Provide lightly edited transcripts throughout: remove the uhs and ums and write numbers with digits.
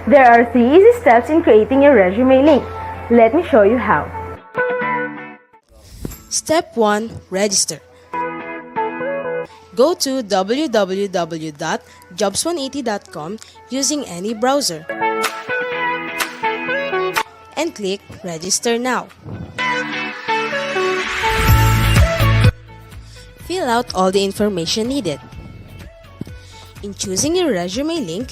There are 3 easy steps in creating a resume link. Let me show you how. Step 1. Register. Go to www.jobs180.com using any browser and click Register Now. Fill out all the information needed. In choosing your resume link,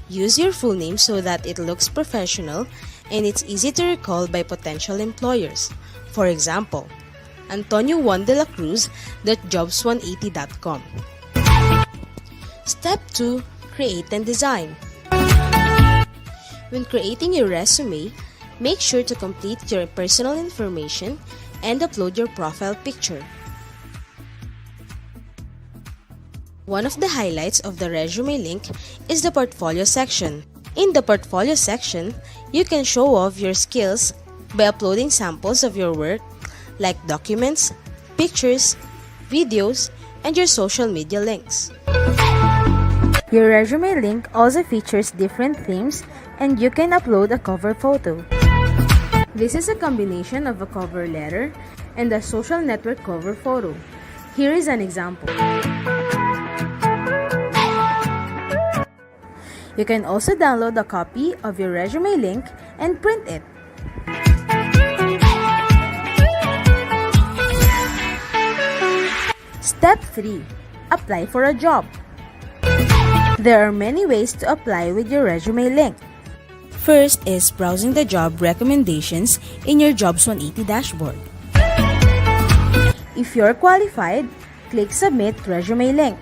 use your full name so that it looks professional and it's easy to recall by potential employers. For example, Antonio Juan de la Cruz.jobs180.com. Step 2. Create and design. When creating your resume, make sure to complete your personal information and upload your profile picture. One of the highlights of the resume link is the portfolio section. In the portfolio section, you can show off your skills by uploading samples of your work like documents, pictures, videos, and your social media links. Your resume link also features different themes and you can upload a cover photo. This is a combination of a cover letter and a social network cover photo. Here is an example. You can also download a copy of your resume link and print it. Step 3. Apply for a job. There are many ways to apply with your resume link. First is browsing the job recommendations in your Jobs 180 dashboard. If you're qualified, click Submit Resume Link.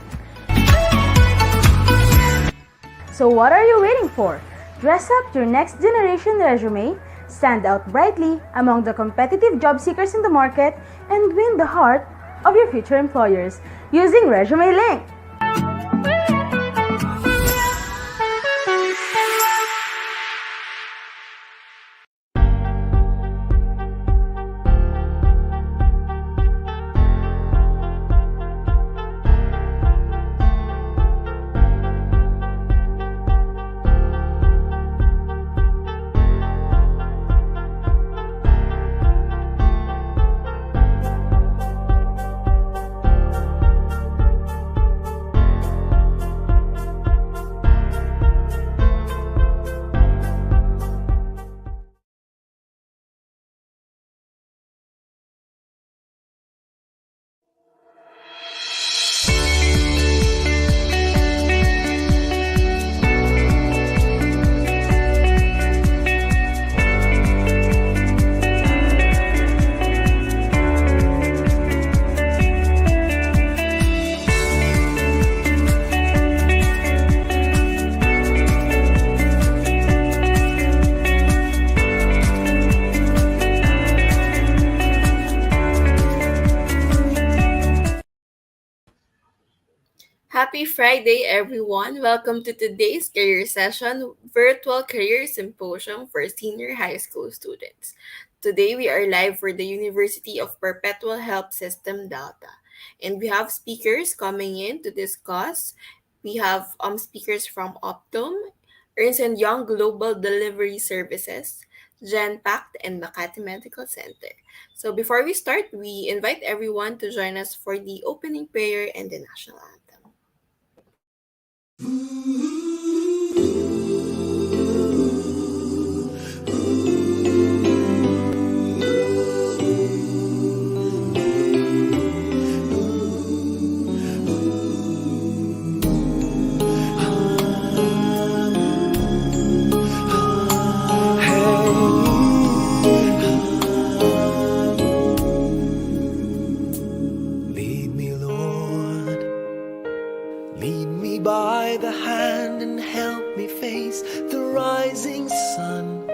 So what are you waiting for? Dress up your next generation resume, stand out brightly among the competitive job seekers in the market, and win the heart of your future employers using Resume Link. Happy Friday, everyone. Welcome to today's career session, Virtual Career Symposium for Senior High School students. Today, we are live for the University of Perpetual Health System Delta. And we have speakers coming in to discuss. We have speakers from Optum, Ernst and Young Global Delivery Services, Genpact, and Makati Medical Center. So before we start, we invite everyone to join us for the opening prayer and the national anthem. Lead me, Lord. Lead me by the hand and help me face the rising sun.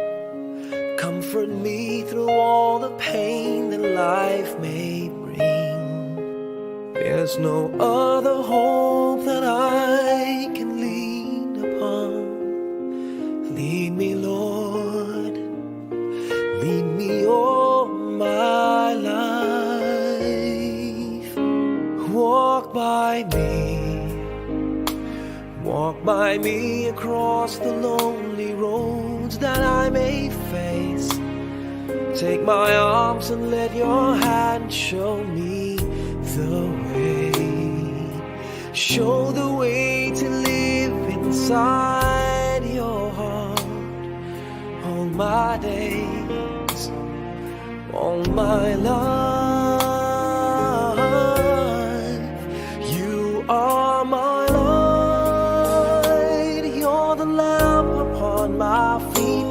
Comfort me through all the pain that life may bring. There's no other hope that I can lean upon. Lead me, Lord. Lead me all my life. Walk by me. Walk by me across the lonely roads that I may face. Take my arms and let your hand show me the way. Show the way to live inside your heart. All my days, all my life, you are my light. You're the lamp upon my feet.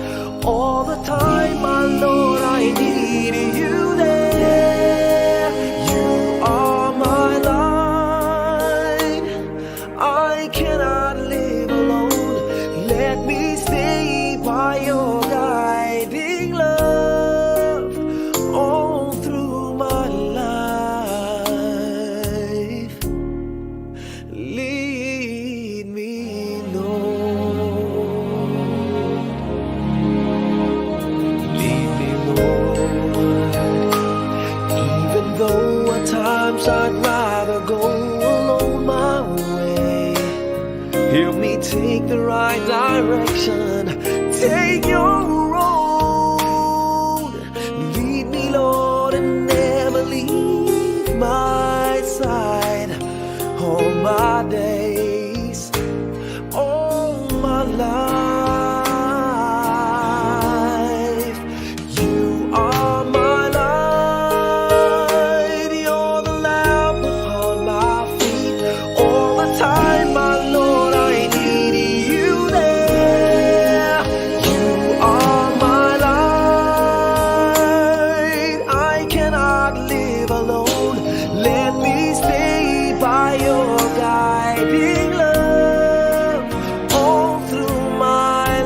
All the time, my Lord, I need you there. You are my light. I cannot live alone. Let me stay by your guiding love all through my life. Lead me, Lord. Lead me, Lord. Even though at times I'd rather go alone my way, help me take the right direction. Take your road. Lead me, Lord, and never leave my side. All my days, all my life, you are my light. You're the lamp upon my feet. All the time, my Lord, I need you there. You are my light. I cannot live alone. Let me stay by your guiding love all through my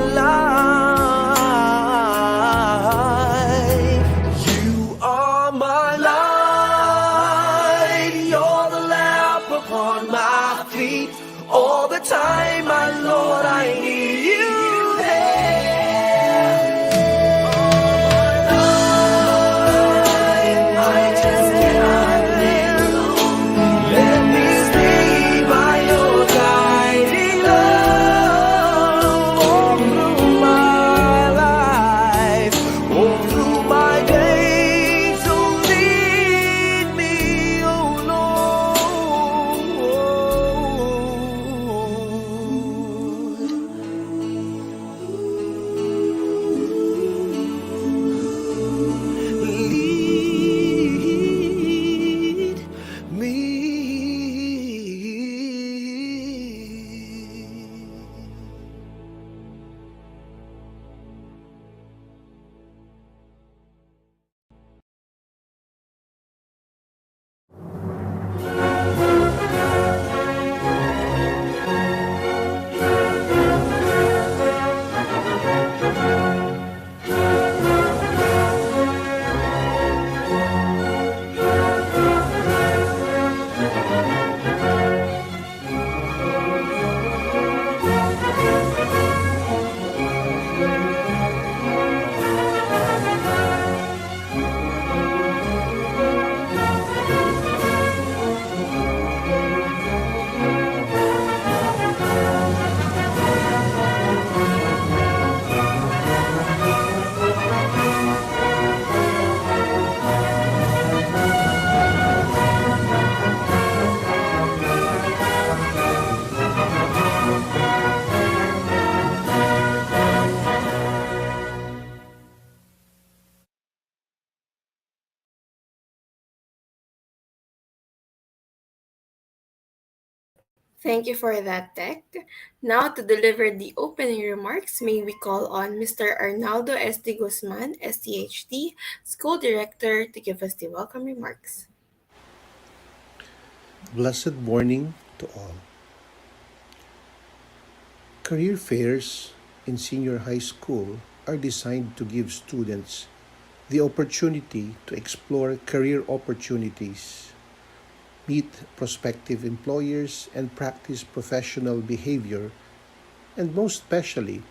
life. You are my light. You're the lamp upon my feet. All the time, my Lord, I need you there. I just cannot live alone. Let me stay by your guiding love all through my life, all through my days. So lead me, oh Lord. Lead me. Thank you for that, Tech. Now, to deliver the opening remarks, may we call on Mr. Arnaldo SD Guzman, STHD, School Director, to give us the welcome remarks. Blessed morning to all. Career fairs in senior high school are designed to give students the opportunity to explore career opportunities, meet prospective employers, and practice professional behavior, and most especially,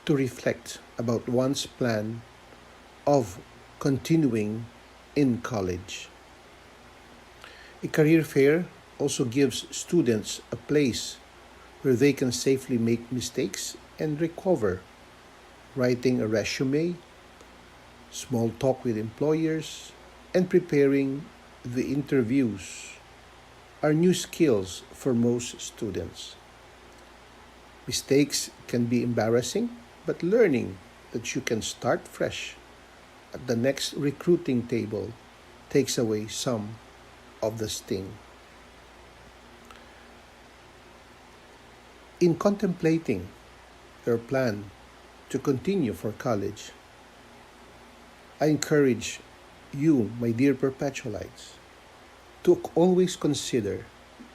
to reflect about one's plan of continuing in college. A career fair also gives students a place where they can safely make mistakes and recover, writing a resume, small talk with employers, and preparing the interviews are new skills for most students. Mistakes can be embarrassing, but learning that you can start fresh at the next recruiting table takes away some of the sting. In contemplating your plan to continue for college, I encourage you, my dear Perpetualites, to always consider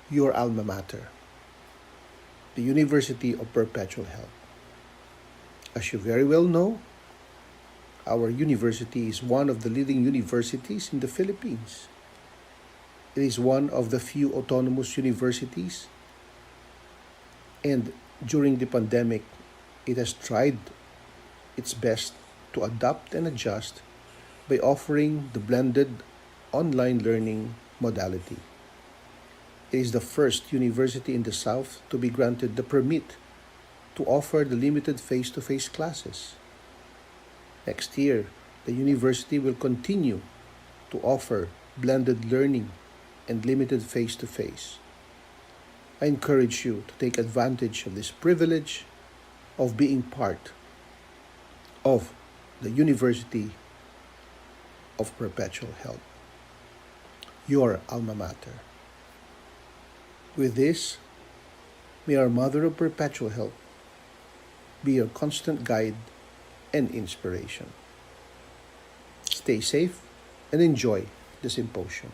your alma mater, the University of Perpetual Health. As you very well know, our university is one of the leading universities in the Philippines. It is one of the few autonomous universities, and during the pandemic, it has tried its best to adapt and adjust by offering the blended online learning modality. It is the first university in the South to be granted the permit to offer the limited face to face classes. Next year, the university will continue to offer blended learning and limited face to face. I encourage you to take advantage of this privilege of being part of the University of Perpetual Health, your alma mater. With this, may our Mother of Perpetual Health be your constant guide and inspiration. Stay safe and enjoy the symposium.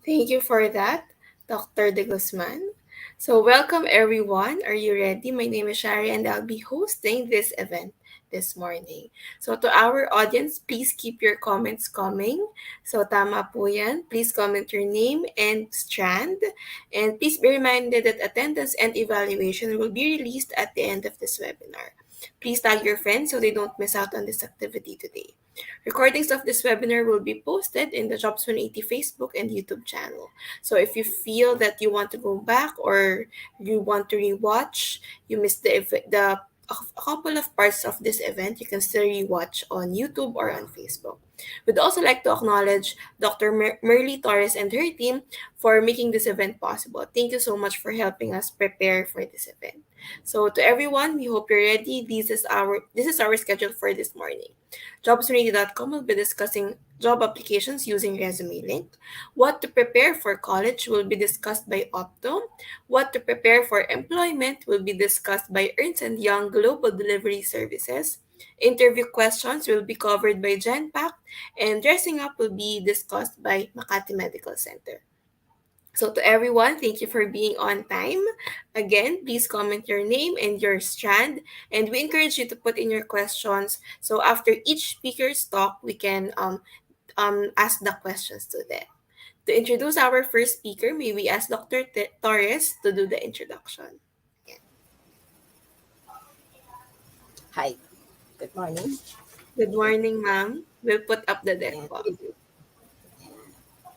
Thank you for that, Dr. De Guzman. So, welcome everyone. Are you ready? My name is Shari and I'll be hosting this event this morning. So, to our audience, please keep your comments coming. So, tama po yan. Please comment your name and strand. And please be reminded that attendance and evaluation will be released at the end of this webinar. Please tag your friends so they don't miss out on this activity today. Recordings of this webinar will be posted in the Jobs 180 Facebook and YouTube channel. So if you feel that you want to go back or you want to rewatch, you missed a couple of parts of this event, you can still rewatch on YouTube or on Facebook. We'd also like to acknowledge Dr. Merly Torres and her team for making this event possible. Thank you so much for helping us prepare for this event. So to everyone, we hope you're ready. This is our schedule for this morning. Jobsready.com will be discussing job applications using Resume Link. What to prepare for college will be discussed by Optum. What to prepare for employment will be discussed by Ernst and Young Global Delivery Services. Interview questions will be covered by Genpact, and dressing up will be discussed by Makati Medical Center. So to everyone, thank you for being on time. Again, please comment your name and your strand, and we encourage you to put in your questions. So after each speaker's talk, we can ask the questions to them. To introduce our first speaker, may we ask Dr. Torres to do the introduction. Hi, good morning. Good morning, ma'am. We'll put up the deck And po.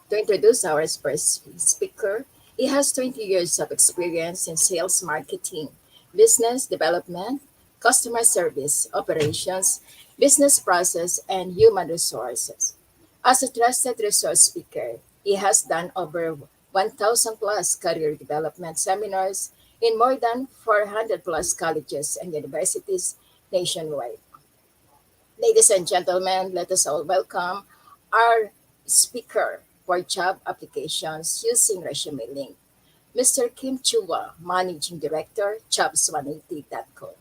to introduce our first speaker, he has 20 years of experience in sales marketing, business development, customer service, operations, business process, and human resources. As a trusted resource speaker, he has done over 1,000 plus career development seminars in more than 400 plus colleges and universities nationwide. Ladies and gentlemen, let us all welcome our speaker for job applications using Resume Link, Mr. Kim Chua, Managing Director, Jobs180.com.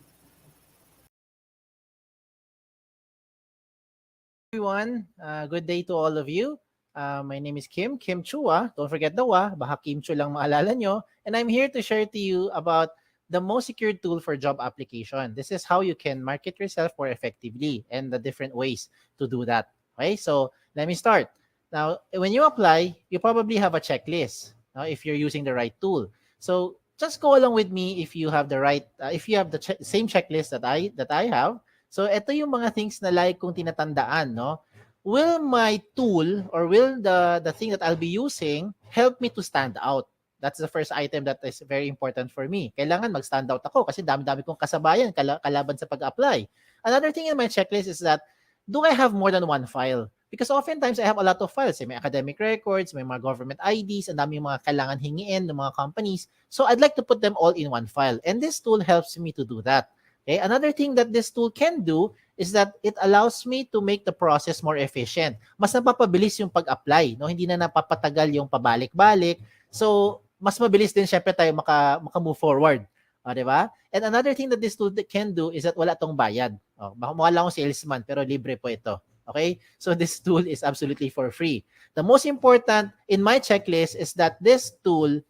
Everyone. Good day to all of you. My name is Kim Chua. Don't forget the wa, baka Kim Chu lang maalala nyo. And I'm here to share to you about the most secure tool for job application. This is how you can market yourself more effectively and the different ways to do that. Okay, so let me start. Now, when you apply, you probably have a checklist if you're using the right tool. So just go along with me if you have the right, if you have the same checklist that I have. So ito yung mga things na like kong tinatandaan, no? will my tool or will the thing that I'll be using help me to stand out? That's the first item that is very important for me. Kailangan mag-stand out ako kasi dami-dami kong kasabayan kalaban sa pag-apply. Another thing in my checklist is that, do I have more than one file? Because oftentimes I have a lot of files. May academic records, may mga government IDs, ang daming mga kailangan hingiin ng mga companies. So I'd like to put them all in one file. And this tool helps me to do that. Okay? Another thing that this tool can do is that it allows me to make the process more efficient. Mas napapabilis yung pag-apply. No? Hindi na napapatagal yung pabalik-balik. So, mas mabilis din syempre tayo maka-move forward. Diba? And another thing that this tool can do is that wala tong bayad. Baka mukha lang akong salesman, pero libre po ito. Okay? So this tool is absolutely for free. The most important in my checklist is that this tool,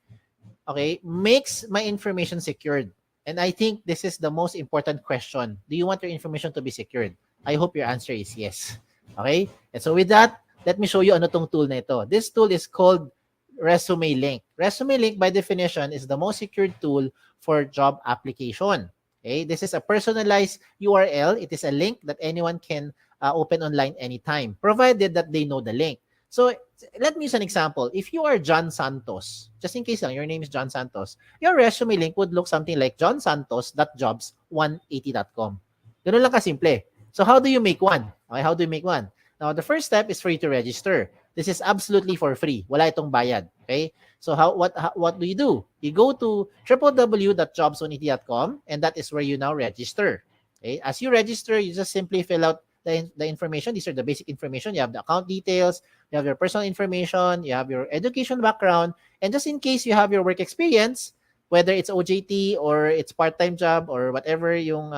okay, makes my information secured. And I think this is the most important question. Do you want your information to be secured? I hope your answer is yes. Okay? And so with that, let me show you ano tong tool na ito. This tool is called Resume Link. Resume Link, by definition, is the most secured tool for job application. Okay? This is a personalized URL. It is a link that anyone can open online anytime, provided that they know the link. So let me use an example. If you are John Santos, just in case your name is John Santos, your resume link would look something like johnsantos.jobs180.com. Ganun lang kasimple. So how do you make one? Okay, how do you make one? Now, the first step is for you to register. This is absolutely for free. Wala itong bayad. Okay? So what do? You go to www.jobs180.com, and that is where you now register. Okay? As you register, you just simply fill out the information. These are the basic information. You have the account details, you have your personal information, you have your education background, and just in case you have your work experience, whether it's OJT or it's part-time job or whatever yung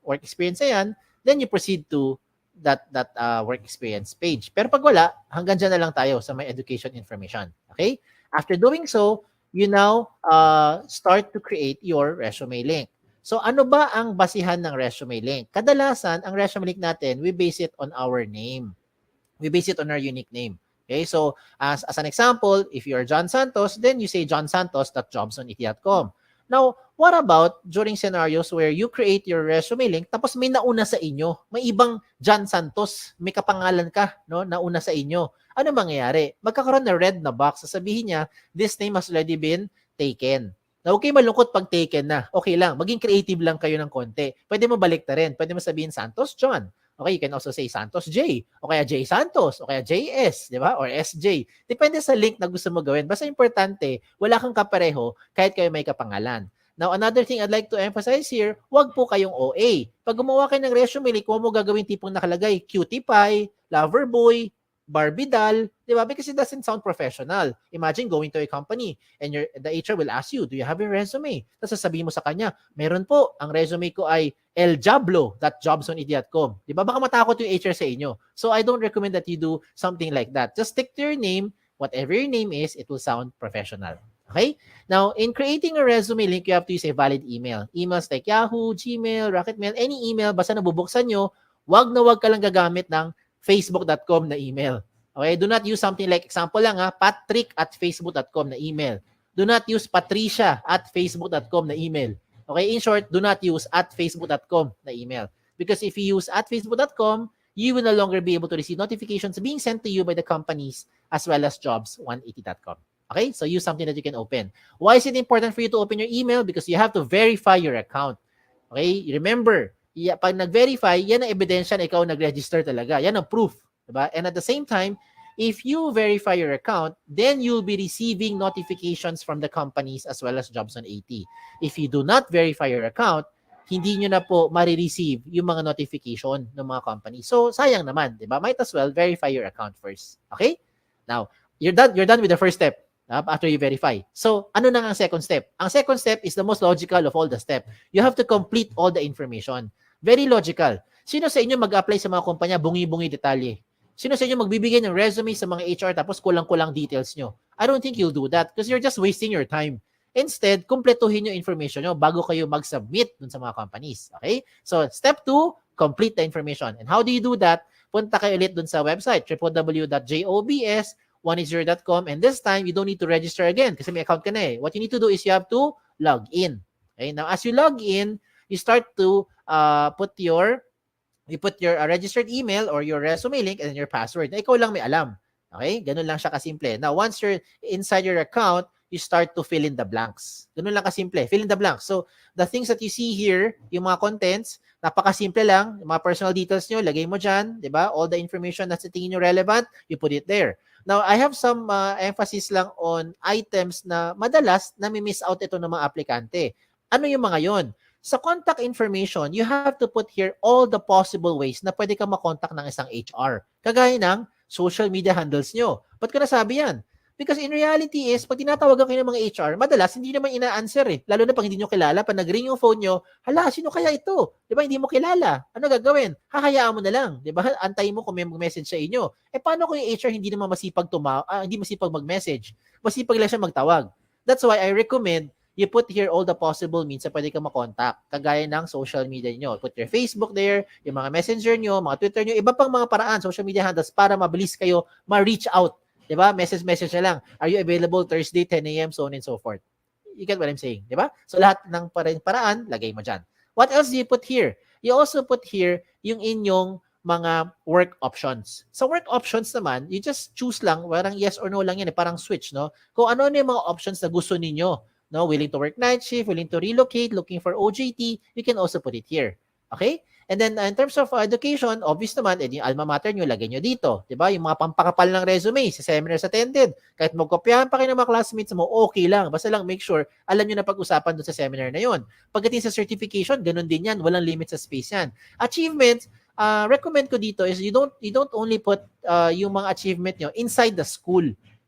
work experience na yan, then you proceed to that work experience page. Pero pag wala, hanggang dyan na lang tayo sa my education information. Okay? After doing so, you now start to create your resume link. So ano ba ang basihan ng resume link? Kadalasan, ang resume link natin, we base it on our name. We base it on our unique name. Okay, so as an example, if you're John Santos, then you say johnsantos.jobs180.com. Now, what about during scenarios where you create your resume link tapos may nauna sa inyo? May ibang John Santos, may kapangalan ka, no, nauna sa inyo. Ano mangyayari? Magkakaroon na red na box, sasabihin niya, this name has already been taken. Na okay, malungkot pag taken na. Okay lang, maging creative lang kayo ng konti. Pwede mo balik na rin. Pwede mo sabihin Santos John. Okay, you can also say Santos J, o kaya J Santos, o kaya JS, di ba? Or SJ. Depende sa link na gusto mo gawin. Basta importante, wala kang kapareho kahit kayo may kapangalan. Now, another thing I'd like to emphasize here, wag po kayong OA. Pag gumawa kayo ng resume link, huwag mo gagawin tipong nakalagay, cutie pie, lover boy, Barbie doll, di ba? Because it doesn't sound professional. Imagine going to a company and the HR will ask you, do you have your resume? Tapos sasabihin mo sa kanya, meron po, ang resume ko ay eljablo.jobs180.com. Di ba? Baka matakot yung HR sa inyo. So I don't recommend that you do something like that. Just stick to your name. Whatever your name is, it will sound professional. Okay? Now, in creating a resume link, you have to use a valid email. Emails like Yahoo, Gmail, Rocketmail, any email, basta nabubuksan nyo, wag na wag ka lang gagamit ng facebook.com na email. Okay? Do not use something like, example lang patrick@facebook.com na email. Do not use patricia@facebook.com na email. Okay? In short, do not use @facebook.com na email. Because if you use @facebook.com, you will no longer be able to receive notifications being sent to you by the companies as well as jobs180.com. Okay? So use something that you can open. Why is it important for you to open your email? Because you have to verify your account. Okay? Remember, pag nag-verify, yan ang ebidensya na ikaw nag-register talaga. Yan ang proof. Diba? And at the same time, if you verify your account, then you'll be receiving notifications from the companies as well as Jobs180. If you do not verify your account, hindi nyo na po marireceive yung mga notification ng mga companies. So, sayang naman. Diba? Might as well verify your account first. Okay? Now, you're done with the first step. After you verify. So, ano na ang second step? Ang second step is the most logical of all the steps. You have to complete all the information. Very logical. Sino sa inyo mag-apply sa mga kumpanya, bungi-bungi detalye? Sino sa inyo magbibigay ng resume sa mga HR tapos kulang-kulang details nyo? I don't think you'll do that because you're just wasting your time. Instead, kumpletuhin yung information nyo bago kayo mag-submit dun sa mga companies. Okay? So, step 2, complete the information. And how do you do that? Punta kayo ulit dun sa website, www.jobs180.com, and this time, you don't need to register again kasi may account ka na eh. What you need to do is you have to log in. Okay? Now, as you log in, you start to put your You put your registered email or your resume link and then your password. Na ikaw lang may alam. Okay? Ganun lang siya kasimple. Now, once you're inside your account, you start to fill in the blanks. Ganun lang kasimple. Fill in the blanks. So, the things that you see here, yung mga contents, napakasimple lang. Yung mga personal details nyo, lagay mo dyan. Diba? All the information na sa tingin nyo relevant, you put it there. Now, I have some emphasis lang on items na madalas na miss out ito ng mga aplikante. Ano yung mga yon? Sa contact information, you have to put here all the possible ways na pwede kang makontak ng isang HR. Kagaya ng social media handles nyo. Ba't ko nasabi yan? Because in reality is, pag tinatawagan kayo ng mga HR, madalas hindi naman ina-answer eh. Lalo na pag hindi nyo kilala, pag nag-ring yung phone nyo, hala, sino kaya ito? Di ba, hindi mo kilala. Ano gagawin? Hahayaan mo na lang. Di ba? Antayin mo kung may mag-message sa inyo. Eh, paano kung yung HR hindi naman hindi masipag mag-message? Masipag lang siya magtawag. That's why I recommend you put here all the possible means na pwede ka makontak. Kagaya ng social media nyo. Put your Facebook there, yung mga messenger nyo, mga Twitter nyo, iba pang mga paraan, social media handles para mabilis kayo ma-reach out. Diba? Message na lang. Are you available Thursday, 10 a.m., so on and so forth. You get what I'm saying? Diba? So lahat ng paraan, lagay mo dyan. What else do you put here? You also put here yung inyong mga work options. Sa work options naman, you just choose lang, parang yes or no lang yan, parang switch, no? Kung ano yung mga options na gusto ninyo. No, willing to work night shift, willing to relocate, looking for OJT, you can also put it here. Okay? And then in terms of education, obvious naman, yung alma mater nyo, lagay nyo dito. Diba? Yung mga pampakapal ng resume, sa seminars attended, kahit magkopyahan pa kayo ng mga classmates mo, okay lang. Basta lang make sure, alam nyo na pag-usapan doon sa seminar na yon. Pagdating sa certification, ganun din yan. Walang limit sa space yan. Achievements, recommend ko dito is you don't only put yung mga achievement nyo inside the school.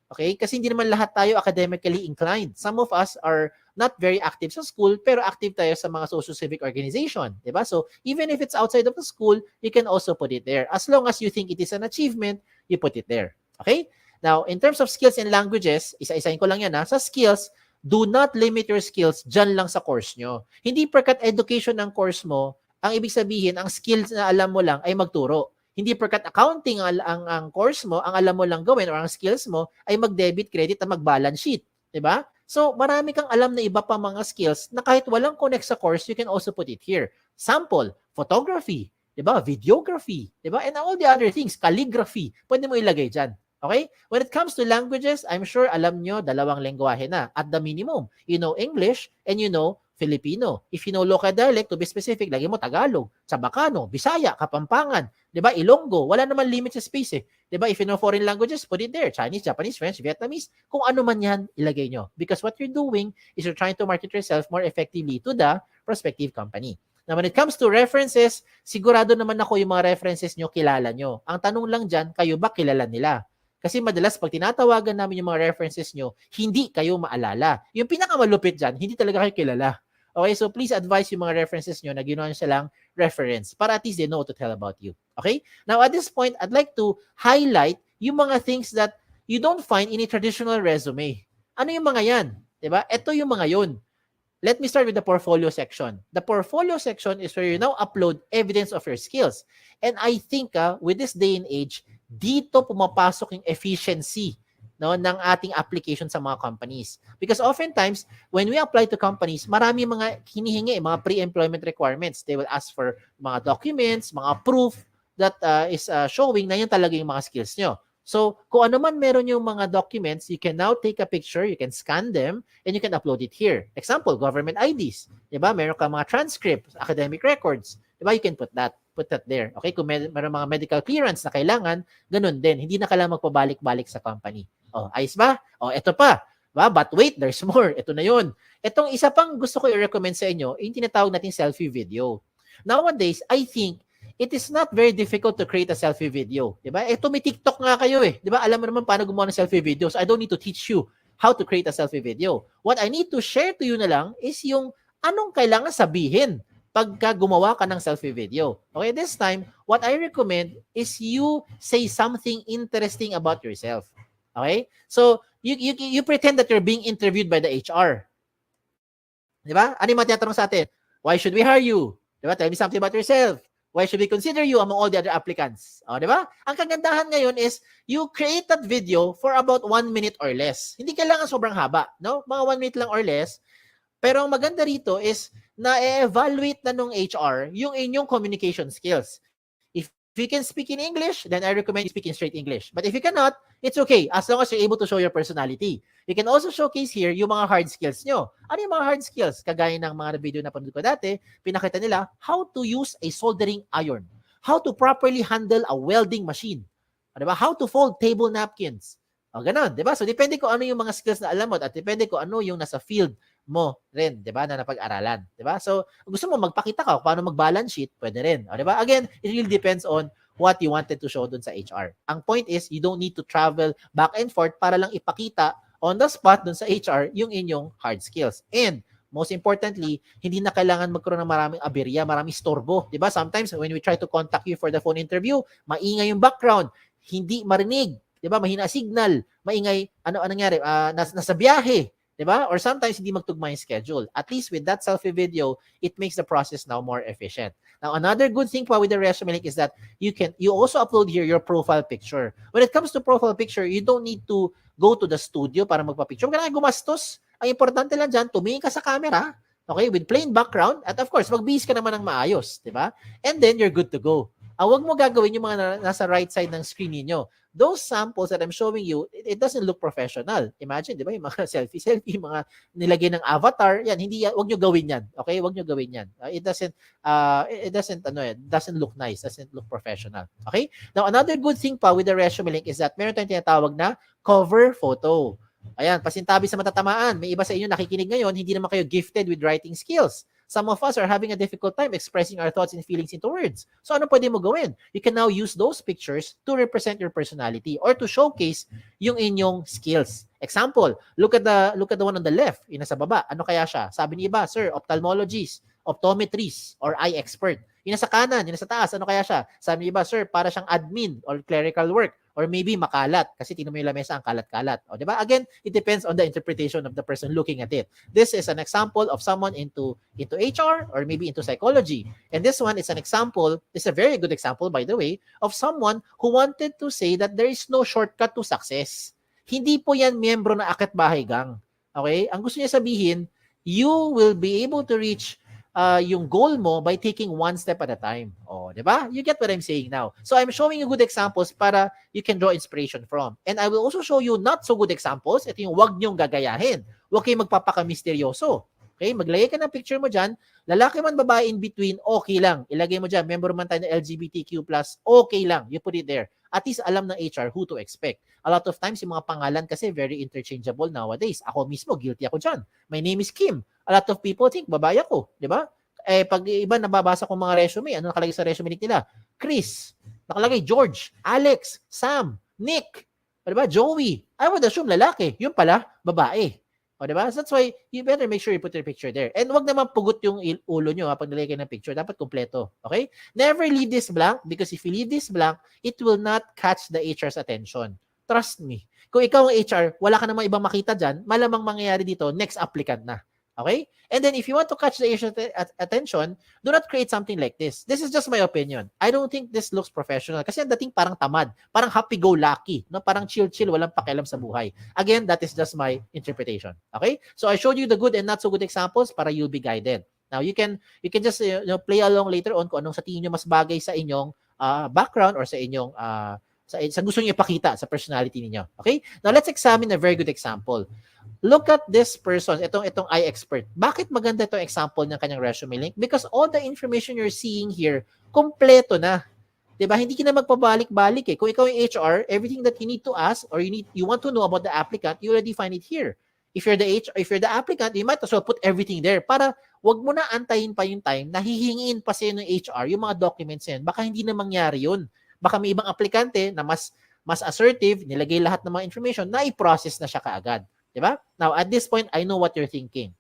Okay? Kasi hindi naman lahat tayo academically inclined. Some of us are not very active sa school, pero active tayo sa mga social-civic organization. Diba? So, even if it's outside of the school, you can also put it there. As long as you think it is an achievement, you put it there. Okay? Now, in terms of skills and languages, isa-isahin ko lang yan ha. Sa skills, do not limit your skills dyan lang sa course nyo. Hindi porkat education ng course mo, ang ibig sabihin, ang skills na alam mo lang ay magturo. Hindi porkat accounting ang course mo, ang alam mo lang gawin or ang skills mo ay mag-debit, credit at mag-balance sheet. Diba? So, marami kang alam na iba pa mga skills na kahit walang connect sa course, you can also put it here. Sample, photography, diba? Videography, diba? And all the other things, calligraphy, pwede mo ilagay dyan. Okay? When it comes to languages, I'm sure alam nyo, 2 lengguwahe na. At the minimum, you know English and you know Filipino. If you know local dialect, to be specific, lagi mo Tagalog, Chabacano, Bisaya, Kapampangan, 'di ba? Ilonggo, wala naman limit sa space eh. 'Di ba? If you know foreign languages, put it there. Chinese, Japanese, French, Vietnamese, kung ano man 'yan, ilagay nyo. Because what you're doing is you're trying to market yourself more effectively to the prospective company. Now, when it comes to references, sigurado naman ako yung mga references nyo, kilala nyo. Ang tanong lang dyan, kayo ba kilala nila? Kasi madalas pag tinatawagan namin yung mga references nyo, hindi kayo maalala. Yung pinakamalupit dyan, hindi talaga kayo kilala. Okay, so please advise yung mga references nyo na ginawa nyo silang reference para at least they know what to tell about you. Okay? Now, at this point, I'd like to highlight yung mga things that you don't find in a traditional resume. Ano yung mga yan? Diba? Ito yung mga yun. Let me start with the portfolio section. The portfolio section is where you now upload evidence of your skills. And I think with this day and age, dito pumapasok yung efficiency ng ating application sa mga companies. Because oftentimes, when we apply to companies, marami mga hinihingi, mga pre-employment requirements. They will ask for mga documents, mga proof that is showing na yun talaga yung mga skills nyo. So, kung ano man meron yung mga documents, you can now take a picture, you can scan them, and you can upload it here. Example, government IDs. Diba? Meron ka mga transcripts, academic records. Diba? You can put that there. Okay? Kung meron mga medical clearance na kailangan, ganun din. Hindi na kailangan magpabalik-balik sa company. Oh, ayos ba? Oh, ito pa. Ba? But wait, there's more. Ito na yun. Itong isa pang gusto ko i-recommend sa inyo, yung tinatawag natin selfie video. Nowadays, I think, it is not very difficult to create a selfie video. Diba? Ito may TikTok nga kayo eh. Diba? Alam mo naman paano gumawa ng selfie video. So I don't need to teach you how to create a selfie video. What I need to share to you na lang is yung anong kailangan sabihin pagka gumawa ka ng selfie video. Okay, this time, what I recommend is you say something interesting about yourself. Okay? So, you pretend that you're being interviewed by the HR. Diba? Ano yung matiyatanong sa atin? Why should we hire you? Diba? Tell me something about yourself. Why should we consider you among all the other applicants? O, diba? Ang kagandahan ngayon is you create that video for about 1 minute or less. Hindi kailangan sobrang haba. No? Mga 1 minute lang or less. Pero ang maganda rito is na-evaluate na nung HR yung inyong communication skills. If you can speak in English, then I recommend you speak in straight English. But if you cannot, it's okay as long as you're able to show your personality. You can also showcase here yung mga hard skills nyo. Ano yung mga hard skills? Kagaya ng mga video na panood ko dati, pinakita nila how to use a soldering iron, how to properly handle a welding machine, diba? How to fold table napkins. O ganun, diba? So depende kung ano yung mga skills na alam mo at depende kung ano yung nasa field mo rin, 'di ba, na napag-aralan, 'di ba? So, gusto mo magpakita ka kung paano mag-balance sheet, pwede rin, 'di ba? Again, it really depends on what you wanted to show dun sa HR. Ang point is, you don't need to travel back and forth para lang ipakita on the spot dun sa HR yung inyong hard skills. And most importantly, hindi na kailangan magkaroon ng maraming aberya, maraming istorbo, 'di ba? Sometimes when we try to contact you for the phone interview, maingay yung background, hindi marinig, 'di ba? Mahina signal, maingay, ano nangyari? Nasa biyahe, 'di ba? Or sometimes hindi magtugma yung schedule. At least with that selfie video, it makes the process now more efficient. Now, another good thing pa with the resume link is that you also upload here your profile picture. When it comes to profile picture, you don't need to go to the studio para magpa-picture. Huwag ka na gumastos. Ang importante lang dyan, tumingin ka sa camera, okay, with plain background, at of course, magbihis ka naman ng maayos, 'di ba? And then you're good to go. Huwag mo gagawin yung mga nasa right side ng screen niyo. Those samples that I'm showing you, it doesn't look professional. Imagine, di ba, yung mga selfie, mga nilagay ng avatar, yan, hindi yan, wag nyo gawin yan. Okay? Wag nyo gawin yan. It doesn't look nice, doesn't look professional. Okay? Now, another good thing pa with the resume link is that meron tayong tinatawag na cover photo. Ayan, pasintabi sa matatamaan. May iba sa inyo nakikinig ngayon, hindi naman kayo gifted with writing skills. Some of us are having a difficult time expressing our thoughts and feelings into words. So ano pwede mo gawin? You can now use those pictures to represent your personality or to showcase yung inyong skills. Example, look at the one on the left, yung nasa baba. Ano kaya siya? Sabi ni iba, sir, ophthalmologist, optometrist, or eye expert. Yung nasa kanan, yung nasa taas, ano kaya siya? Sabi ni iba, sir, para siyang admin or clerical work. Or maybe makalat kasi tingnan mo yung lamesa ang kalat-kalat. O, di ba? Again, it depends on the interpretation of the person looking at it. This is an example of someone into HR or maybe into psychology. And this one is an example, it's a very good example by the way, of someone who wanted to say that there is no shortcut to success. Hindi po yan miyembro na Akit Bahay Gang. Okay? Ang gusto niya sabihin, you will be able to reach yung goal mo by taking one step at a time. Oh, di ba? You get what I'm saying now. So I'm showing you good examples para you can draw inspiration from. And I will also show you not so good examples. Ito yung wag niyong gagayahin. Huwag kayong magpapaka-misteryoso. Okay? Maglagay ka ng picture mo dyan. Lalaki man, babae in between, okay lang. Ilagay mo dyan. Member man tayo ng LGBTQ+, okay lang. You put it there. At least alam ng HR who to expect. A lot of times, yung mga pangalan kasi very interchangeable nowadays. Ako mismo, guilty ako dyan. My name is Kim. A lot of people think babae ako, di ba? Eh, pag iba nababasa ko mga resume, ano nakalagay sa resume nila? Chris, nakalagay George, Alex, Sam, Nick, di ba? Joey. I would assume lalaki. Yun pala, babae. O, di ba? So that's why you better make sure you put your picture there. And wag naman pugot yung ulo nyo pag nilagay ng picture. Dapat kompleto. Okay? Never leave this blank because if you leave this blank, it will not catch the HR's attention. Trust me. Kung ikaw ang HR, wala ka namang ibang makita dyan, malamang mangyayari dito, next applicant na. Okay? And then if you want to catch the HR's attention, do not create something like this. This is just my opinion. I don't think this looks professional kasi ang dating parang tamad, parang happy-go-lucky, no? Parang chill-chill, walang pakialam sa buhay. Again, that is just my interpretation. Okay? So I showed you the good and not so good examples para you'll be guided. Now, you can just play along later on kung anong sa tingin nyo mas bagay sa inyong background or sa inyong sa gusto niyo ipakita sa personality niyo. Okay? Now, let's examine a very good example. Look at this person, itong eye expert. Bakit maganda itong example ng kanyang resume link? Because all the information you're seeing here, kompleto na. 'Di ba? Hindi ka na magpabalik-balik eh. Kung ikaw yung HR, everything that you need to ask or you want to know about the applicant, you already find it here. If you're the applicant, you might as well put everything there para wag mo na antayin pa yung time na hihingiin pa sa ng HR yung mga documents yan. Baka hindi na mangyari yun. Baka may ibang aplikante na mas assertive, nilagay lahat ng mga information na i-process na siya kaagad. Diba? Now, at this point, I know what you're thinking.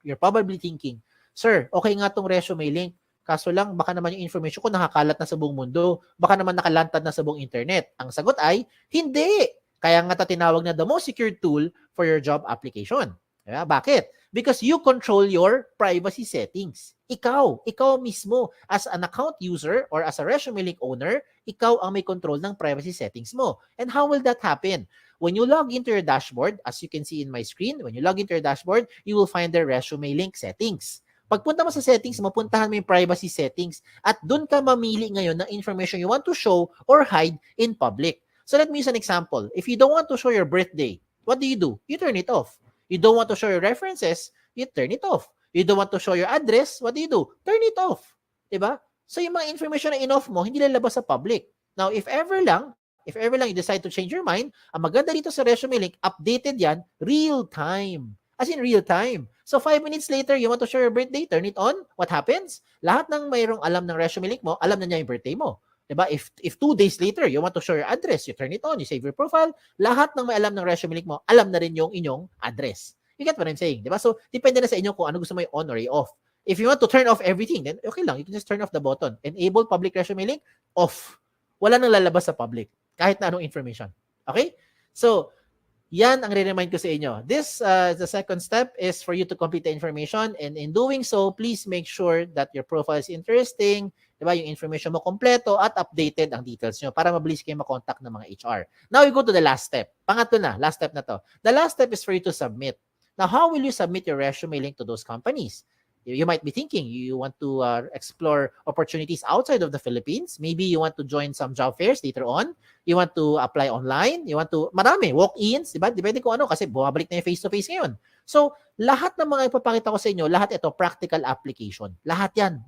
You're probably thinking, sir, okay nga tong resume link. Kaso lang, baka naman yung information ko nakakalat na sa buong mundo. Baka naman nakalantad na sa buong internet. Ang sagot ay, hindi. Kaya nga tinawag na the most secure tool for your job application. Diba? Bakit? Because you control your privacy settings. Ikaw mismo as an account user or as a resume link owner, ikaw ang may control ng privacy settings mo. And how will that happen? When you log into your dashboard, as you can see in my screen, when you log into your dashboard, you will find the resume link settings. Pagpunta mo sa settings mo, puntahan mo yung privacy settings at doon ka mamili ngayon ng information you want to show or hide in public. So let me use an example. If you don't want to show your birthday, what do? You turn it off. You don't want to show your references, you turn it off. You don't want to show your address, what do? Turn it off. Diba? So yung mga information na in-off mo, hindi lalabas sa public. Now, if ever lang you decide to change your mind, ang maganda dito sa resume link, updated yan, real time. As in real time. So 5 minutes later, you want to show your birthday, turn it on. What happens? Lahat ng mayroong alam ng resume link mo, alam na niya yung birthday mo. Diba? If 2 days later, you want to show your address, you turn it on, you save your profile, lahat ng may alam ng resume link mo, alam na rin yung inyong address. You get what I'm saying? Diba? So, depende na sa inyo kung ano gusto mo i-on or i-off. If you want to turn off everything, then okay lang. You can just turn off the button. Enable public resume link, off. Wala nang lalabas sa public. Kahit na anong information. Okay? So, yan ang re-remind ko sa inyo. This, the second step is for you to complete the information. And in doing so, please make sure that your profile is interesting, diba? Yung information mo kompleto at updated ang details nyo para mabilis kayo makontak ng mga HR. Now, we go to the last step. Pangatlo na, last step na to. The last step is for you to submit. Now, how will you submit your resume link to those companies? You might be thinking you want to explore opportunities outside of the Philippines. Maybe you want to join some job fairs later on. You want to apply online. You want to, marami, walk-ins, diba? Depende kung ano kasi bumabalik na yung face-to-face ngayon. So, lahat ng mga ipapakita ko sa inyo, lahat ito, practical application. Lahat yan,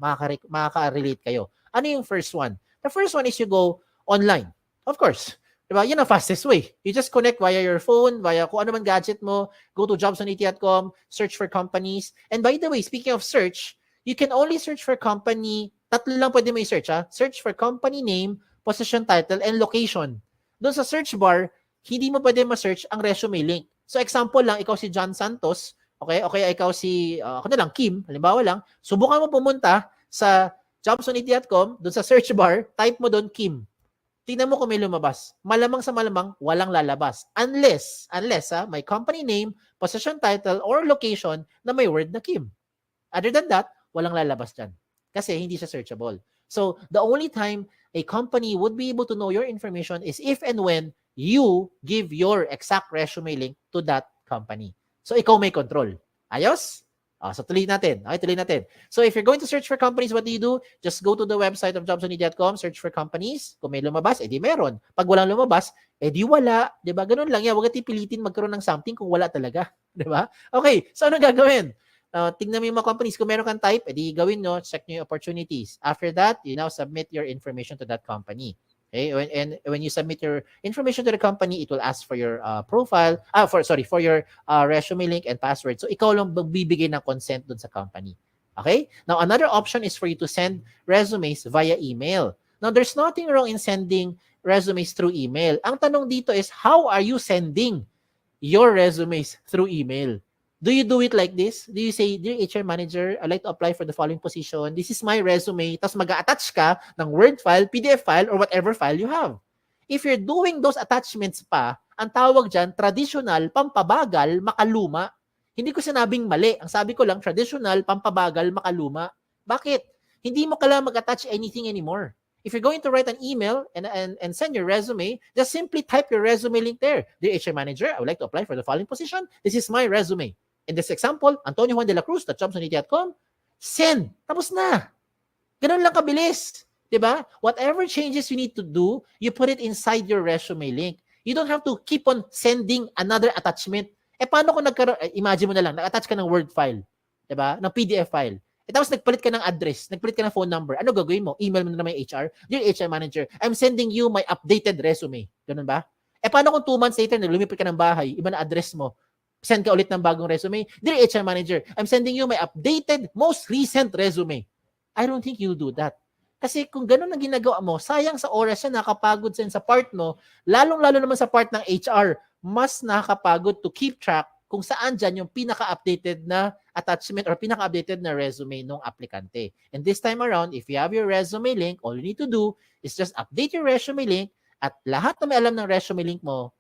makaka-relate kayo. Ano yung first one? The first one is you go online. Of course. Diba? Yan ang fastest way. You just connect via your phone, via kung ano man gadget mo, go to jobs.at.com, search for companies. And by the way, speaking of search, you can only search for company, tatlo lang pwede mo i-search ha. Search for company name, position title, and location. Doon sa search bar, hindi mo pwede ma-search ang resume link. So example lang, ikaw si John Santos, okay? Okay, ikaw si, ako na lang, Kim, halimbawa lang, subukan mo pumunta sa jobs.at.com, doon sa search bar, type mo doon Kim. Tingnan mo kung may lumabas. Malamang sa malamang, walang lalabas. Unless may company name, position title, or location na may word na Kim. Other than that, walang lalabas dyan. Kasi hindi siya searchable. So, the only time a company would be able to know your information is if and when you give your exact resume link to that company. So, ikaw may control. Ayos? So, tuloy natin. Okay, tuloy natin. So, if you're going to search for companies, what do? Just go to the website of jobs.at.com, search for companies. Kung may lumabas, edi meron. Pag walang lumabas, edi wala. Diba? Ganun lang yan. Huwag natin pilitin magkaroon ng something kung wala talaga. Diba? Okay, so ano gagawin? Tingnan mo yung mga companies. Kung meron kang type, edi gawin nyo, check nyo yung opportunities. After that, you now submit your information to that company. Okay, when you submit your information to the company, it will ask for your profile, for your resume link and password. So ikaw lang magbibigay ng consent dun sa company. Okay? Now another option is for you to send resumes via email. Now there's nothing wrong in sending resumes through email. Ang tanong dito is, how are you sending your resumes through email? Do you do it like this? Do you say, "Dear HR manager, I'd like to apply for the following position. This is my resume." Tapos mag-attach ka ng Word file, PDF file, or whatever file you have. If you're doing those attachments pa, ang tawag dyan, traditional, pampabagal, makaluma. Hindi ko sinabing mali. Ang sabi ko lang, traditional, pampabagal, makaluma. Bakit? Hindi mo kailangan mag-attach anything anymore. If you're going to write an email and send your resume, just simply type your resume link there. "Dear HR manager, I would like to apply for the following position. This is my resume. In this example, Antonio Juan de la Cruz, jobs.at.com, send. Tapos na. Ganun lang kabilis. Diba? Whatever changes you need to do, you put it inside your resume link. You don't have to keep on sending another attachment. Paano kung imagine mo na lang, nag-attach ka ng Word file. Diba? Ng PDF file. Tapos nagpalit ka ng address, nagpalit ka ng phone number. Ano gagawin mo? Email mo na naman yung HR. "Dear HR manager, I'm sending you my updated resume." Ganun ba? Paano kung 2 months later, lumipat ka ng bahay, iba na address mo, send ka ulit ng bagong resume. "Dear HR manager, I'm sending you my updated, most recent resume." I don't think you'll do that. Kasi kung ganun ang ginagawa mo, sayang sa oras siya, nakapagod sa part mo, lalong-lalo naman sa part ng HR, mas nakakapagod to keep track kung saan dyan yung pinaka-updated na attachment or pinaka-updated na resume ng aplikante. And this time around, if you have your resume link, all you need to do is just update your resume link at lahat na may alam ng resume link mo,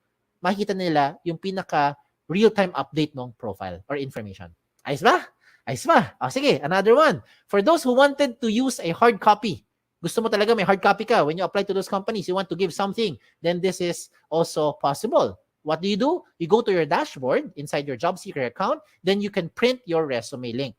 makikita nila yung pinaka real-time update ng profile or information. Ayos ba? Ayos ba? Sige, another one. For those who wanted to use a hard copy, gusto mo talaga may hard copy ka when you apply to those companies, you want to give something, then this is also possible. What do? You go to your dashboard inside your job seeker account, then you can print your resume link.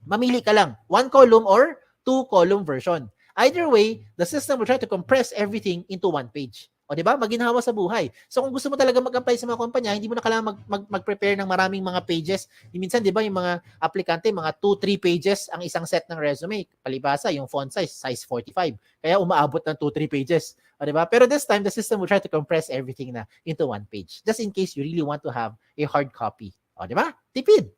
Mamili ka lang, 1 column or 2 column version. Either way, the system will try to compress everything into 1 page. O, di ba? Maginhawa sa buhay. So, kung gusto mo talaga mag-apply sa mga kumpanya, hindi mo na kailangan mag-prepare ng maraming mga pages. Minsan, di ba, yung mga aplikante, mga 2-3 pages ang isang set ng resume. Palibasa, yung font size 45. Kaya umaabot ng 2-3 pages. O, di ba? Pero this time, the system will try to compress everything na into 1 page. Just in case you really want to have a hard copy. O, di ba? Tipid.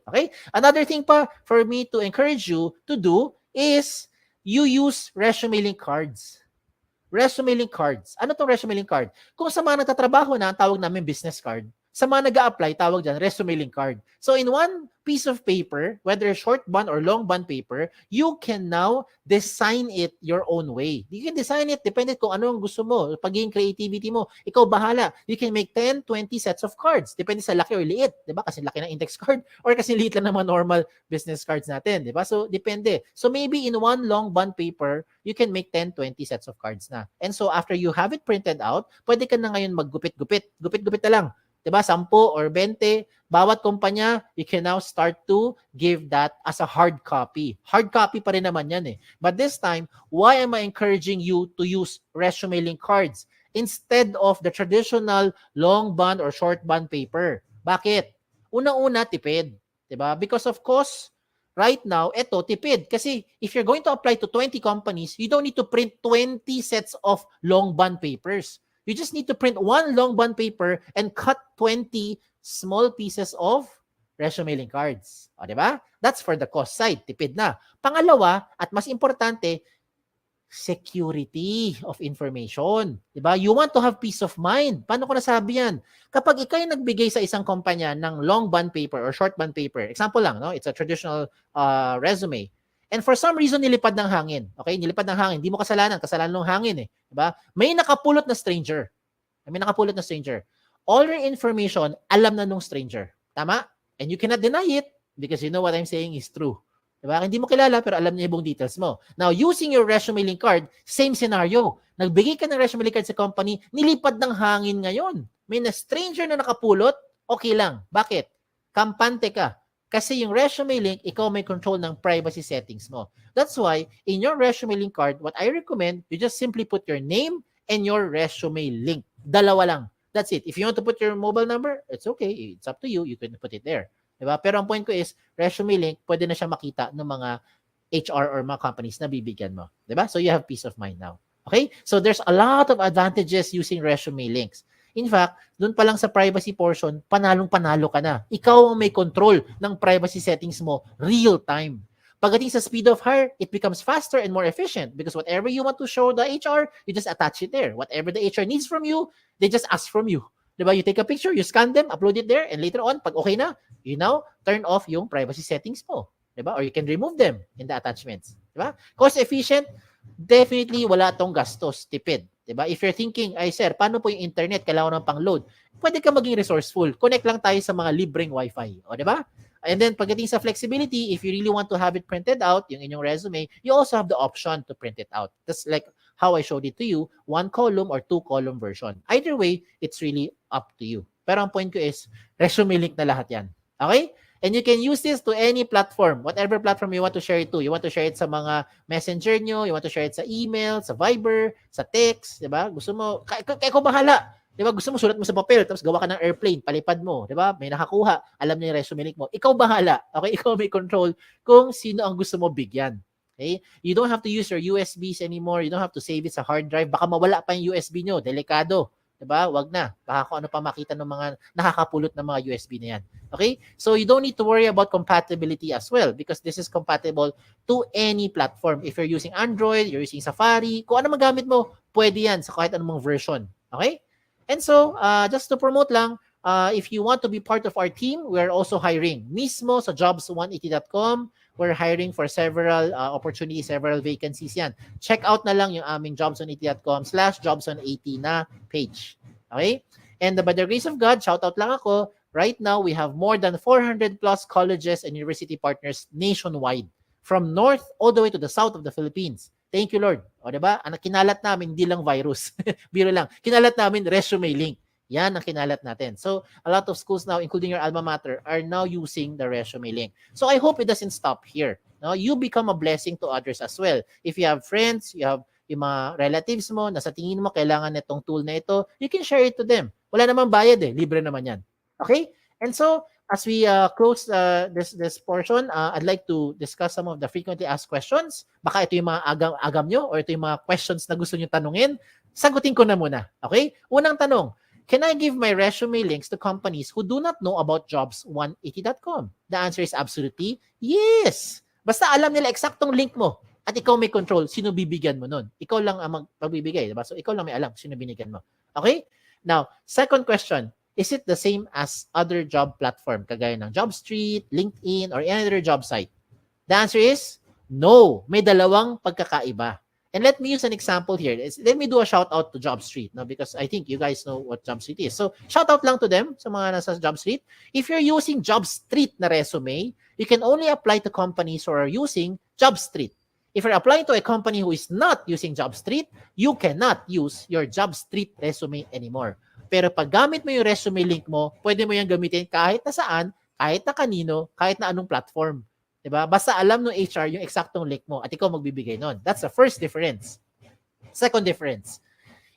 Okay? Another thing pa for me to encourage you to do is you use resume link cards. Resume link cards. Ano tong resume link card? Kung sa mga nagtatrabaho na, ang tawag namin business card. Sa mga nag-a-apply, tawag dyan, resume link card. So in one piece of paper, whether short bond or long bond paper, you can now design it your own way. You can design it depende kung ano ang gusto mo, pagiging creativity mo. Ikaw bahala. You can make 10, 20 sets of cards. Depende sa laki or liit. Diba? Kasi laki ng index card or kasi liit lang ng mga normal business cards natin. Diba? So depende. So maybe in one long bond paper, you can make 10, 20 sets of cards na. And so after you have it printed out, pwede ka na ngayon maggupit-gupit. Gupit-gupit na lang. Diba? 10 or 20, bawat kumpanya, you can now start to give that as a hard copy. Hard copy pa rin naman yan eh. But this time, why am I encouraging you to use resume link cards instead of the traditional long bond or short bond paper? Bakit? Una-una, tipid. Diba? Because of course, right now, eto, tipid. Kasi if you're going to apply to 20 companies, you don't need to print 20 sets of long bond papers. You just need to print one long bond paper and cut 20 small pieces of resume link cards. O, diba? That's for the cost side. Tipid na. Pangalawa, at mas importante, security of information. Diba? You want to have peace of mind. Paano ko nasabi yan? Kapag ikaw yung nagbigay sa isang kumpanya ng long bond paper or short bond paper, example lang, no? It's a traditional resume. And for some reason, nilipad ng hangin. Okay? Nilipad ng hangin. Hindi mo kasalanan. Kasalanan ng hangin eh. Diba? May nakapulot na stranger. All your information, alam na nung stranger. Tama? And you cannot deny it because you know what I'm saying is true. Diba? Hindi mo kilala pero alam niya yung buong details mo. Now, using your resume link card, same scenario. Nagbigay ka ng resume link card sa company, nilipad ng hangin ngayon. May na stranger na nakapulot, okay lang. Bakit? Kampante ka. Kasi yung resume link, ikaw may control ng privacy settings mo. That's why, in your resume link card, what I recommend, you just simply put your name and your resume link. Dalawa lang. That's it. If you want to put your mobile number, it's okay. It's up to you. You can put it there. Diba? Pero ang point ko is, resume link, pwede na siya makita ng mga HR or mga companies na bibigyan mo. Diba? So you have peace of mind now. Okay? So there's a lot of advantages using resume links. In fact, doon pa lang sa privacy portion, panalong-panalo ka na. Ikaw ang may control ng privacy settings mo real time. Pagdating sa speed of hire, it becomes faster and more efficient because whatever you want to show the HR, you just attach it there. Whatever the HR needs from you, they just ask from you. Diba? You take a picture, you scan them, upload it there, and later on, pag okay na, you now turn off yung privacy settings mo. Diba? Or you can remove them in the attachments. Diba? Cost efficient, definitely wala tong gastos, tipid. Diba? If you're thinking, ay sir, paano po yung internet, kailangan ng pang-load? Pwede ka maging resourceful. Connect lang tayo sa mga libreng wifi. O, diba? And then, pagdating sa flexibility, if you really want to have it printed out, yung inyong resume, you also have the option to print it out. That's like how I showed it to you, 1 column or 2 column version. Either way, it's really up to you. Pero ang point ko is, resume link na lahat yan. Okay? And you can use this to any platform, whatever platform you want to share it to. You want to share it sa mga messenger nyo, you want to share it sa email, sa Viber, sa text, di ba? Gusto mo, kaya ko bahala. Di ba? Gusto mo, sulat mo sa papel, tapos gawa ka ng airplane, palipad mo, di ba? May nakakuha, alam niya yung resume link mo. Ikaw bahala. Okay? Ikaw may control kung sino ang gusto mo bigyan. Okay? You don't have to use your USBs anymore. You don't have to save it sa hard drive. Baka mawala pa yung USB nyo. Delikado. Diba? Wag na. Baka kung ano pa makita ng mga nakakapulot ng mga USB na yan. Okay? So you don't need to worry about compatibility as well because this is compatible to any platform. If you're using Android, you're using Safari, kung ano magamit mo, pwede yan sa kahit anong version. Okay? And so, just to promote lang, if you want to be part of our team, we're also hiring. Mismo sa jobs180.com, we're hiring for several opportunities, several vacancies yan. Check out na lang yung aming jobs180.com/jobs180 na page. Okay? And by the grace of God, shout out lang ako, right now we have more than 400 plus colleges and university partners nationwide. From north all the way to the south of the Philippines. Thank you, Lord. O, diba? Ang kinalat namin, hindi lang virus. Biro lang. Kinalat namin resume link. Yan ang kinalat natin. So, a lot of schools now, including your alma mater, are now using the resume link. So, I hope it doesn't stop here. No, you become a blessing to others as well. If you have friends, you have yung mga relatives mo na sa tingin mo kailangan nitong tool na ito, you can share it to them. Wala namang bayad eh, libre naman yan. Okay? And so, as we close this portion, I'd like to discuss some of the frequently asked questions. Baka ito yung mga agam nyo or ito yung mga questions na gusto nyo tanungin. Sagutin ko na muna. Okay? Unang tanong, can I give my resume links to companies who do not know about jobs180.com? The answer is absolutely yes. Basta alam nila eksaktong link mo at ikaw may control, sino bibigyan mo nun? Ikaw lang ang magbibigay, diba? So ikaw lang may alam sino binigyan mo. Okay? Now, second question, is it the same as other job platform kagaya ng JobStreet, LinkedIn, or any other job site? The answer is no. May dalawang pagkakaiba. And let me use an example here. Let me do a shout out to JobStreet, no? Because I think you guys know what JobStreet is. So, shout out lang to them sa mga nasa JobStreet. If you're using JobStreet na resume, you can only apply to companies who are using JobStreet. If you're applying to a company who is not using JobStreet, you cannot use your JobStreet resume anymore. Pero pag gamit mo yung resume link mo, pwede mo yung gamitin kahit na saan, kahit na kanino, kahit na anong platform. Diba? Basta alam ng HR yung eksaktong link mo at ikaw magbibigay nun. That's the first difference. Second difference,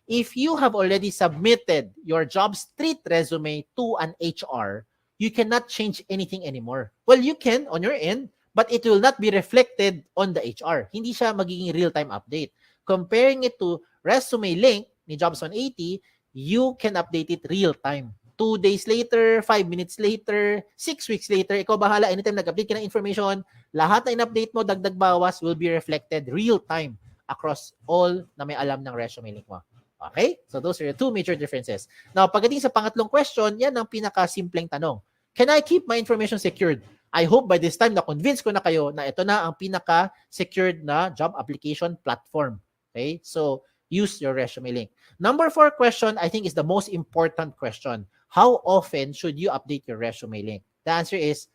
if you have already submitted your JobStreet resume to an HR, you cannot change anything anymore. Well, you can on your end, but it will not be reflected on the HR. Hindi siya magiging real-time update. Comparing it to resume link ni Jobs 180, you can update it real-time. 2 days later, 5 minutes later, 6 weeks later, ikaw bahala, anytime nag-update ka ng information, lahat na in-update mo, dagdag bawas, will be reflected real-time across all na may alam ng resume link mo. Okay? So those are the two major differences. Now, pagdating sa pangatlong question, yan ang pinaka-simpleng tanong. Can I keep my information secured? I hope by this time na-convince ko na kayo na ito na ang pinaka-secured na job application platform. Okay? So, use your resume link. Number 4 question, I think, is the most important question. How often should you update your resume link? The answer is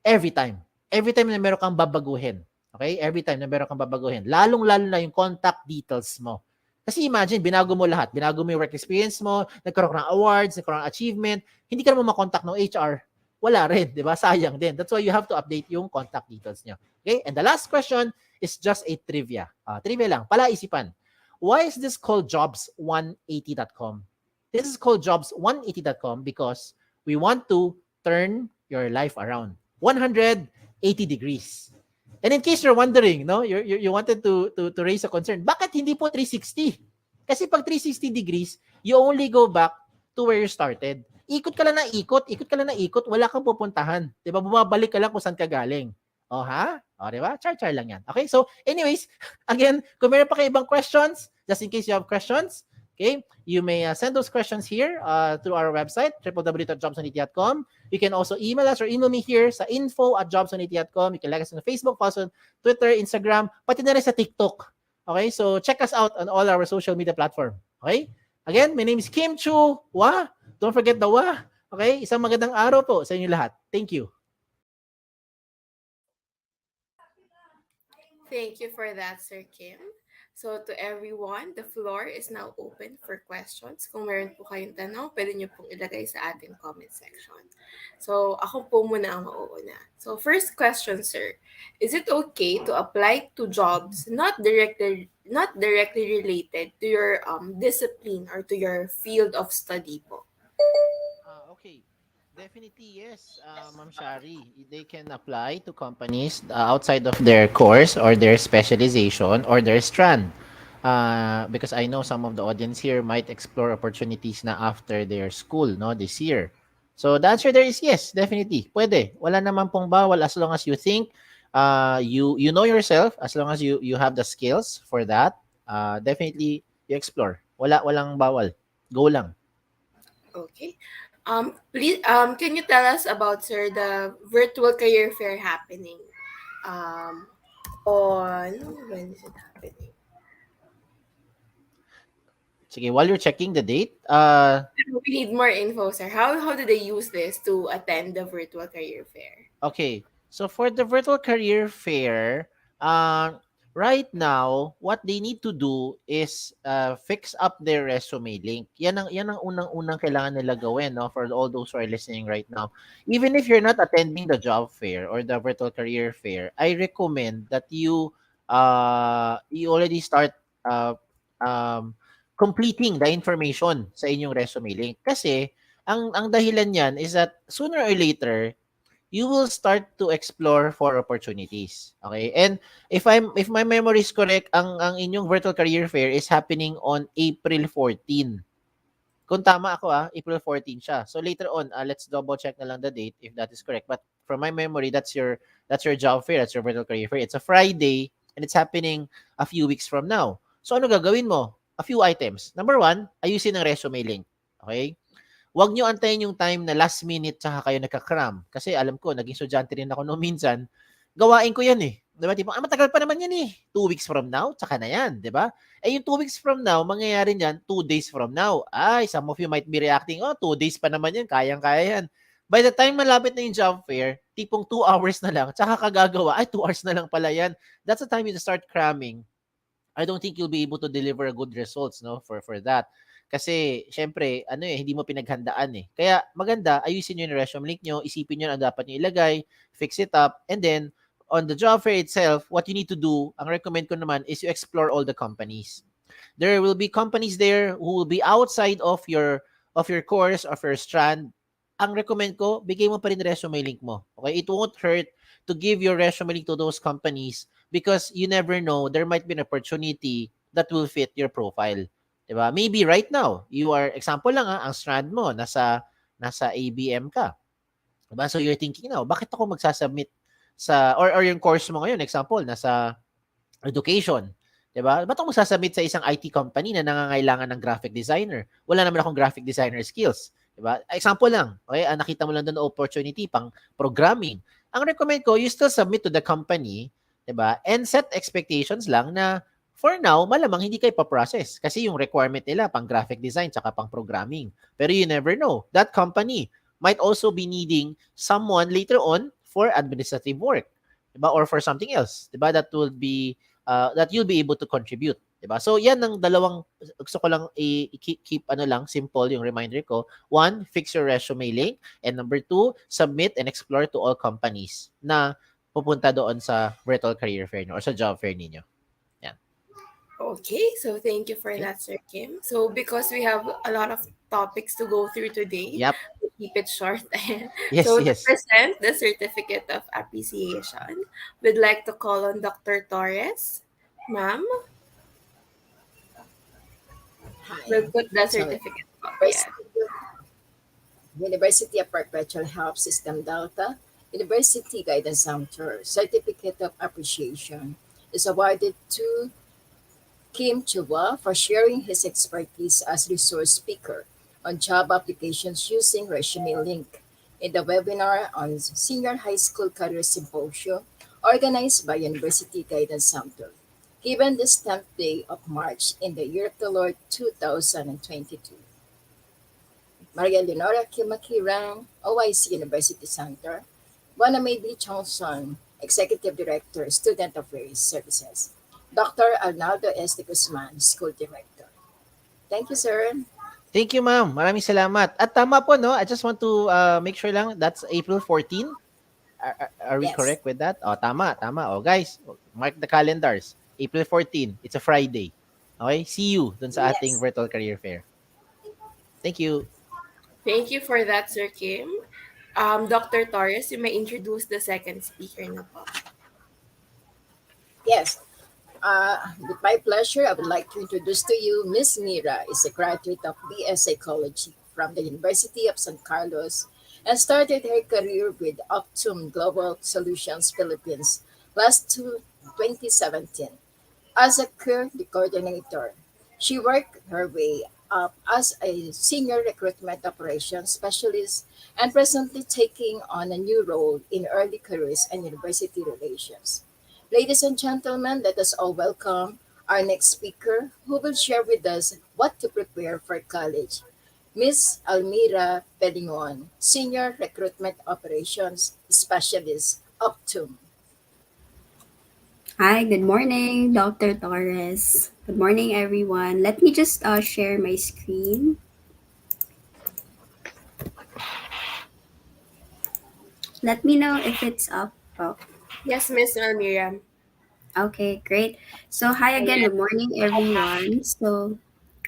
every time. Every time na meron kang babaguhin. Okay? Every time na meron kang babaguhin. Lalong-lalo na yung contact details mo. Kasi imagine, binago mo lahat. Binago mo yung work experience mo, nagkaroon ka ng awards, nagkaroon ng achievement, hindi ka naman makontakt ng HR. Wala rin, di ba? Sayang din. That's why you have to update yung contact details niyo. Okay? And the last question is just a trivia. Trivia lang, palaisipan. Why is this called jobs180.com? This is called jobs180.com because we want to turn your life around 180 degrees. And in case you're wondering, no, you wanted to raise a concern, bakit hindi po 360? Kasi pag 360 degrees, you only go back to where you started. Ikot ka lang na ikot, wala kang pupuntahan. 'Di ba? Bumabalik ka lang kung saan ka galing. Oh, ha? O, di ba? Char-char lang yan. Okay? So, anyways, again, kung meron pa kayo ibang questions, just in case you have questions, okay, you may send those questions here through our website, www.jobs180.com. You can also email us or email me here sa info@jobs180.com. You can like us on Facebook, also Twitter, Instagram, pati na rin sa TikTok. Okay? So, check us out on all our social media platform. Okay? Again, my name is Kim Chua. Don't forget the wa. Okay? Isang magandang araw po sa inyo lahat. Thank you. Thank you for that, Sir Kim. So to everyone, the floor is now open for questions. Kung meron po kayong tanong, pwede nyo pong ilagay sa ating comment section. So ako po muna ang mauuna. So first question, sir. Is it okay to apply to jobs not directly related to your discipline or to your field of study po? Okay. Definitely, yes, Ma'am Shari. They can apply to companies outside of their course or their specialization or their strand. Because I know some of the audience here might explore opportunities na after their school, no, this year. So the answer there is yes, definitely. Pwede. Wala naman pong bawal as long as you think, you know yourself, as long as you have the skills for that. Definitely you explore. Walang bawal. Go lang. Okay. Please, can you tell us about, sir, the virtual career fair happening on when is it happening? Sige, while you're checking the date, We need more info, sir. How do they use this to attend the virtual career fair? okay. So for the virtual career fair, right now, what they need to do is fix up their resume link. Yan ang unang-unang kailangan nila gawin, no, for all those who are listening right now. Even if you're not attending the job fair or the virtual career fair, I recommend that you already start uh, um, completing the information sa inyong resume link. Kasi ang dahilan niyan is that sooner or later you will start to explore for opportunities. Okay? And if my memory is correct, ang inyong virtual career fair is happening on April 14. Kung tama ako April 14 siya. So later on, let's double check na lang the date if that is correct. But from my memory, that's your job fair, that's your virtual career fair. It's a Friday and it's happening a few weeks from now. So ano gagawin mo? A few items. Number one, ayusin ang resume link. Okay? Huwag nyo antayin yung time na last minute tsaka kayo nagka-cram. Kasi alam ko, naging estudyante rin ako noong minsan, gawain ko yan eh. Diba? Tipo, matagal pa naman yan eh. 2 weeks from now, tsaka na yan. Diba? Eh yung 2 weeks from now, mangyayari niyan 2 days from now. Ay, some of you might be reacting, 2 days pa naman yan, kayang-kaya yan. By the time malapit na yung job fair, tipong 2 hours na lang, tsaka kagagawa, ay 2 hours na lang pala yan. That's the time you start cramming. I don't think you'll be able to deliver good results, no, for that. Kasi syempre, hindi mo pinaghandaan eh. Kaya maganda, ayusin niyo yung resume link niyo, isipin niyo ano dapat niyo ilagay, fix it up, and then on the job fair itself, what you need to do, ang recommend ko naman is you explore all the companies. There will be companies there who will be outside of your course, of your strand. Ang recommend ko, bigay mo pa rin resume link mo. Okay? It won't hurt to give your resume link to those companies because you never know, there might be an opportunity that will fit your profile. Diba? Maybe right now, you are, example lang ang strand mo, nasa ABM ka. Diba? So you're thinking now, bakit ako magsasubmit or yung course mo ngayon, example, nasa education. Diba? Ba't ako magsasubmit sa isang IT company na nangangailangan ng graphic designer? Wala naman akong graphic designer skills. Diba? Example lang. Okay? Nakita mo lang doon opportunity pang programming. Ang recommend ko, you still submit to the company, diba? And set expectations lang na for now, malamang hindi kayo pa-process kasi yung requirement nila pang graphic design tsaka pang programming. Pero you never know. That company might also be needing someone later on for administrative work, diba? Or for something else, diba? That will be that you'll be able to contribute, diba? So yan ang dalawang gusto ko lang i-keep simple yung reminder ko. 1, fix your resume link, and number 2, submit and explore to all companies na pupunta doon sa virtual career fair niyo or sa job fair niyo. Okay, so thank you for that, Sir Kim. So because we have a lot of topics to go through today, Yep. we'll keep it short. Yes, So yes. to present the certificate of appreciation, we'd like to call on Dr. Torres. Ma'am, Hi. we'll put the Sorry. certificate up. Yeah. University of Perpetual Health System Delta, University Guidance Center Certificate of Appreciation is awarded to Chua for sharing his expertise as resource speaker on job applications using resume link in the webinar on Senior High School Career Symposium organized by University Guidance Center, given this 10th day of March in the year of the Lord 2022. Maria Leonora Kimakirang, OIC University Center, Bonamedi Chongson, Executive Director, Student Affairs Services. Dr. Arnaldo S. de Guzman, School Director. Thank you, sir. Thank you, ma'am. Maraming salamat. At tama po, no? I just want to make sure lang, that's April 14. Are we Yes. correct with that? Tama. Guys, mark the calendars. April 14. It's a Friday. Okay? See you dun sa Yes. ating virtual career fair. Thank you. Thank you for that, Sir Kim. Dr. Torres, you may introduce the second speaker na po. Yes. With my pleasure, I would like to introduce to you Miss Mira is a graduate of BS Psychology from the University of San Carlos and started her career with Optum Global Solutions Philippines last 2017 as a care coordinator. She worked her way up as a senior recruitment operations specialist and presently taking on a new role in early careers and university relations. Ladies and gentlemen, let us all welcome our next speaker who will share with us what to prepare for college. Miss Almira Pelingon, Senior Recruitment Operations Specialist, Optum. Hi, good morning, Dr. Torres. Good morning, everyone. Let me just share my screen. Let me know if it's up. Oh, Yes, Miss Almira. okay, great. So, hi again. Good morning, everyone.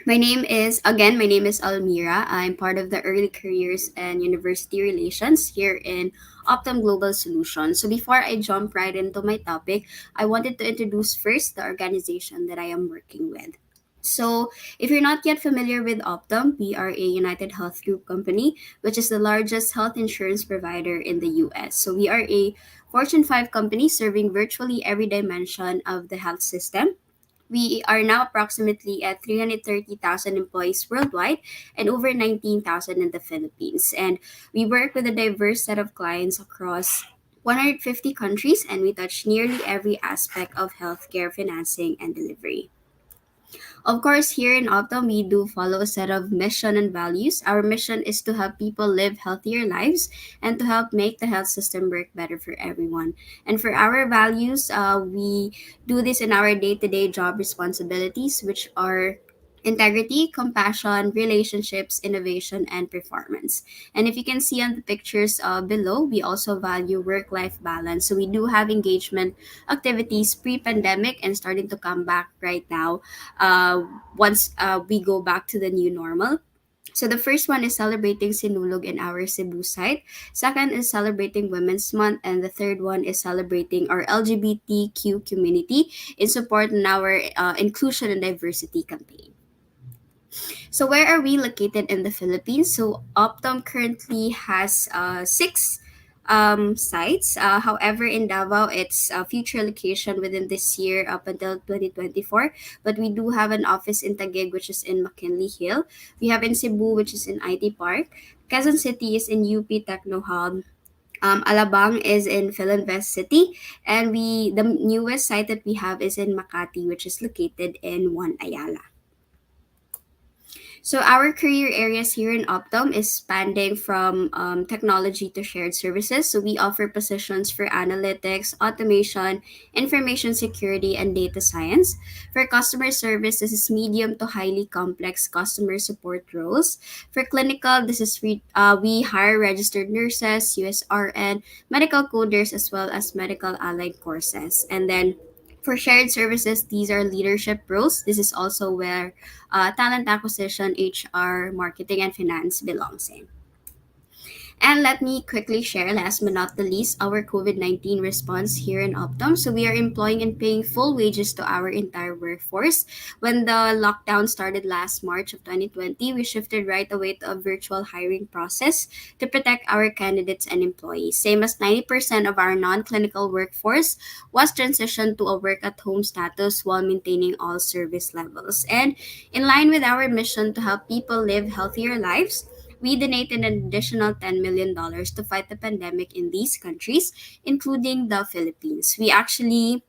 My name is Almira. I'm part of the Early Careers and University Relations here in Optum Global Solutions. So, before I jump right into my topic, I wanted to introduce first the organization that I am working with. So, if you're not yet familiar with Optum, we are a United Health Group company, which is the largest health insurance provider in the US. So, we are a Fortune 5 company serving virtually every dimension of the health system. We are now approximately at 330,000 employees worldwide and over 19,000 in the Philippines. And we work with a diverse set of clients across 150 countries, and we touch nearly every aspect of healthcare financing and delivery. Of course, here in Optum, we do follow a set of mission and values. Our mission is to help people live healthier lives and to help make the health system work better for everyone. And for our values, we do this in our day to day job responsibilities, which are integrity, compassion, relationships, innovation, and performance. And if you can see on the pictures below, we also value work life balance. So we do have engagement activities pre pandemic and starting to come back right now uh, once we go back to the new normal. So the first one is celebrating Sinulog in our Cebu site. Second is celebrating Women's Month, and the third one is celebrating our LGBTQ community in support in our inclusion and diversity campaign. So where are we located in the Philippines? So Optum currently has six sites. However, in Davao, it's a future location within this year up until 2024. But we do have an office in Taguig, which is in McKinley Hill. We have in Cebu, which is in IT Park. Quezon City is in UP Techno Hub. Alabang is in Philinvest City, and the newest site that we have is in Makati, which is located in One Ayala. So our career areas here in Optum is spanning from technology to shared services. So we offer positions for analytics, automation, information security, and data science. For customer service, this is medium to highly complex customer support roles. For clinical, we hire registered nurses, USRN, medical coders, as well as medical allied courses. And then for shared services, these are leadership roles. This is also where talent acquisition, HR, marketing, and finance belongs in. And let me quickly share, last but not the least, our COVID 19 response here in Optum. So, we are employing and paying full wages to our entire workforce. When the lockdown started last March of 2020, we shifted right away to a virtual hiring process to protect our candidates and employees. Same as 90% of our non clinical workforce was transitioned to a work at home status while maintaining all service levels. And in line with our mission to help people live healthier lives, we donated an additional $10 million to fight the pandemic in these countries, including the Philippines. We actually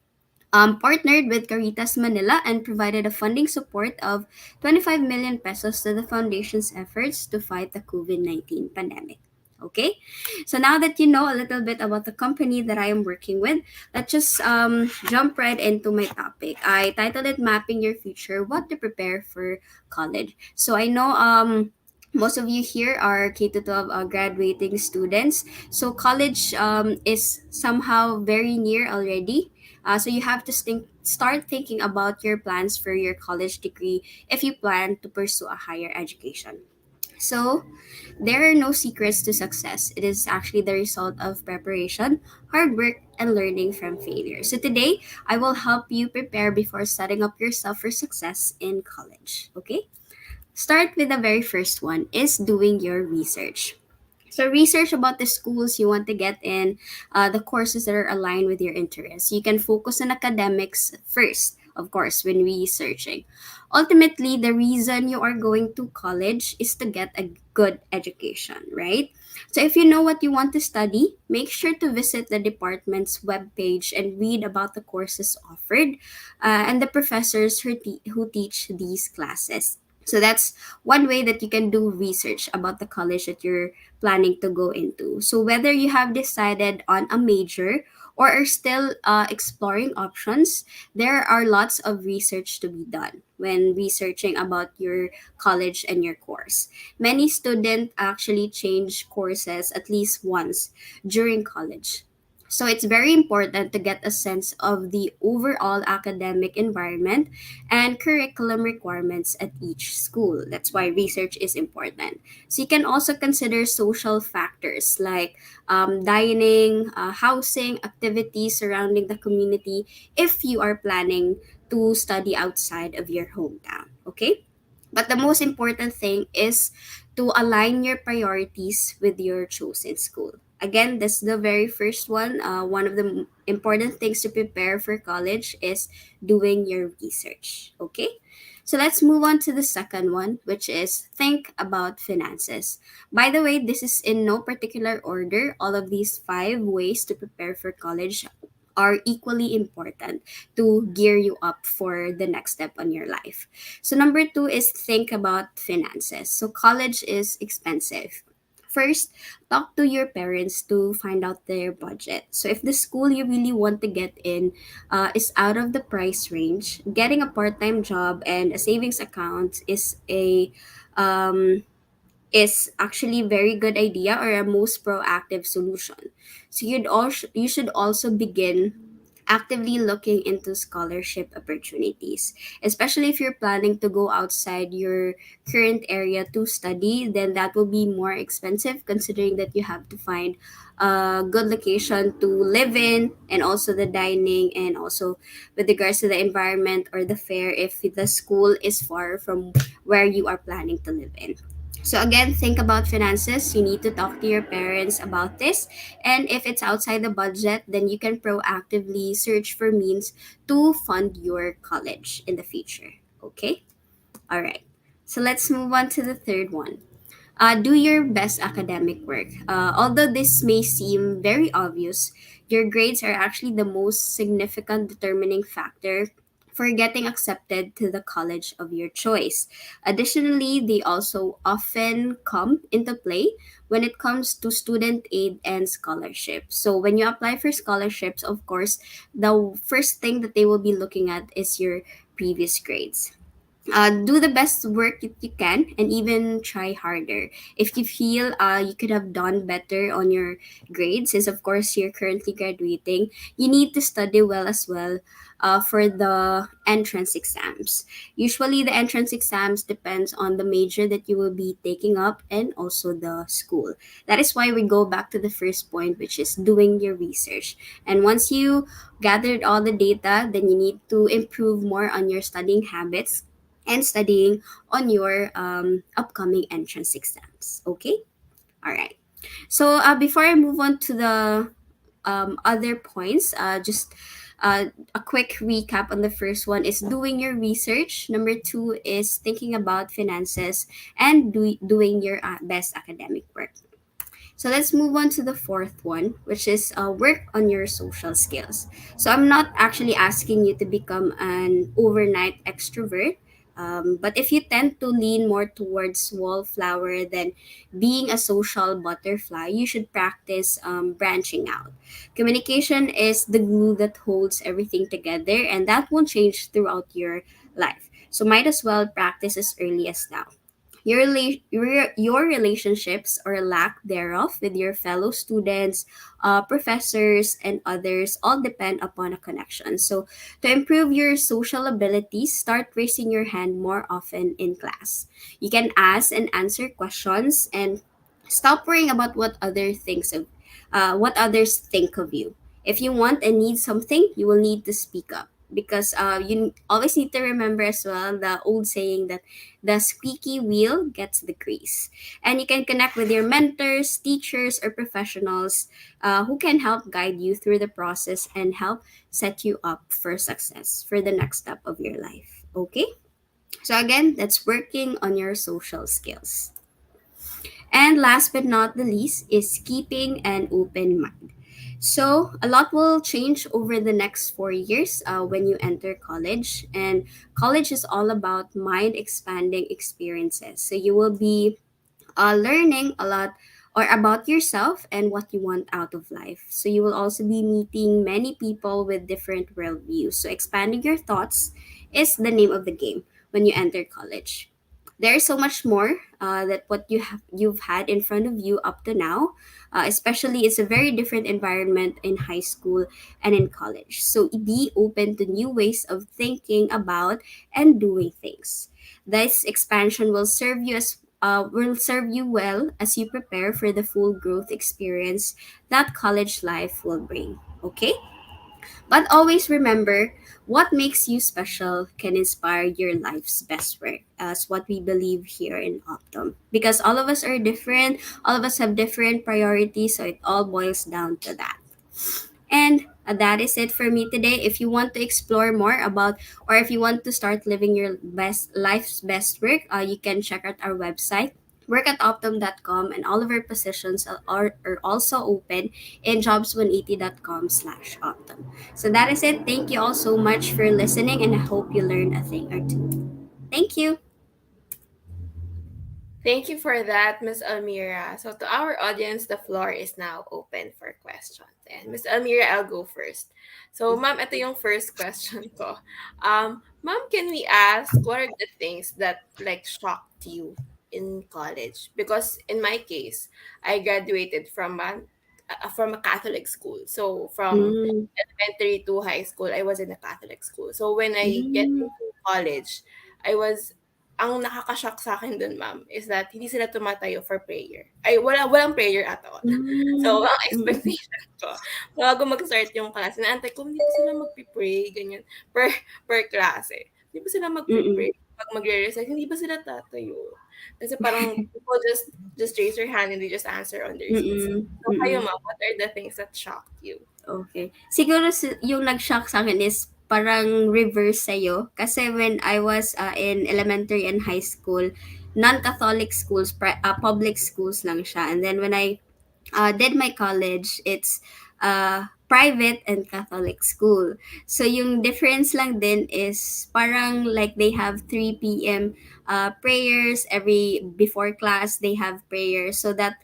partnered with Caritas Manila and provided a funding support of 25 million pesos to the foundation's efforts to fight the COVID-19 pandemic. Okay, so now that you know a little bit about the company that I am working with, let's just jump right into my topic. I titled it Mapping Your Future, What to Prepare for College. So I know most of you here are K to 12 graduating students. So college is somehow very near already. So you have to start thinking about your plans for your college degree if you plan to pursue a higher education. So there are no secrets to success. It is actually the result of preparation, hard work, and learning from failure. So today, I will help you prepare before setting up yourself for success in college. Okay? Start with the very first one is doing your research. So research about the schools you want to get in, the courses that are aligned with your interests. You can focus on academics first, of course, when researching. Ultimately, the reason you are going to college is to get a good education, right? So if you know what you want to study, make sure to visit the department's webpage and read about the courses offered and the professors who teach these classes. So that's one way that you can do research about the college that you're planning to go into. So whether you have decided on a major or are still exploring options, there are lots of research to be done when researching about your college and your course. Many students actually change courses at least once during college. So it's very important to get a sense of the overall academic environment and curriculum requirements at each school. That's why research is important. So you can also consider social factors like dining, housing, activities surrounding the community if you are planning to study outside of your hometown. Okay? But the most important thing is to align your priorities with your chosen school. Again, that's the very first one. One of the important things to prepare for college is doing your research. Okay? So let's move on to the second one, which is think about finances. By the way, this is in no particular order. All of these five ways to prepare for college are equally important to gear you up for the next step on your life. So, number two is think about finances. So, college is expensive. First, talk to your parents to find out their budget. So, if the school you really want to get in is out of the price range, getting a part time job and a savings account um, is actually very good idea or a most proactive solution. So you should also begin actively looking into scholarship opportunities, especially if you're planning to go outside your current area to study. Then that will be more expensive, considering that you have to find a good location to live in, and also the dining, and also with regards to the environment or the fare if the school is far from where you are planning to live in. So again, think about finances. You need to talk to your parents about this. And if it's outside the budget, then you can proactively search for means to fund your college in the future. Okay? All right. So let's move on to the third one. Do your best academic work. Although this may seem very obvious, your grades are actually the most significant determining factor for getting accepted to the college of your choice. Additionally, they also often come into play when it comes to student aid and scholarship. So, when you apply for scholarships, of course, the first thing that they will be looking at is your previous grades. Do the best work that you can and even try harder. If you feel you could have done better on your grades, since of course you're currently graduating, you need to study well as well for the entrance exams. Usually the entrance exams depends on the major that you will be taking up and also the school. That is why we go back to the first point, which is doing your research. And once you gathered all the data, then you need to improve more on your studying habits and studying on your upcoming entrance exams. Okay? All right. So before I move on to the other points, just a quick recap on the first one is doing your research. Number two is thinking about finances and doing your best academic work. So let's move on to the fourth one, which is work on your social skills. So I'm not actually asking you to become an overnight extrovert. But if you tend to lean more towards wallflower than being a social butterfly, you should practice branching out. Communication is the glue that holds everything together, and that won't change throughout your life. So might as well practice as early as now. Your relationships or lack thereof with your fellow students, professors, and others all depend upon a connection. So, to improve your social abilities, start raising your hand more often in class. You can ask and answer questions and stop worrying about what others think of you. If you want and need something, you will need to speak up, because you always need to remember as well the old saying that the squeaky wheel gets the grease. And you can connect with your mentors, teachers, or professionals who can help guide you through the process and help set you up for success for the next step of your life. Okay? So, again, that's working on your social skills. And last but not the least is keeping an open mind. So, a lot will change over the next 4 years when you enter college. And college is all about mind expanding experiences. So, you will be learning a lot or about yourself and what you want out of life. So, you will also be meeting many people with different worldviews. So, expanding your thoughts is the name of the game when you enter college. There's so much more that what you've had in front of you up to now. Especially, it's a very different environment in high school and in college. So be open to new ways of thinking about and doing things. This expansion will serve you well as you prepare for the full growth experience that college life will bring. Okay. But always remember, what makes you special can inspire your life's best work, as what we believe here in Optum. Because all of us are different, all of us have different priorities, so it all boils down to that. And that is it for me today. If you want to explore more about, or if you want to start living your best life's best work, you can check out our website, workatoptum.com, and all of our positions are also open in jobs180.com/optum. So that is it. Thank you all so much for listening, and I hope you learned a thing or two. Thank you. Thank you for that, Miss Almira. So to our audience, the floor is now open for questions. And Miss Almira, I'll go first. So, ma'am, ito yung first question ko. Ma'am, can we ask what are the things that like shocked you in college? Because in my case, I graduated from a Catholic school. So from Mm, elementary to high school, I was in a Catholic school. So when I get mm, into college, I was ang nakaka-shock sa akin dun, ma'am, is that hindi sila tumatayo for prayer. Ay, walang prayer at all. So, mm, ang mm, expectation ko, bago mag-start yung class, inaantay ko, hindi ba sila magpi-pray, ganyan, per klase. Hindi ba sila mm, magpi-pray? Pag magre-recite, hindi ba sila tatayo? Kasi parang people just raise their hand and they just answer on their mm, seats. mm, So, kayo, mm. ma'am, what are the things that shocked you? Okay. Siguro yung nag-shock sa akin is parang reverse sa'yo. Kasi when I was in elementary and high school, non-Catholic schools, public schools lang siya. And then when I did my college, it's private and Catholic school. So yung difference lang din is parang like they have 3 p.m. Prayers every before class they have prayers so that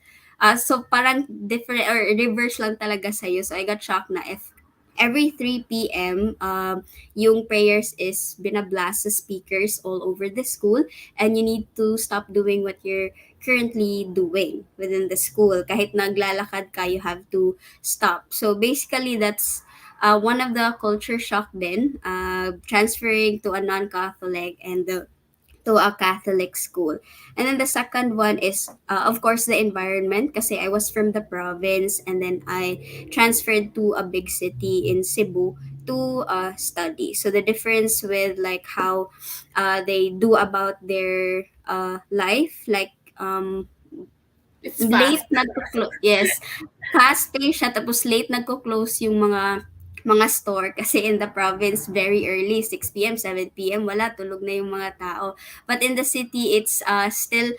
so parang different or reverse lang talaga sa So I got shocked na if every 3 p.m. Yung prayers is binablast sa speakers all over the school and you need to stop doing what you're currently doing within the school. Kahit naglalakad ka, you have to stop. So basically, that's one of the culture shock din, transferring to a non-Catholic and to a Catholic school. And then the second one is, of course, the environment. Kasi I was from the province and then I transferred to a big city in Cebu to study. So the difference with like how they do about their life, like It's late fast. nagko-close. Yes, fast pace siya tapos late nagko-close yung mga store kasi in the province very early 6 p.m. 7 p.m. wala tulog na yung mga tao, but in the city it's still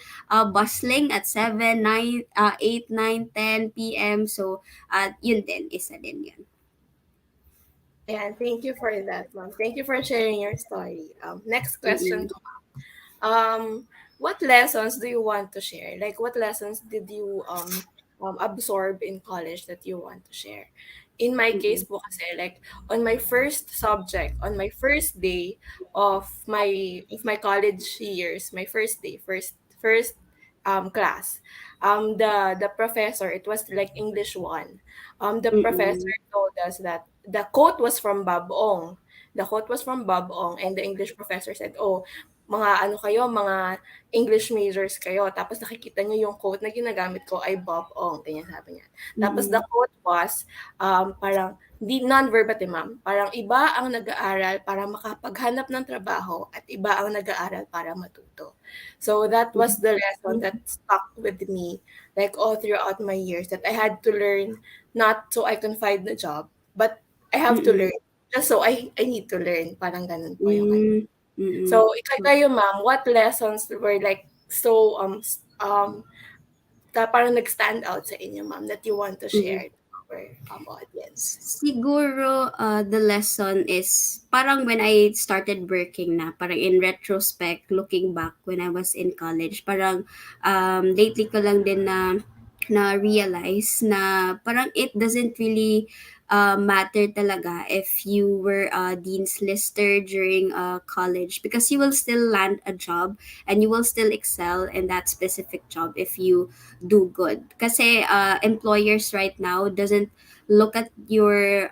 bustling at 7 9 8 9 10 p.m. So yun din isa din yun. Yeah, thank you for that, ma'am. Thank you for sharing your story. Next question. Mm-mm. What lessons do you want to share? Like, what lessons did you absorb in college that you want to share? In my case Mm-mm. po kasi, like, on my first subject, on my first day of my college years, my first day, first class, the professor, it was like English 1. The professor Mm-mm. told us that the quote was from Bob Ong. The quote was from Bob Ong, and the English professor said, "Oh, mga ano kayo, mga English majors kayo." Tapos nakikita niyo yung quote na ginagamit ko ay Bob Ong, ganyan sabi niya. Tapos the Mm-mm. quote was, parang di non-verbatim, ma'am. Parang iba ang nag-aaral para makapaghanap ng trabaho at iba ang nag-aaral para matuto. So that was the lesson that stuck with me like all throughout my years, that I had to learn not so I can find the job, but I have to Mm-mm. learn just so I need to learn. Parang ganun po yung ano. Mm-mm. Mm-mm. So, kayo, ma'am, what lessons were like so parang nag-stand out sa inyo, ma'am, that you want to Mm-mm. share? our audience? Siguro, the lesson is parang when I started working na, parang in retrospect, looking back when I was in college, parang lately ko lang din na realize na parang it doesn't really matter talaga if you were a dean's lister during college, because you will still land a job and you will still excel in that specific job if you do good. Kasi employers right now doesn't look at your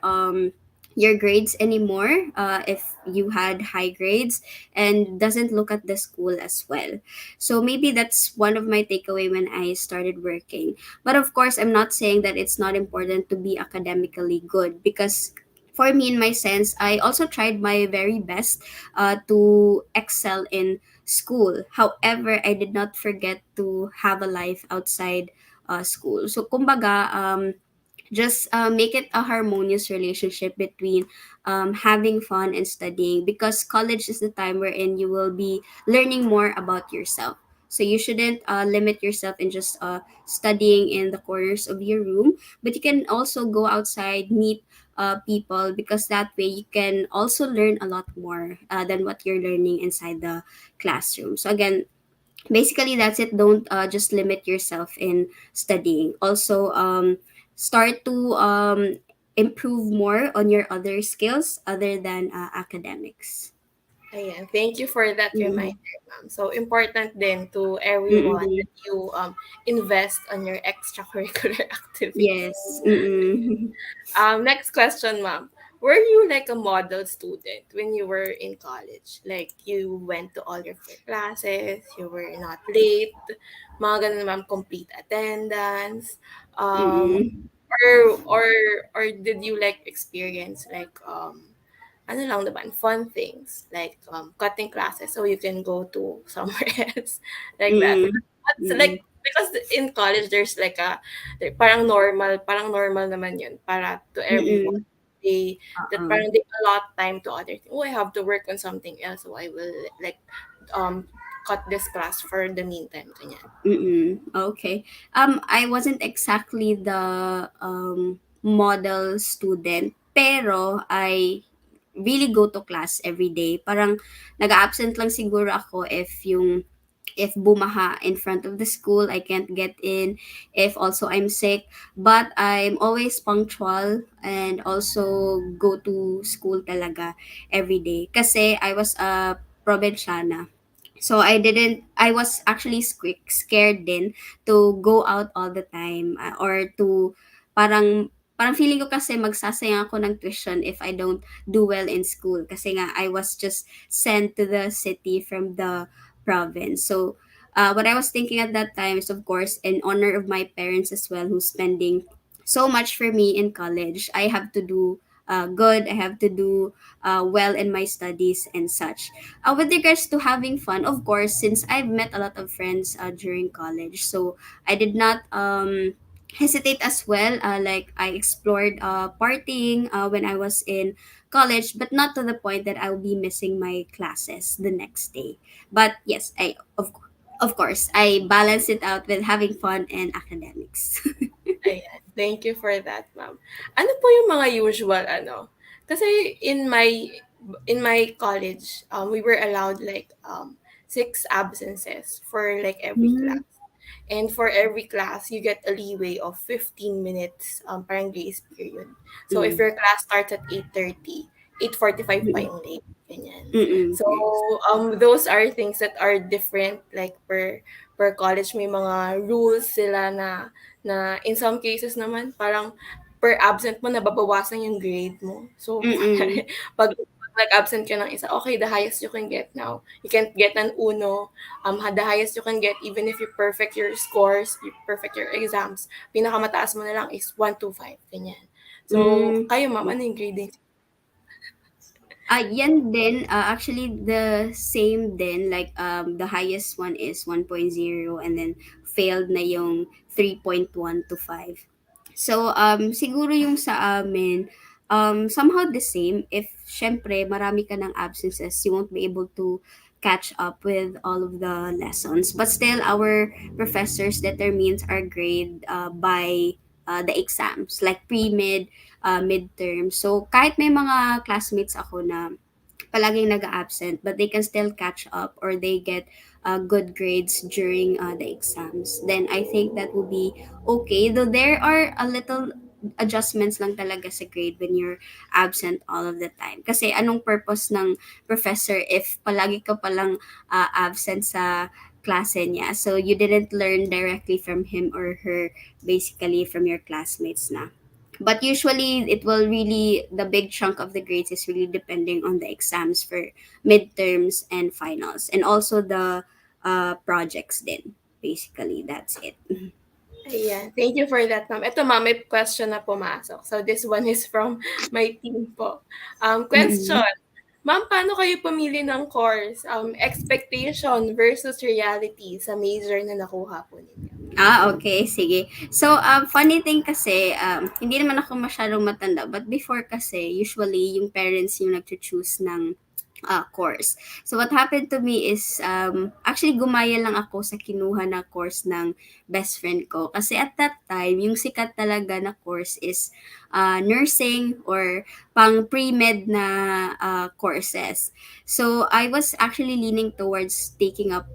grades anymore, if you had high grades, and doesn't look at the school as well. So maybe that's one of my takeaway when I started working. But of course, I'm not saying that it's not important to be academically good, because for me, in my sense, I also tried my very best to excel in school. However, I did not forget to have a life outside school. So kumbaga, just make it a harmonious relationship between having fun and studying, because college is the time wherein you will be learning more about yourself. So you shouldn't limit yourself in just studying in the corners of your room, but you can also go outside, meet people, because that way you can also learn a lot more than what you're learning inside the classroom. So again, basically that's it. Don't just limit yourself in studying. Also, start to improve more on your other skills other than academics. Ayan, thank you for that Mm-hmm. reminder, ma'am. So, important din to everyone Mm-mm. that you invest on your extracurricular activities. Yes. Mm-mm. Next question, ma'am. Were you like a model student when you were in college? Like, you went to all your classes, you were not late, mga ganun, ma'am, complete attendance, Mm-mm. or, or, or did you like experience like, ano lang naman, fun things, like, cutting classes so you can go to somewhere else, like that? Mm-mm. What's Mm-mm. like, because in college there's like parang normal naman yun para to everyone. Mm-mm. They that Uh-uh. parang they allot time to other things. Oh, I have to work on something else, so I will like um cut this class for the meantime, ganyan. Mm-mm. Okay. I wasn't exactly the model student, pero I really go to class every day. Parang nag-absent lang siguro ako if bumaha in front of the school, I can't get in. If also I'm sick, but I'm always punctual and also go to school talaga every day. Kasi I was a probinsyana. So I was actually scared din to go out all the time, or to parang feeling ko kasi magsasayang ako ng tuition if I don't do well in school, kasi nga I was just sent to the city from the province. So what I was thinking at that time is, of course, in honor of my parents as well, who's spending so much for me in college, I have to do good. I have to do well in my studies and such. With regards to having fun, of course, since I've met a lot of friends during college, so I did not hesitate as well. Like I explored partying when I was in college, but not to the point that I'll be missing my classes the next day. But yes, of course I balance it out with having fun and academics. Ayan, thank you for that, ma'am. Ano po yung mga usual ano? Kasi in my college, we were allowed like 6 absences for like every Mm, class. And for every class, you get a leeway of 15 minutes, parang grace period. So if mm, your class starts at 8:30, 8:45 pa mm, yung late. Ganyan. mm, So yes. those are things that are different like per college. May mga rules sila na in some cases naman parang per absent mo nababawasan yung grade mo. So Mm, pag nag-absent ka ng isa, okay, the highest you can get now. You can get an uno. The highest you can get, even if you perfect your scores, you perfect your exams, pinakamataas mo na lang is 125, ganyan. So, mm. kayo ma'am, ano yung grading? Yan din, actually the same din, like the highest one is 1.0, and then failed na yung 3.1 to 5. So siguro yung sa amin, somehow the same. If syempre marami ka ng absences, you won't be able to catch up with all of the lessons. But still, our professors determines our grade by the exams, like pre-mid, midterm. So kahit may mga classmates ako na palaging nag-absent, but they can still catch up or they get good grades during the exams, then I think that will be okay. Though there are a little adjustments lang talaga sa grade when you're absent all of the time. Kasi anong purpose ng professor if palagi ka palang absent sa klase niya? So you didn't learn directly from him or her, basically from your classmates na. But usually it will really, the big chunk of the grades is really depending on the exams for midterms and finals, and also the projects then. Basically that's it. Ayan. Thank you for that, ma'am. Ito, ma'am, may question na pumasok. So, this one is from my team po. Question. Mm-mm. Ma'am, paano kayo pumili ng course? Expectation versus reality sa major na nakuha po ninyo. Okay, sige. So, funny thing kasi, hindi naman ako masyadong matanda, but before kasi, usually, yung parents yung nag-choose ng course. So, what happened to me is, actually, gumaya lang ako sa kinuha na course ng best friend ko. Kasi at that time, yung sikat talaga na course is nursing or pang pre-med na courses. So, I was actually leaning towards taking up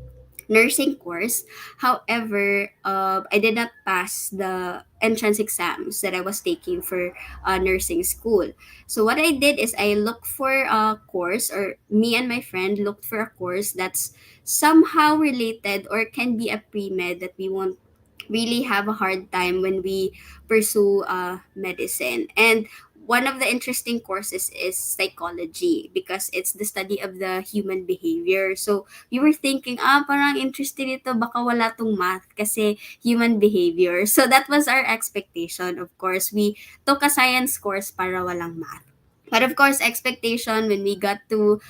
nursing course. However, I did not pass the entrance exams that I was taking for nursing school. So what I did is I looked for a course, or me and my friend looked for a course that's somehow related or can be a pre-med that we won't really have a hard time when we pursue medicine. And one of the interesting courses is psychology because it's the study of the human behavior. So we were thinking, parang interested ito, baka wala tong math kasi human behavior. So that was our expectation. Of course, we took a science course para walang math. But of course, expectation when we got to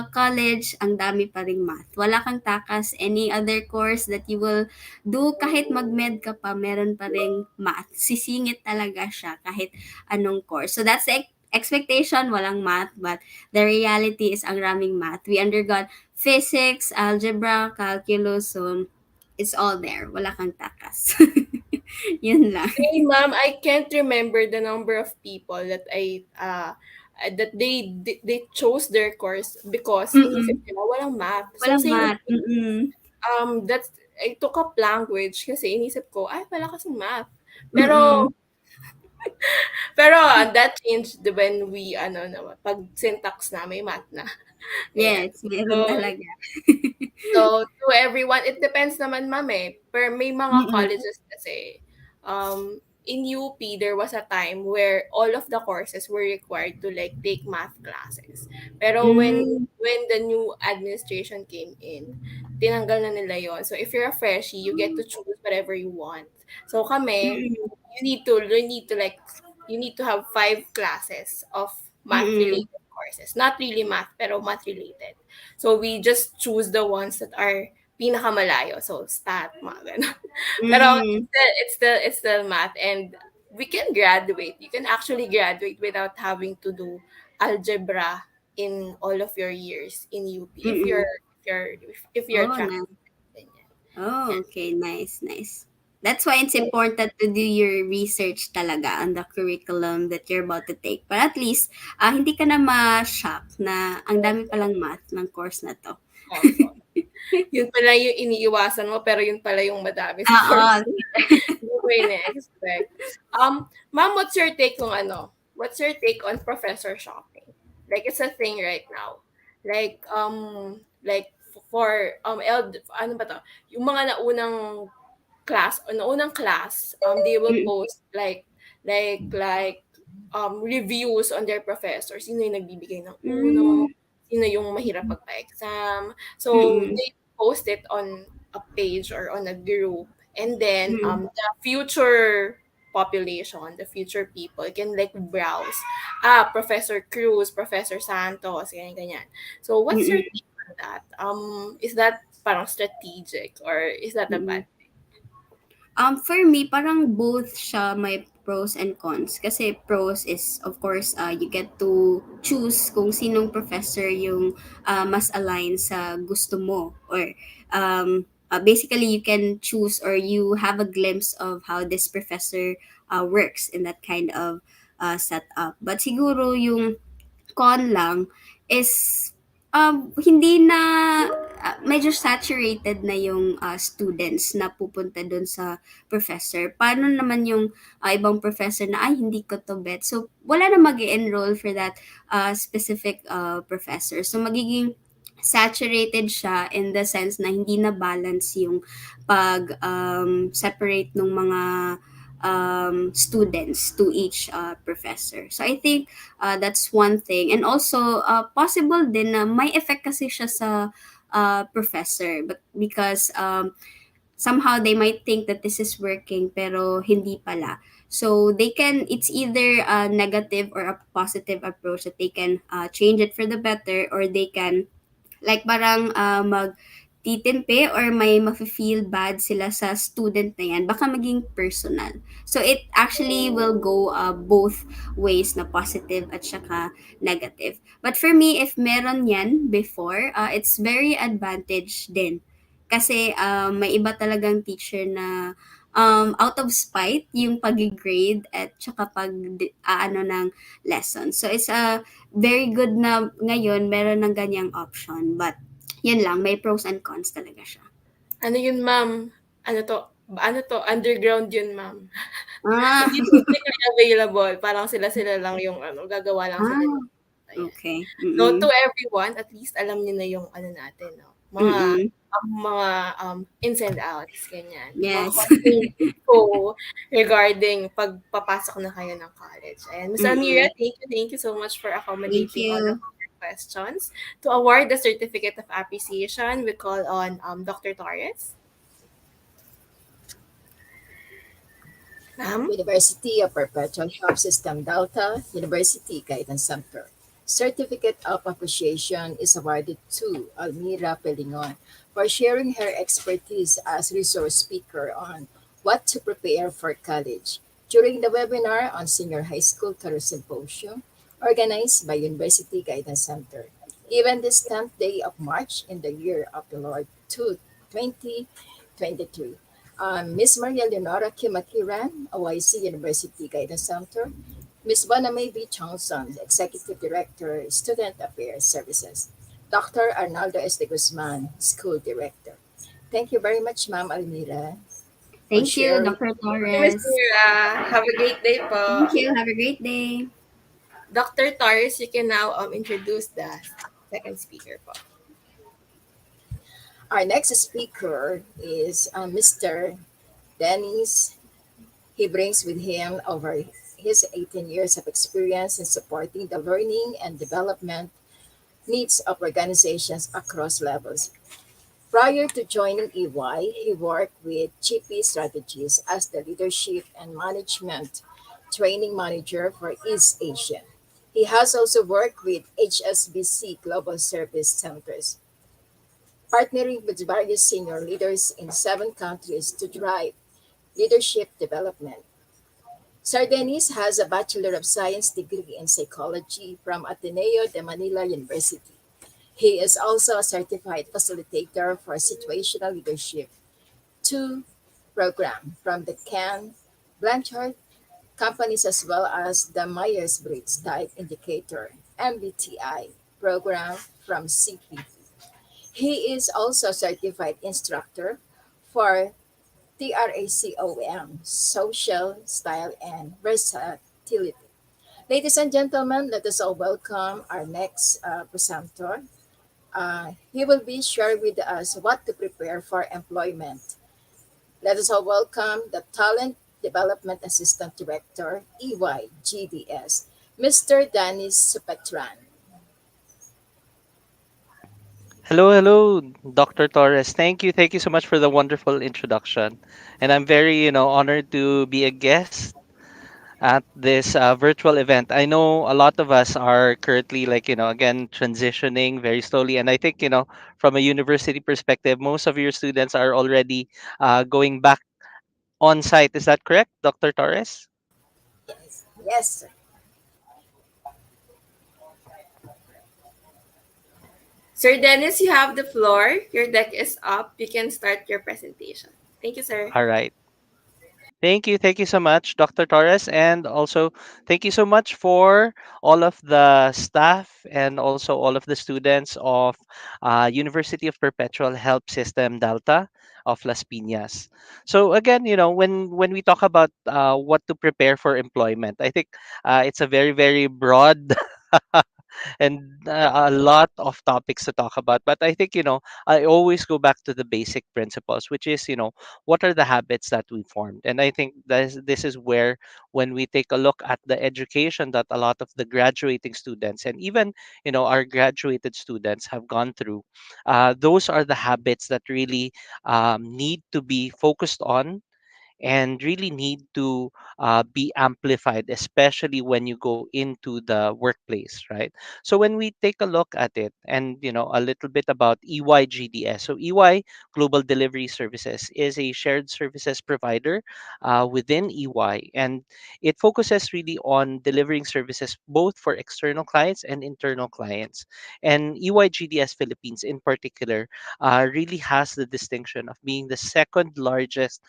college, ang dami pa ring math. Wala kang takas. Any other course that you will do, kahit mag-med ka pa, meron pa ring math. Sisingit talaga siya kahit anong course. So that's the expectation, walang math. But the reality is ang raming math. We undergone physics, algebra, calculus. So it's all there. Wala kang takas. Yun lang. Hey, ma'am, I can't remember the number of people that that they chose their course because Mm-mm. inisip nila walang math. So Walang same with math. Mm-mm. that's I took up language kasi inisip ko ay wala kasing math. Pero Mm-mm. that changed when we na pag syntax na may math na. Ganyan. Yes, meron So talaga. So, to everyone, it depends naman, ma'am, eh. Pero may mga Mm. colleges kasi, in UP, there was a time where all of the courses were required to like take math classes. Pero Hmm, when the new administration came in, tinanggal na nila yon. So, if you're a freshie, you get to choose whatever you want. So, kami, mm, you need to have 5 classes of math mm, related courses. Not really math, pero math related. So we just choose the ones that are pinakamalayo. So stat, mga ganun. Pero hmm, it's still math, and we can graduate. You can actually graduate without having to do algebra in all of your years in UP mm. if you're Oh, track. na Ganyan. oh, Yan. okay, nice, nice. That's why it's important to do your research talaga on the curriculum that you're about to take. But at least, hindi ka na ma-shock na ang dami palang math ng course na 'to. Also, yun pala yung iniiwasan mo, pero yun pala yung madami sa course. Oo. Hindi ko ina-expect. Ma'am, what's your take on professor shopping? Like, it's a thing right now. Like for, ano ba to? Yung mga naunang class, they will Mm, post like reviews on their professor. Sino yung nagbibigay ng uno, hmm, sino yung mahirap magpa-exam. So mm, they post it on a page or on a group, and then mm, the future population, the future people can like browse. Professor Cruz, Professor Santos, ganyan ganyan. So what's your mm, take on that? Is that parang strategic, or is that a mm. bad? For me, parang both siya may pros and cons. Kasi pros is, of course, you get to choose kung sinong professor yung mas align sa gusto mo. Or basically, you can choose or you have a glimpse of how this professor works in that kind of setup. But siguro yung con lang is hindi na medyo saturated na yung students na pupunta doon sa professor. Paano naman yung ibang professor na ay hindi ko to bet. So wala na mag-enroll for that specific professor. So magiging saturated siya in the sense na hindi na balance yung pag separate ng mga students to each professor. So I think that's one thing. And also, possible din na may effect kasi siya sa professor. But because somehow they might think that this is working pero hindi pala. So they can, it's either a negative or a positive approach that they can change it for the better, or they can like parang magtitimpe or may mafe-feel bad sila sa student na yan, baka maging personal. So it actually will go both ways, na positive at saka negative. But for me, if meron yan before, it's very advantage din. Kasi may iba talagang teacher na out of spite yung pag-grade at saka ano ng lesson. So it's a very good na ngayon meron ng ganyang option. But yun lang, may pros and cons talaga siya. Ano yun, ma'am? Ano to? Underground yun, ma'am. Ah, Hindi publicly available. Parang sila-sila lang yung gagawa lang sila. ah, Ayan. okay. So, Mm-mm. to everyone, at least alam niyo na yung natin, no? Mm-mm. Mga ins and outs, ganyan. Mga Yes. konting info regarding pagpapasok na kayo ng college. Ayan. Ms. Almira, Mm-mm. thank you so much for Thank accommodating all of you. our questions. To award the Certificate of Appreciation, we call on Dr. Torres. Ma'am? University of Perpetual Health System Delta, University Guidance Center. Certificate of Appreciation is awarded to Almira Pelingon for sharing her expertise as resource speaker on what to prepare for college during the webinar on Senior High School Career Symposium organized by University Guidance Center. Even this 10th day of March in the year of the Lord 2023. Miss Maria Leonora Kimakiran, OIC University Guidance Center. Miss Boname B. Johnson, Executive Director, Student Affairs Services. Dr. Arnaldo S. de Guzman, School Director. Thank you very much, Ma'am Almira, for Thank you, sharing. Dr. Miss Torres. Mira, have a great day Thank po. you. Have a great day. Dr. Torres, you can now introduce the second speaker po. Our next speaker is Mr. Dennis. He brings with him over his 18 years of experience in supporting the learning and development needs of organizations across levels. Prior to joining EY, he worked with GP Strategies as the leadership and management training manager for East Asia. He has also worked with HSBC Global Service Centers, partnering with various senior leaders in 7 countries to drive leadership development. Sir Dennis has a Bachelor of Science degree in psychology from Ateneo de Manila University. He is also a certified facilitator for situational leadership 2 program from the Can Blanchard companies, as well as the Myers-Briggs Type Indicator MBTI program from CPP. He is also a certified instructor for TRACOM, Social Style and Versatility. Ladies and gentlemen, let us all welcome our next presenter. He will be sharing with us what to prepare for employment. Let us all welcome the Talent Development Assistant Director, EY GDS, Mr. Danis Supetran. Hello, hello, Dr. Torres. Thank you so much for the wonderful introduction. And I'm very, honored to be a guest at this virtual event. I know a lot of us are currently, like, again, transitioning very slowly. And I think, from a university perspective, most of your students are already going back on site. Is that correct, Dr. Torres? Yes, yes, sir. Sir Dennis, you have the floor. Your deck is up. You can start your presentation. Thank you, sir. All right. Thank you so much, Dr. Torres, and also thank you so much for all of the staff and also all of the students of University of Perpetual Health System Delta of Las Piñas. So again, when we talk about what to prepare for employment, I think it's a very broad and a lot of topics to talk about. But I think, I always go back to the basic principles, which is, what are the habits that we formed? And I think this is where, when we take a look at the education that a lot of the graduating students and even, our graduated students have gone through, those are the habits that really need to be focused on and really need to be amplified, especially when you go into the workplace, right? So when we take a look at it, and a little bit about EYGDS. So EY Global Delivery Services is a shared services provider within EY, and it focuses really on delivering services both for external clients and internal clients. And EYGDS Philippines, in particular, really has the distinction of being the second largest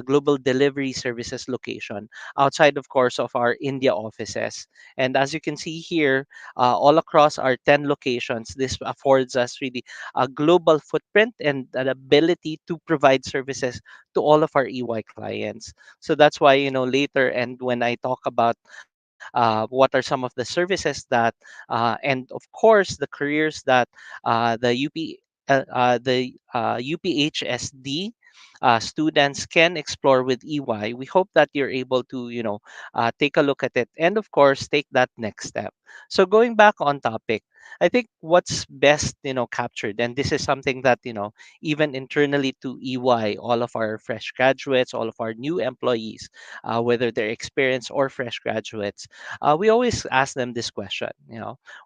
global delivery services location outside, of course, of our India offices. And as you can see here, all across our 10 locations, this affords us really a global footprint and an ability to provide services to all of our EY clients. So that's why, later, and when I talk about what are some of the services that, and of course, the careers that the UPHSD students can explore with EY. We hope that you're able to, take a look at it and, of course, take that next step. So going back on topic, I think what's best, captured, and this is something that, even internally to EY, all of our fresh graduates, all of our new employees, whether they're experienced or fresh graduates, we always ask them this question,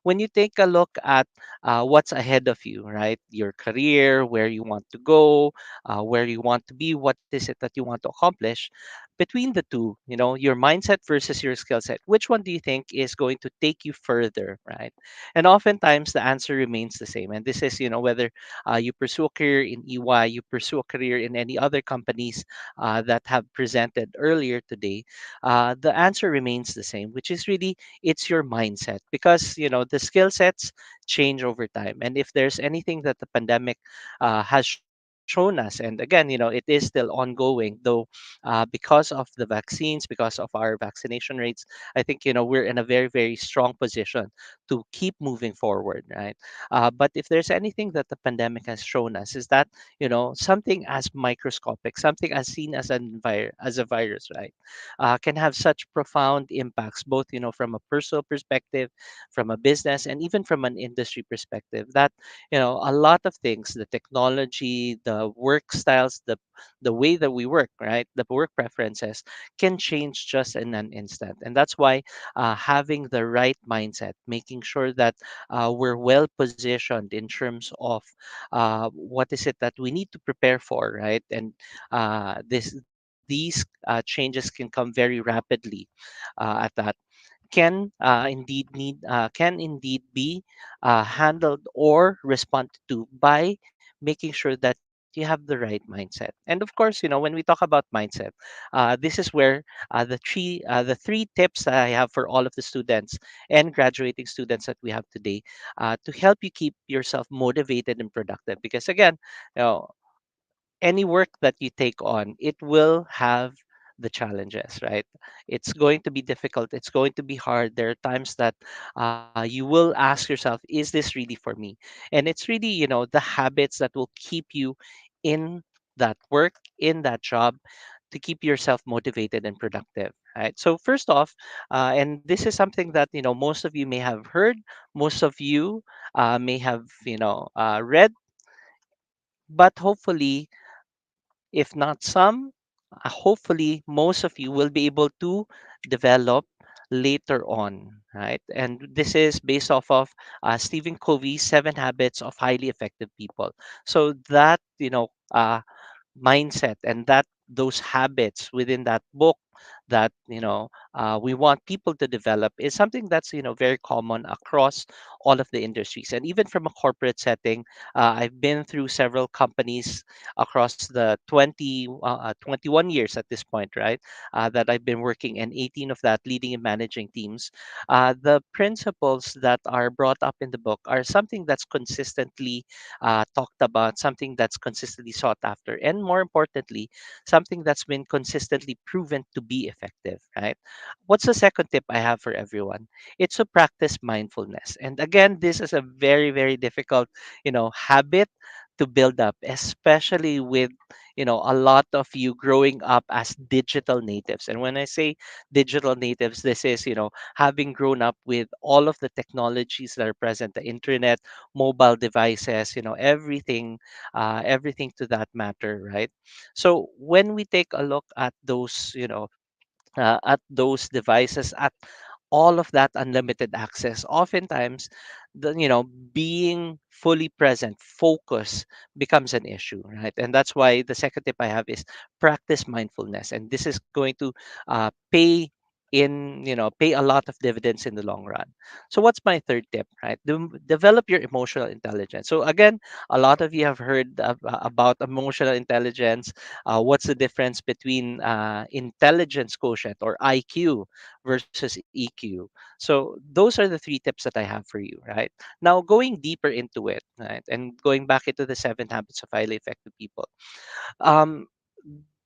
when you take a look at what's ahead of you, right? Your career, where you want to go, where you want to be, what is it that you want to accomplish. Between the two, your mindset versus your skill set, which one do you think is going to take you further, right? And oftentimes the answer remains the same. And this is, whether you pursue a career in EY, you pursue a career in any other companies that have presented earlier today, the answer remains the same, which is really it's your mindset, because the skill sets change over time. And if there's anything that the pandemic has shown us, and again, it is still ongoing, though, because of the vaccines, because of our vaccination rates, I think we're in a very strong position to keep moving forward, right? But if there's anything that the pandemic has shown us, is that something as microscopic, something as seen as as a virus, right, can have such profound impacts, both from a personal perspective, from a business, and even from an industry perspective, that a lot of things, the technology, the work styles, the way that we work, right, the work preferences, can change just in an instant. And that's why having the right mindset, making sure that we're well positioned in terms of what is it that we need to prepare for, right? And these changes can come very rapidly at that, can indeed be handled or responded to by making sure that you have the right mindset. And of course, when we talk about mindset, this is where the three tips that I have for all of the students and graduating students that we have today, to help you keep yourself motivated and productive. Because again, you know, any work that you take on, it will have the challenges, right? It's going to be difficult. It's going to be hard. There are times that you will ask yourself, is this really for me? And it's really, the habits that will keep you in that work, in that job, to keep yourself motivated and productive, right? So first off, and this is something that, most of you may have heard, most of you may have, read, but hopefully, if not some, hopefully most of you will be able to develop later on, right? And this is based off of Stephen Covey's 7 Habits of Highly Effective People. So that, mindset and that those habits within that book, that we want people to develop is something that's very common across all of the industries. And even from a corporate setting, I've been through several companies across the 21 years at this point, right? That I've been working, and 18 of that leading and managing teams. The principles that are brought up in the book are something that's consistently talked about, something that's consistently sought after, and more importantly, something that's been consistently proven to be effective, right? What's the second tip I have for everyone? It's to practice mindfulness. And again, this is a very, very difficult, habit to build up, especially with, a lot of you growing up as digital natives. And when I say digital natives, this is, having grown up with all of the technologies that are present, the internet, mobile devices, everything to that matter, right? So when we take a look at those devices, at all of that unlimited access, oftentimes being fully present, focus becomes an issue, right? And that's why the second tip I have is practice mindfulness, and this is going to pay a lot of dividends in the long run. So what's my third tip, right? Develop your emotional intelligence. So again, a lot of you have heard about emotional intelligence. What's the difference between intelligence quotient, or IQ, versus EQ? So those are the three tips that I have for you, right? Now, going deeper into it, right, and going back into the 7 habits of highly effective people, um,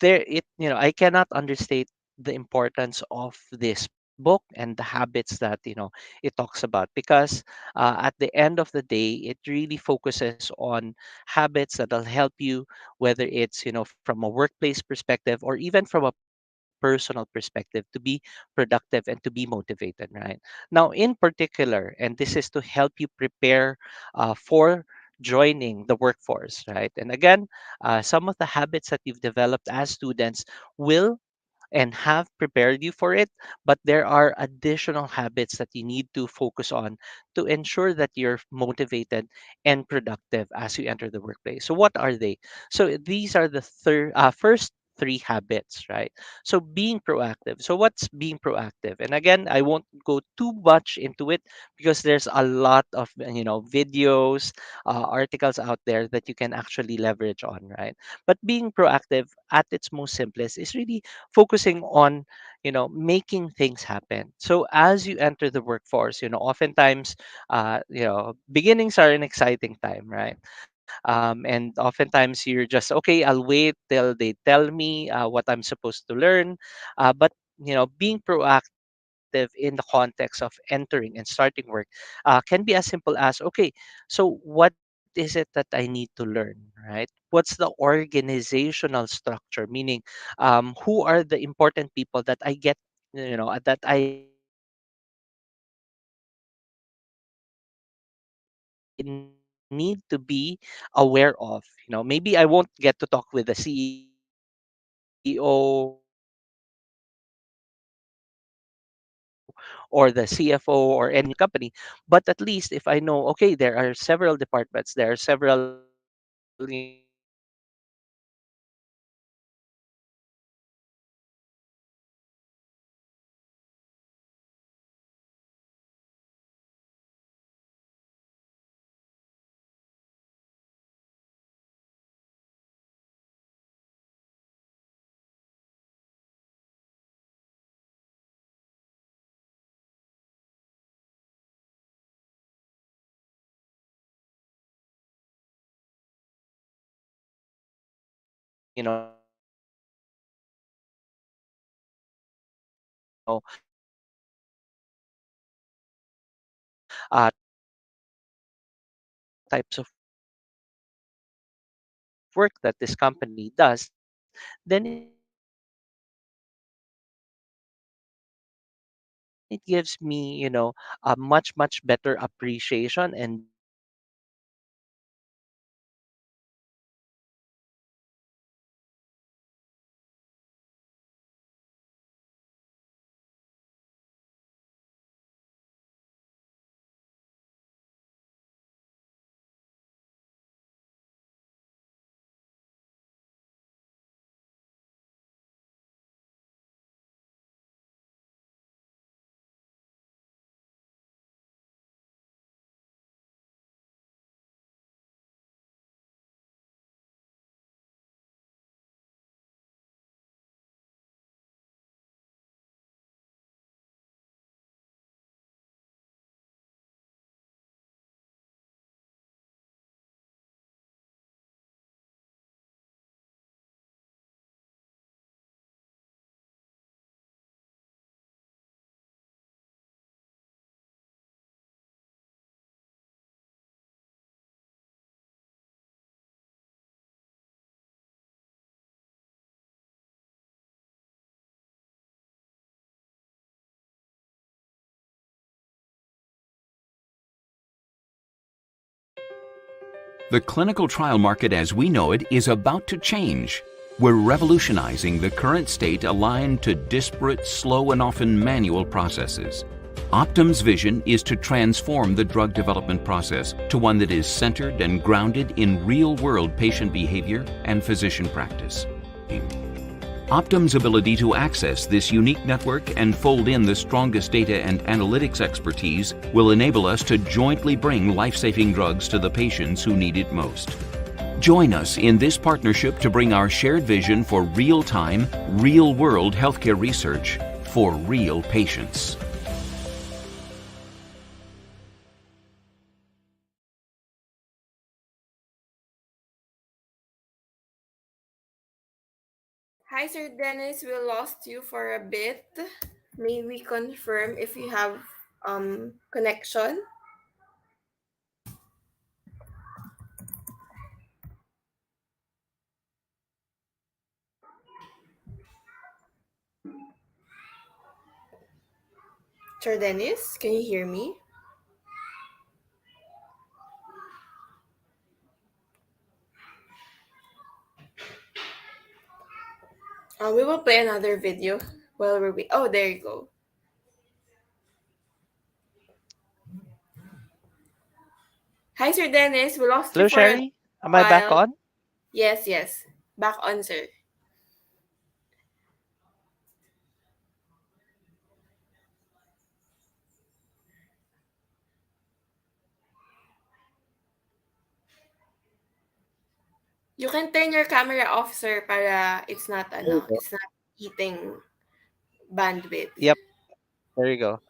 I cannot understate the importance of this book and the habits that it talks about, because at the end of the day, it really focuses on habits that'll help you, whether it's from a workplace perspective or even from a personal perspective, to be productive and to be motivated, right? Now, in particular, and this is to help you prepare for joining the workforce, right? And again, some of the habits that you've developed as students will and have prepared you for it, but there are additional habits that you need to focus on to ensure that you're motivated and productive as you enter the workplace. So what are they? So these are the first three habits, right? So being proactive. So what's being proactive? And again, I won't go too much into it because there's a lot of videos, articles out there that you can actually leverage on, right? But being proactive at its most simplest is really focusing on making things happen. So as you enter the workforce, oftentimes beginnings are an exciting time, right? And oftentimes you're just, okay, I'll wait till they tell me what I'm supposed to learn. But being proactive in the context of entering and starting work can be as simple as, okay, so what is it that I need to learn, right? What's the organizational structure? Meaning, who are the important people that I get, that I need to be aware of? Who are the people that I need to maybe I won't get to talk with the CEO or the CFO or any company, but at least if I know, okay, there are several departments, there are several types of work that this company does, then it gives me a much much better appreciation and understanding of The clinical trial market as we know it is about to change. We're revolutionizing the current state aligned to disparate, slow, and often manual processes. Optum's vision is to transform the drug development process to one that is centered and grounded in real-world patient behavior and physician practice. Optum's ability to access this unique network and fold in the strongest data and analytics expertise will enable us to jointly bring life-saving drugs to the patients who need it most. Join us in this partnership to bring our shared vision for real-time, real-world healthcare research for real patients. Hi, Sir Dennis. We lost you for a bit. May we confirm if you have connection? Sir Dennis, can you hear me? We will play another video while we're oh, there you go. Hi, Sir Dennis. We lost you Hello, for a Sherry. Am I back while. on? Yes, yes. Back on, sir. You can turn your camera off, sir, para There you go. it's not eating bandwidth. Yep, there you go.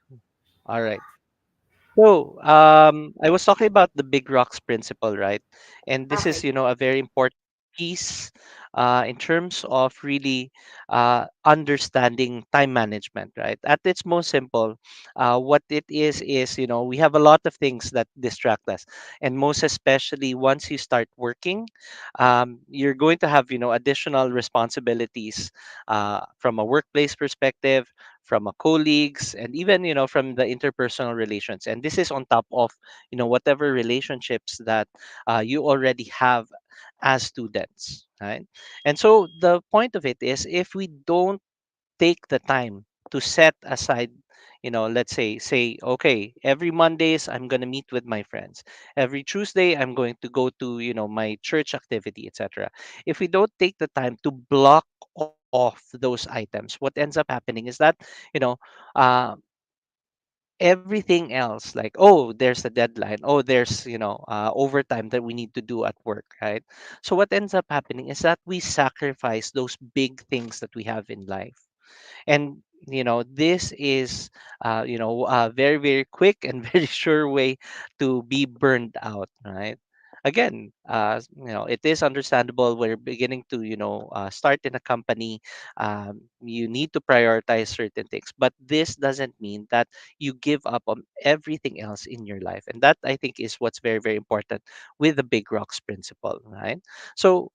All right. So, I was talking about the big rocks principle, right? And this is, Okay. a very important piece in terms of really understanding time management, right? At its most simple, what it is, we have a lot of things that distract us. And most especially once you start working, you're going to have, additional responsibilities from a workplace perspective, from a colleagues, and even from the interpersonal relations. And this is on top of whatever relationships that you already have as students, right? And so the point of it is, if we don't take the time to set aside, let's say okay, every Mondays I'm going to meet with my friends, every Tuesday I'm going to go to my church activity, etc. If we don't take the time to block off those items, what ends up happening is that you know uh, everything else, like, oh, there's a deadline, oh, there's overtime that we need to do at work, right? So what ends up happening is that we sacrifice those big things that we have in life. And this is a very, very quick and very sure way to be burned out, right? Again, it is understandable, we're beginning to start in a company. You need to prioritize certain things, but this doesn't mean that you give up on everything else in your life. And that, I think, is what's very, very important with the big rocks principle, right? So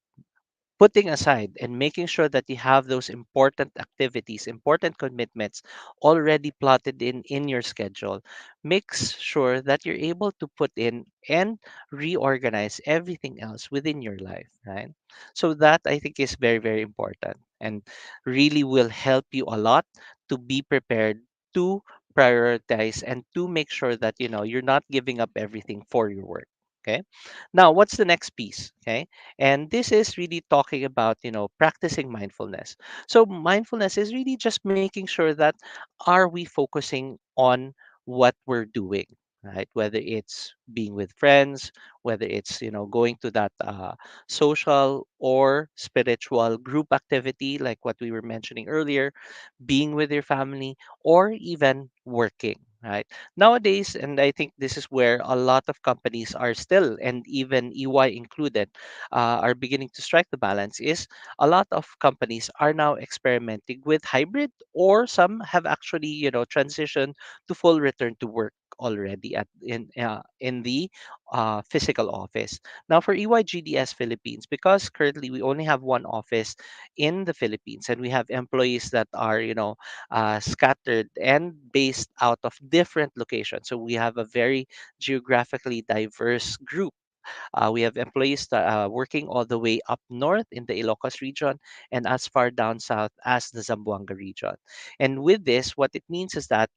putting aside and making sure that you have those important activities, important commitments already plotted in your schedule makes sure that you're able to put in and reorganize everything else within your life, right? So that, I think, is very, very important and really will help you a lot to be prepared to prioritize and to make sure that you're not giving up everything for your work. Okay. Now, what's the next piece? Okay. And this is really talking about, practicing mindfulness. So mindfulness is really just making sure that are we focusing on what we're doing, right? Whether it's being with friends, whether it's, going to that social or spiritual group activity, like what we were mentioning earlier, being with your family, or even working, right? Nowadays, and I think this is where a lot of companies are still, and even EY included, are beginning to strike the balance, is a lot of companies are now experimenting with hybrid, or some have actually transitioned to full return to work already in the physical office. Now for EYGDS Philippines, because currently we only have one office in the Philippines, and we have employees that are scattered and based out of different locations, so we have a very geographically diverse group. We have employees that are working all the way up north in the Ilocos region and as far down south as the Zamboanga region. And with this, what it means is that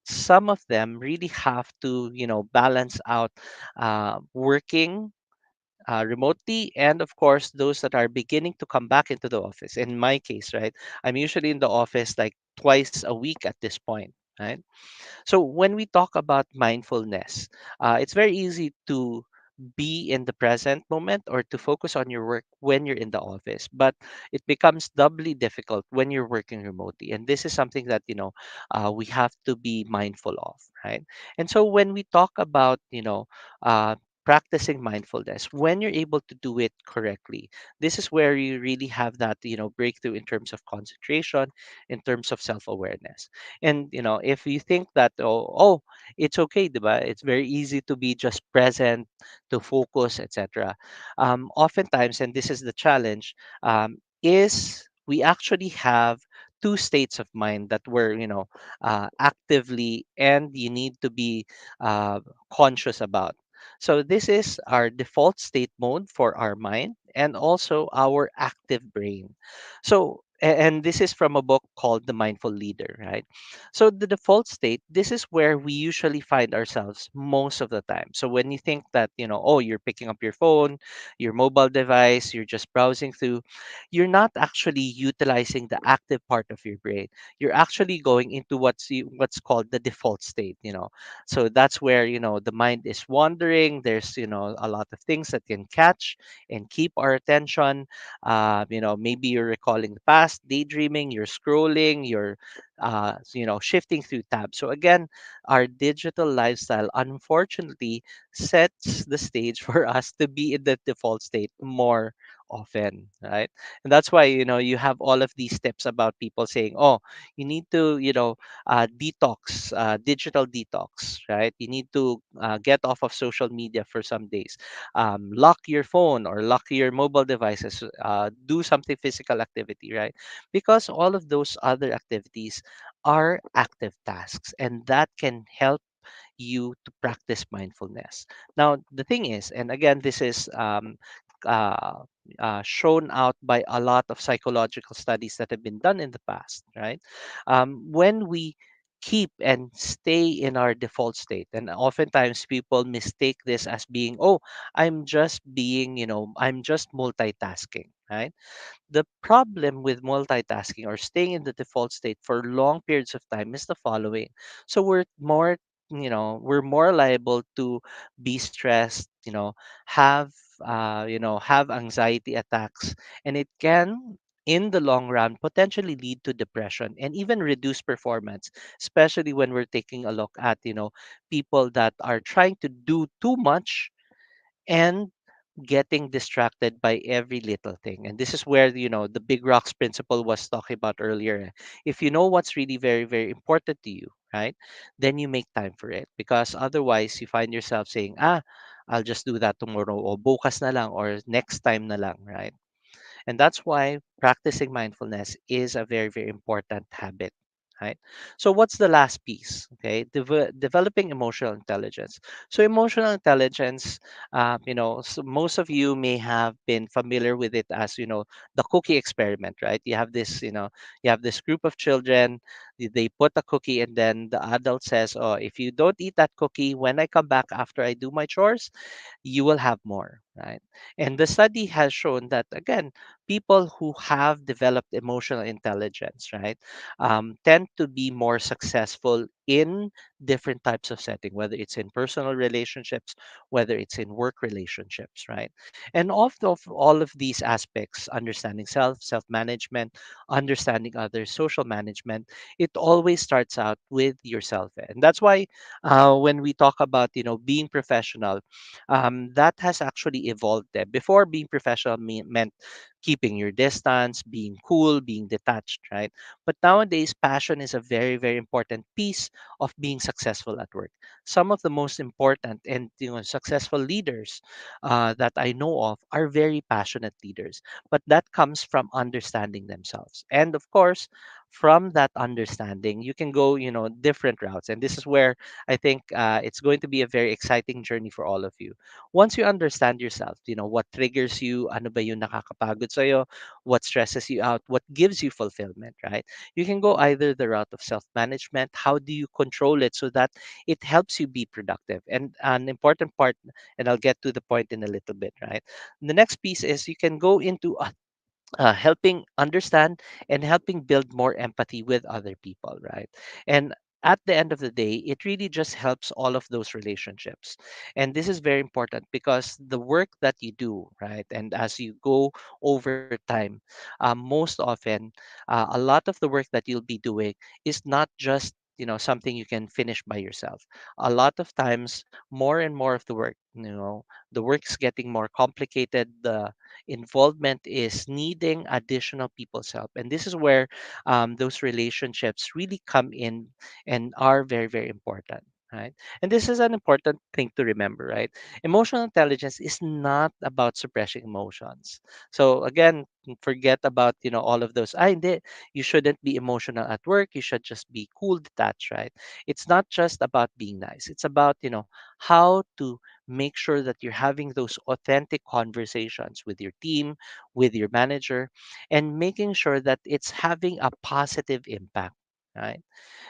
some of them really have to, balance out working remotely, and of course those that are beginning to come back into the office. In my case, right, I'm usually in the office like twice a week at this point, right? So when we talk about mindfulness, it's very easy to be in the present moment or to focus on your work when you're in the office, but it becomes doubly difficult when you're working remotely. And this is something that we have to be mindful of, right? And so when we talk about practicing mindfulness, when you're able to do it correctly, this is where you really have that breakthrough in terms of concentration, in terms of self-awareness. And if you think that, oh, it's okay, diba? It's very easy to be just present, to focus, etc. Oftentimes, and this is the challenge, is we actually have two states of mind that we're actively and you need to be uh, conscious about. So this is our default state mode for our mind and also our active brain. So and this is from a book called The Mindful Leader, right? So the default state, this is where we usually find ourselves most of the time. So when you think that, oh, you're picking up your phone, your mobile device, you're just browsing through, you're not actually utilizing the active part of your brain. You're actually going into what's called the default state. So that's where, the mind is wandering. There's, a lot of things that can catch and keep our attention. Maybe you're recalling the past, daydreaming, you're scrolling, you're shifting through tabs. So again, our digital lifestyle unfortunately sets the stage for us to be in the default state more often, right? And that's why you have all of these tips about people saying, oh, you need to detox, digital detox, right? You need to get off of social media for some days, lock your phone or lock your mobile devices, do something physical activity, right? Because all of those other activities are active tasks, and that can help you to practice mindfulness. Now, the thing is, and again, this is uh, shown out by a lot of psychological studies that have been done in the past, right? When we keep and stay in our default state, and oftentimes people mistake this as being, oh, I'm just multitasking, right? The problem with multitasking or staying in the default state for long periods of time is the following. So we're more liable to be stressed, have anxiety attacks, and it can in the long run potentially lead to depression and even reduce performance, especially when we're taking a look at people that are trying to do too much and getting distracted by every little thing. And this is where the big rocks principle was talking about earlier. If you know what's really very, very important to you, right, then you make time for it, because otherwise you find yourself saying, I'll just do that tomorrow, or bukas na lang, or next time na lang, right? And that's why practicing mindfulness is a very, very important habit. Right. So what's the last piece? Okay. Developing emotional intelligence. So emotional intelligence, so most of you may have been familiar with it as, the cookie experiment, right? You have this group of children, they put a cookie, and then the adult says, oh, if you don't eat that cookie, when I come back after I do my chores, you will have more, right? And the study has shown that, again, people who have developed emotional intelligence, right, tend to be more successful in different types of setting, whether it's in personal relationships, whether it's in work relationships, right? And of all of these aspects, understanding self management, understanding others, social management, it always starts out with yourself. And that's why when we talk about being professional, that has actually evolved there. Before, being professional meant keeping your distance, being cool, being detached, right? But nowadays, passion is a very, very important piece of being successful at work. Some of the most important and successful leaders that I know of are very passionate leaders, but that comes from understanding themselves. And of course, from that understanding, you can go, different routes. And this is where I think it's going to be a very exciting journey for all of you. Once you understand yourself, what triggers you, ano ba yung nakakapagod sa'yo, what stresses you out, what gives you fulfillment, right? You can go either the route of self-management. How do you control it so that it helps you be productive? And an important part, and I'll get to the point in a little bit, right? The next piece is you can go into helping understand and helping build more empathy with other people, right? And at the end of the day, it really just helps all of those relationships. And this is very important because the work that you do, right, and as you go over time, most often, a lot of the work that you'll be doing is not just something you can finish by yourself. A lot of times, more and more of the work, the work's getting more complicated. The involvement is needing additional people's help. And this is where those relationships really come in and are very, very important. Right. And this is an important thing to remember, right? Emotional intelligence is not about suppressing emotions. So again, forget about, all of those. Hindi, you shouldn't be emotional at work. You should just be cool, detached, right? It's not just about being nice. It's about, how to make sure that you're having those authentic conversations with your team, with your manager, and making sure that it's having a positive impact, right?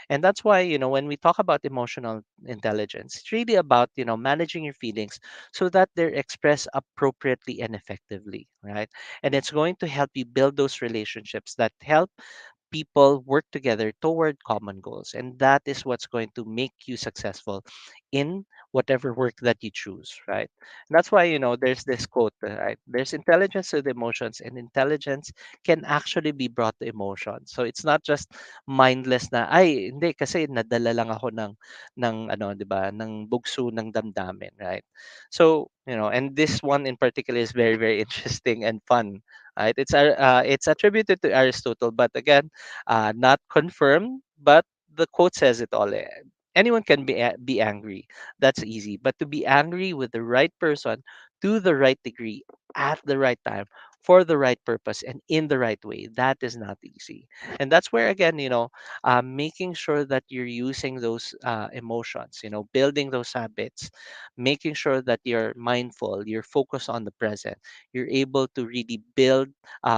And that's why, when we talk about emotional intelligence, it's really about, managing your feelings so that they're expressed appropriately and effectively, right? And it's going to help you build those relationships that help people work together toward common goals. And that is what's going to make you successful in whatever work that you choose, right? And that's why, there's this quote, right? There's intelligence to the emotions, and intelligence can actually be brought to emotion. So it's not just mindless na, ay, hindi, kasi nadala lang ako ng ano, di ba, ng bugso ng damdamin, right? So, and this one in particular is very, very interesting and fun, right? It's attributed to Aristotle, but again, not confirmed, but the quote says it all. Anyone can be angry. That's easy. But to be angry with the right person to the right degree at the right time for the right purpose and in the right way, that is not easy. And that's where, again, making sure that you're using those emotions, building those habits, making sure that you're mindful, you're focused on the present, you're able to really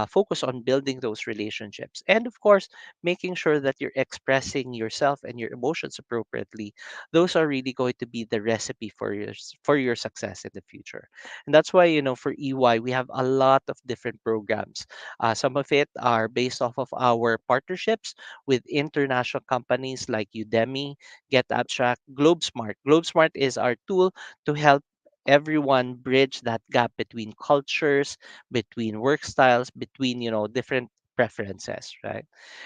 focus on building those relationships. And of course, making sure that you're expressing yourself and your emotions appropriately. Those are really going to be the recipe for your success in the future. And that's why, for EY, we have a lot of different programs. Some of it are based off of our partnerships with international companies like Udemy, Get Abstract, GlobeSmart. GlobeSmart is our tool to help everyone bridge that gap between cultures, between work styles, between, different preferences, right?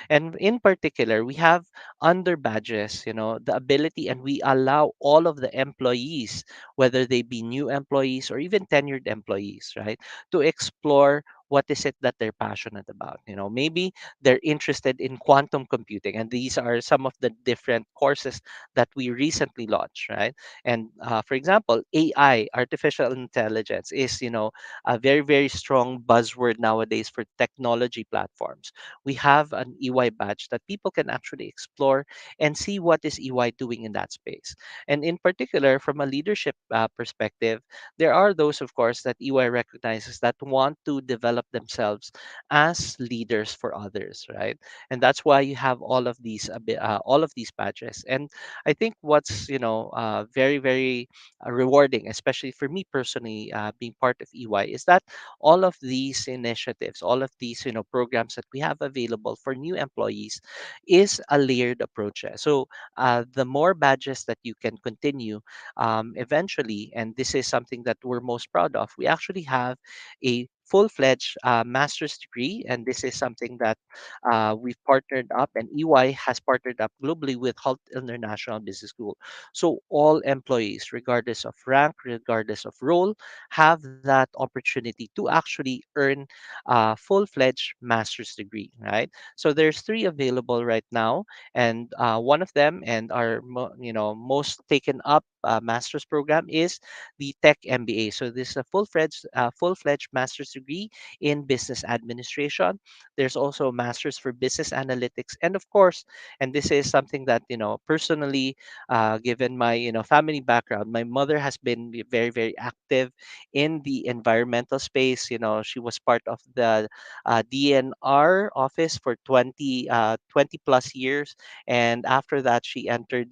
And in particular, we have under badges, the ability, and we allow all of the employees, whether they be new employees or even tenured employees, right, to explore what is it that they're passionate about. Maybe they're interested in quantum computing, and these are some of the different courses that we recently launched, right? And for example, AI, artificial intelligence, is a very, very strong buzzword nowadays for technology platforms. We have an EY badge that people can actually explore and see what is EY doing in that space. And in particular, from a leadership perspective, there are those, of course, that EY recognizes that want to develop themselves as leaders for others, right? And that's why you have all of these badges. And I think what's very, very rewarding, especially for me personally, being part of EY, is that all of these initiatives, all of these programs that we have available for new employees is a layered approach. So the more badges that you can continue, eventually, and this is something that we're most proud of, we actually have a full-fledged master's degree, and this is something that we've partnered up, and EY has partnered up globally with Halt International Business School. So all employees, regardless of rank, regardless of role, have that opportunity to actually earn a full-fledged master's degree, right? So there's three available right now, and one of them, and our most taken up master's program, is the Tech MBA. So this is a full-fledged master's degree in business administration. There's also a master's for business analytics, and of course, and this is something that personally, given my family background, my mother has been very very active in the environmental space. She was part of the DNR office for 20 plus years, and after that she entered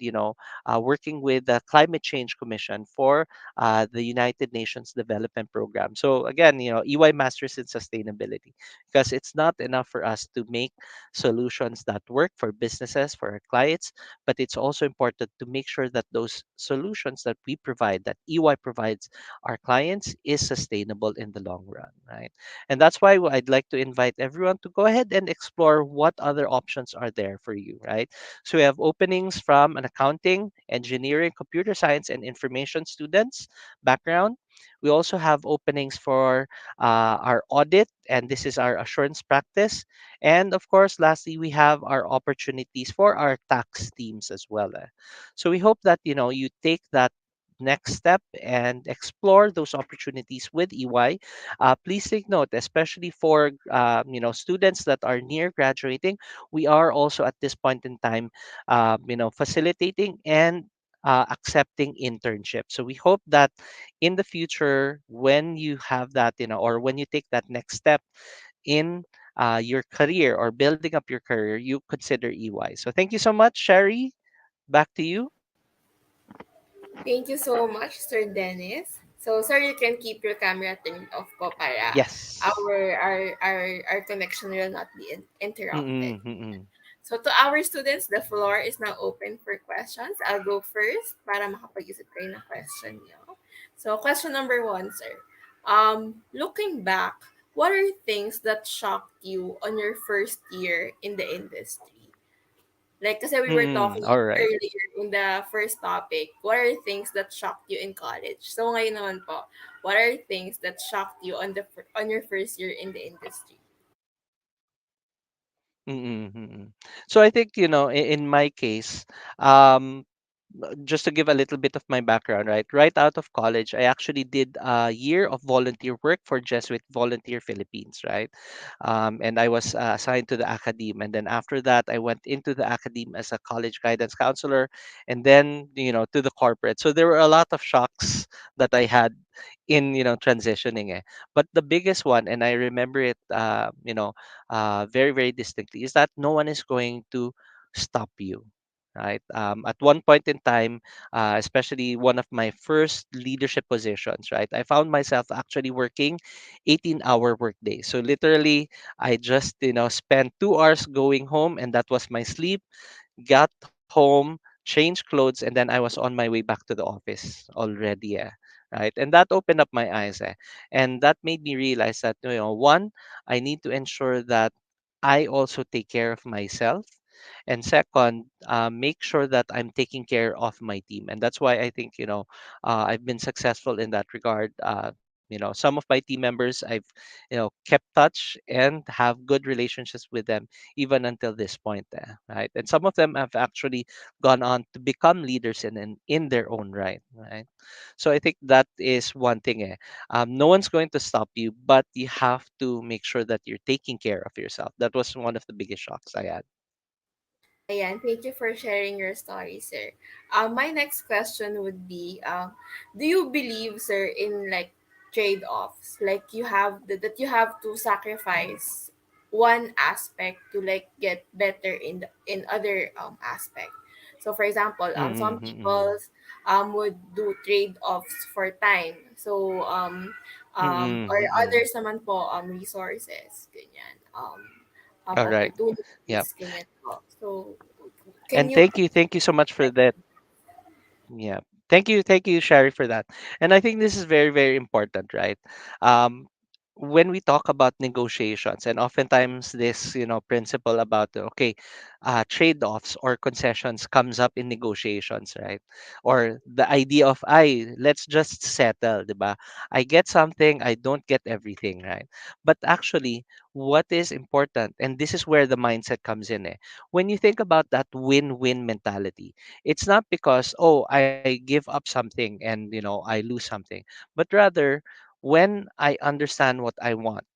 working with the Climate Change Commission for the United Nations Development Program. So again, EY Masters in Sustainability, because it's not enough for us to make solutions that work for businesses, for our clients, but it's also important to make sure that those solutions that we provide, that EY provides our clients, is sustainable in the long run, right? And that's why I'd like to invite everyone to go ahead and explore what other options are there for you, right? So we have openings from an accounting, engineering, computer science, and information students background. We also have openings for our audit, and this is our assurance practice. And of course, lastly, we have our opportunities for our tax teams as well. So we hope that you take that next step and explore those opportunities with EY. Please take note, especially for students that are near graduating, we are also at this point in time, facilitating and accepting internships. So we hope that in the future, when you have that, or when you take that next step in your career or building up your career, you consider EY. So thank you so much, Sherry. Back to you. Thank you so much, Sir Dennis. So, sir, you can keep your camera turned off po para Yes. our connection will not be interrupted. Mm-mm, mm-mm. So, to our students, the floor is now open for questions. I'll go first para makapag-isip kayo ng question niyo. So, question number one, sir. Looking back, what are things that shocked you on your first year in the industry? Like, kasi we were Mm-mm. talking All right. earlier in the first topic, what are things that shocked you in college? So, ngayon naman po, what are things that shocked you on on your first year in the industry? Mm-mm, mm-mm. So I think, in my case, um, just to give a little bit of my background, right? Right out of college, I actually did a year of volunteer work for Jesuit Volunteer Philippines, right? And I was assigned to the academe. And then after that, I went into the academe as a college guidance counselor, and then, to the corporate. So there were a lot of shocks that I had in, transitioning. But the biggest one, and I remember it, very, very distinctly, is that no one is going to stop you, right? At one point in time, especially one of my first leadership positions, right, I found myself actually working 18-hour workdays. So literally, I just spent 2 hours going home, and that was my sleep. Got home, changed clothes, and then I was on my way back to the office already. Right, and that opened up my eyes, and that made me realize that, one, I need to ensure that I also take care of myself, and second, make sure that I'm taking care of my team. And that's why I think, I've been successful in that regard. Some of my team members, I've kept touch and have good relationships with them even until this point, right? And some of them have actually gone on to become leaders in their own right? So I think that is one thing. No one's going to stop you, but you have to make sure that you're taking care of yourself. That was one of the biggest shocks I had. Ayan, thank you for sharing your story, sir. My next question would be, do you believe, sir, in like trade-offs? Like that you have to sacrifice one aspect to like get better in other aspect. So, for example, some Mm-mm-mm. people would do trade-offs for time. So, or Mm-mm-mm. others naman po resources, ganyan. All right. Yeah. Opportunities, ganyan po. So, can And you thank you so much for that. Yeah. Thank you, Sherry, for that. And I think this is very, very important, right? Um, when we talk about negotiations, and oftentimes this, principle about trade-offs or concessions comes up in negotiations, right? Or the idea of, I let's just settle, diba? I get something, I don't get everything, right? But actually, what is important, and this is where the mindset comes in, when you think about that win-win mentality, it's not because, oh, I give up something and I lose something, but rather when I understand what I want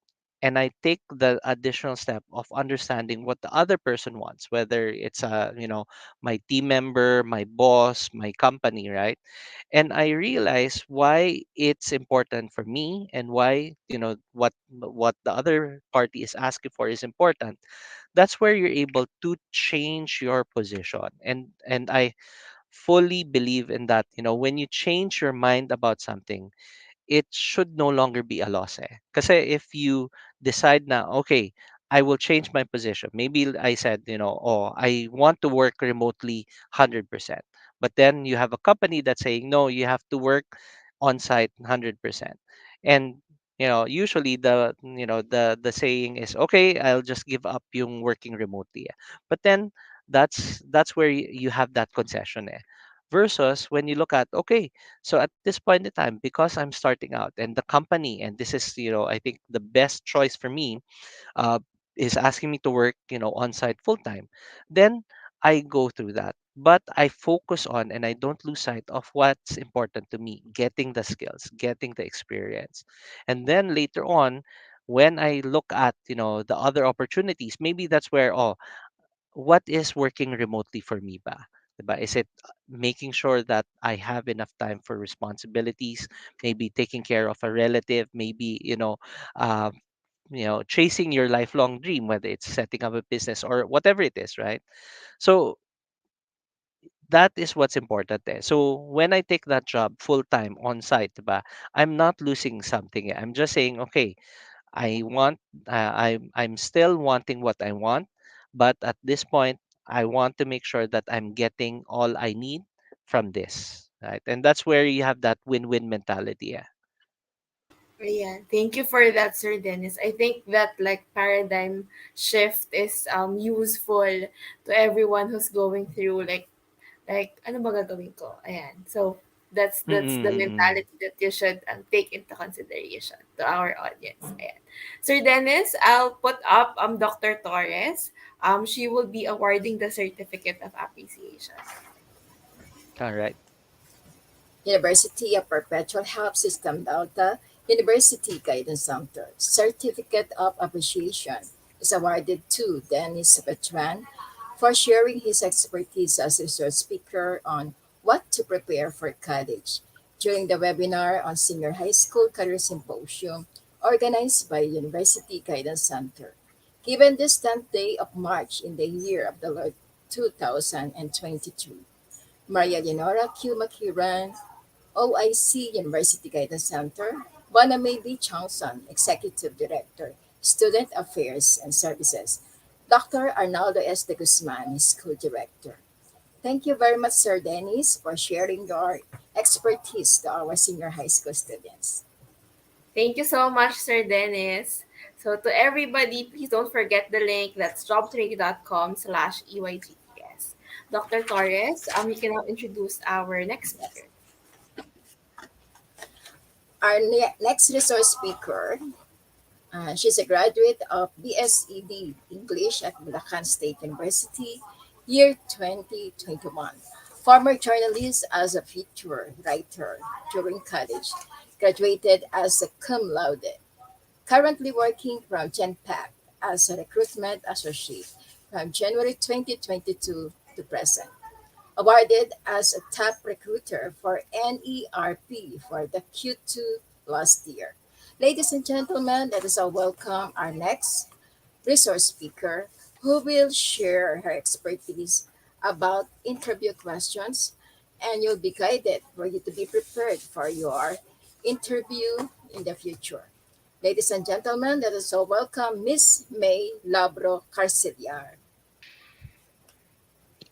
and I take the additional step of understanding what the other person wants, whether it's my team member, my boss, my company, right? And I realize why it's important for me and why what the other party is asking for is important. That's where you're able to change your position. And I fully believe in that. When you change your mind about something, it should no longer be a loss Kasi if you decide now, okay, I will change my position. Maybe I said, oh, I want to work remotely 100%. But then you have a company that's saying, no, you have to work on site 100%. And usually the saying is, okay, I'll just give up yung working remotely. But then that's where you have that concession versus when you look at, okay, so at this point in time, because I'm starting out and the company, and this is, I think the best choice for me, uh, is asking me to work, on site full time, then I go through that. But I focus on and I don't lose sight of what's important to me, getting the skills, getting the experience. And then later on, when I look at, the other opportunities, maybe that's where, oh, what is working remotely for me ba? Diba? Is it making sure that I have enough time for responsibilities, maybe taking care of a relative, maybe, uh, chasing your lifelong dream, whether it's setting up a business or whatever it is, right? So that is what's important there. So when I take that job full time on site, diba, I'm not losing something. I'm just saying, okay, I want I'm still wanting what I want, but at this point I want to make sure that I'm getting all I need from this, right? And that's where you have that win-win mentality. Yeah. Yeah, thank you for that, Sir Dennis. I think that like paradigm shift is useful to everyone who's going through like ano ba gagawin ko? Ayan. So that's the Mm-mm-mm. mentality that you should take into consideration to our audience. Ayan. Sir Dennis, I'll put up Dr. Torres. She will be awarding the certificate of appreciation. All right. University of Perpetual Health System Delta University Guidance Center Certificate of Appreciation is awarded to Dennis Supetran for sharing his expertise as a research speaker on what to prepare for college during the webinar on Senior High School Career Symposium organized by University Guidance Center. Given this 10th day of March in the year of the Lord 2022, Maria Leonora Q. McKieran, OIC University Guidance Center, Boname B. Changson, Executive Director, Student Affairs and Services, Dr. Arnaldo S. de Guzman, School Director. Thank you very much, Sir Dennis, for sharing your expertise to our senior high school students. Thank you so much, Sir Dennis. So to everybody, please don't forget the link. That's jobtrade.com/EYGTS. Dr. Torres, you can now introduce our next speaker. Our next resource speaker, she's a graduate of BSED English at Bulacan State University, year 2021. Former journalist as a feature writer during college, graduated as a cum laude. Currently working from Genpact as a recruitment associate from January 2022 to present. Awarded as a top recruiter for NERP for the Q2 last year. Ladies and gentlemen, let us all welcome our next resource speaker who will share her expertise about interview questions, and you'll be guided for you to be prepared for your interview in the future. Ladies and gentlemen, let us all welcome Miss May Labro Carcillar.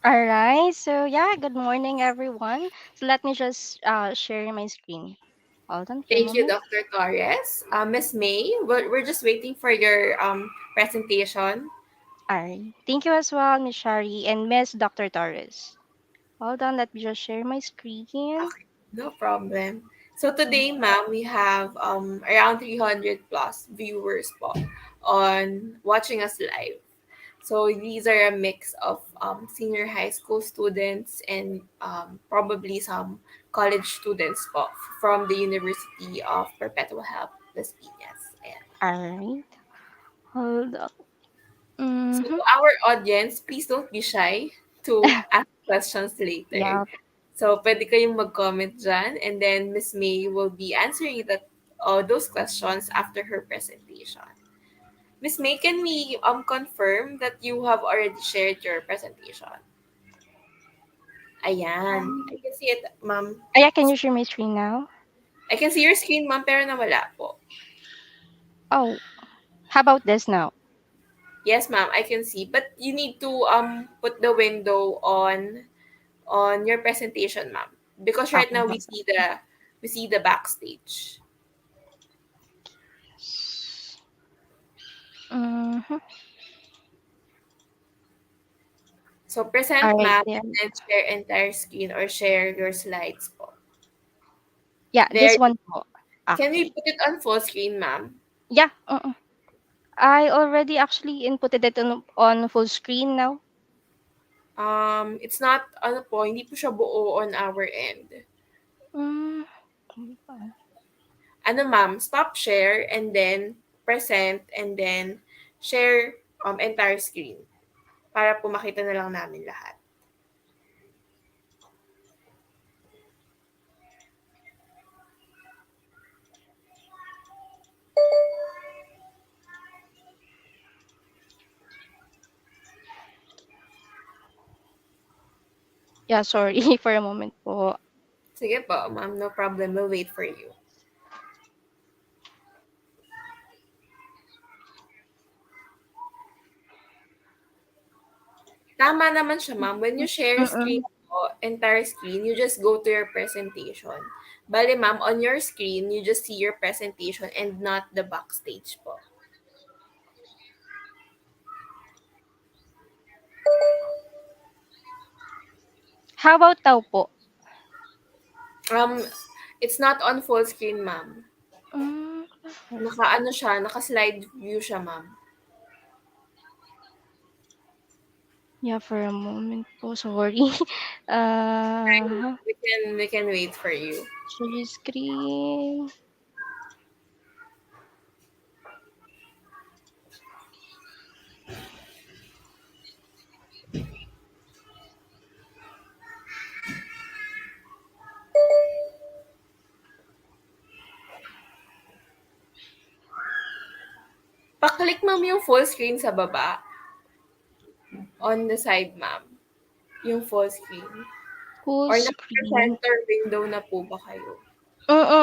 All right. So yeah, good morning, everyone. So let me just share my screen. Hold on for a Thank you, moment. Dr. Torres. Miss May, we're just waiting for your presentation. All right. Thank you as well, Miss Shari and Miss Dr. Torres. Hold on. Let me just share my screen. Okay, no problem. So today, ma'am, we have around 300 plus viewers po on watching us live. So these are a mix of senior high school students and probably some college students po from the University of Perpetual Health, Las Pinas. Ayan. Alright. Hold up. So Mm-hmm. to our audience, please don't be shy to ask questions later. Yeah. So pwede kayong mag-comment dyan and then Miss May will be answering those questions after her presentation. Miss May, can we confirm that you have already shared your presentation? Ayan. I can see it, ma'am. Yeah, can you share my screen now? I can see your screen, ma'am, pero nawala po. Oh, how about this now? Yes, ma'am, I can see. But you need to put the window on your presentation, ma'am. Because right Okay, now hold we see the backstage. on. Mm-hmm. So present, Alright, ma'am, yeah. and then share entire screen or share your slides po. Yeah, There. this one po, Can we actually. put it on full screen, ma'am? Yeah, I already actually inputted it on full screen now. It's not ano po, hindi po siya buo on our end. Mm, Ano ma'am, stop share and then present and then share entire screen para po makita na lang namin lahat. yeah, sorry for a moment po. Sige po, ma'am, no problem. We'll wait for you. Tama naman siya, ma'am. When you share screen Mm-mm. po, entire screen, you just go to your presentation. Bale, ma'am, on your screen, you just see your presentation and not the backstage po. How about now po? Um, it's not on full screen, ma'am. Mm, Naka-ano siya, naka-slide view siya, ma'am. yeah, for a moment po, sorry. uh, We can wait for you. share screen. Pa-click, ma'am, yung full screen sa baba. On the side, ma'am. Yung full screen. Full Or screen. naka-center window na po ba kayo?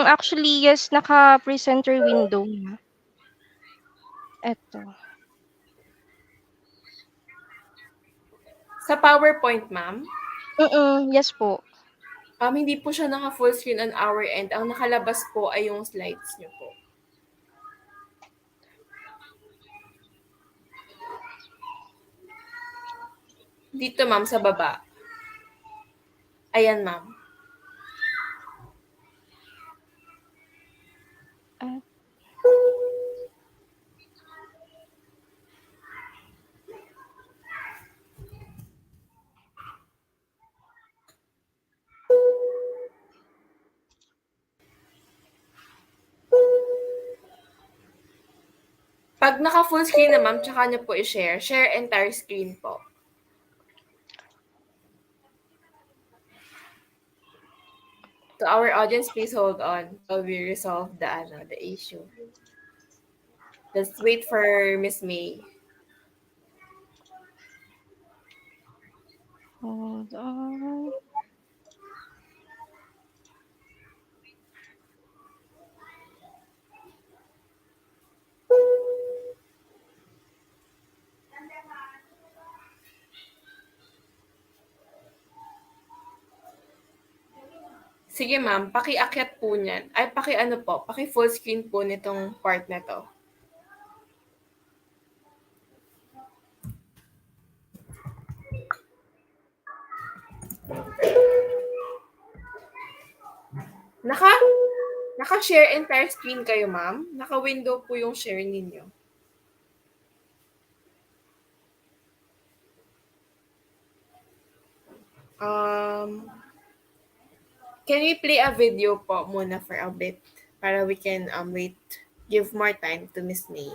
Actually, yes, naka-presenter window na. Eto. Sa PowerPoint, ma'am, Yes po. hindi po siya naka-full screen on our end. Ang nakalabas po ay yung slides niyo po. Dito, ma'am, sa baba. Ayan, ma'am. Ah, 'Pag naka-full screen na, ma'am, tsaka niyo po i-share. Share entire screen po. To our audience, please hold on while we resolve the issue. Let's wait for Miss May. hold on. Sige ma'am, paki-akyat po niyan. Ay, paki-ano po, paki-full screen po nitong part na 'to. Naka Naka-share entire screen kayo, ma'am? Naka-window po yung share ninyo. Um, can we play a video po muna for a bit para we can wait, give more time to Miss May.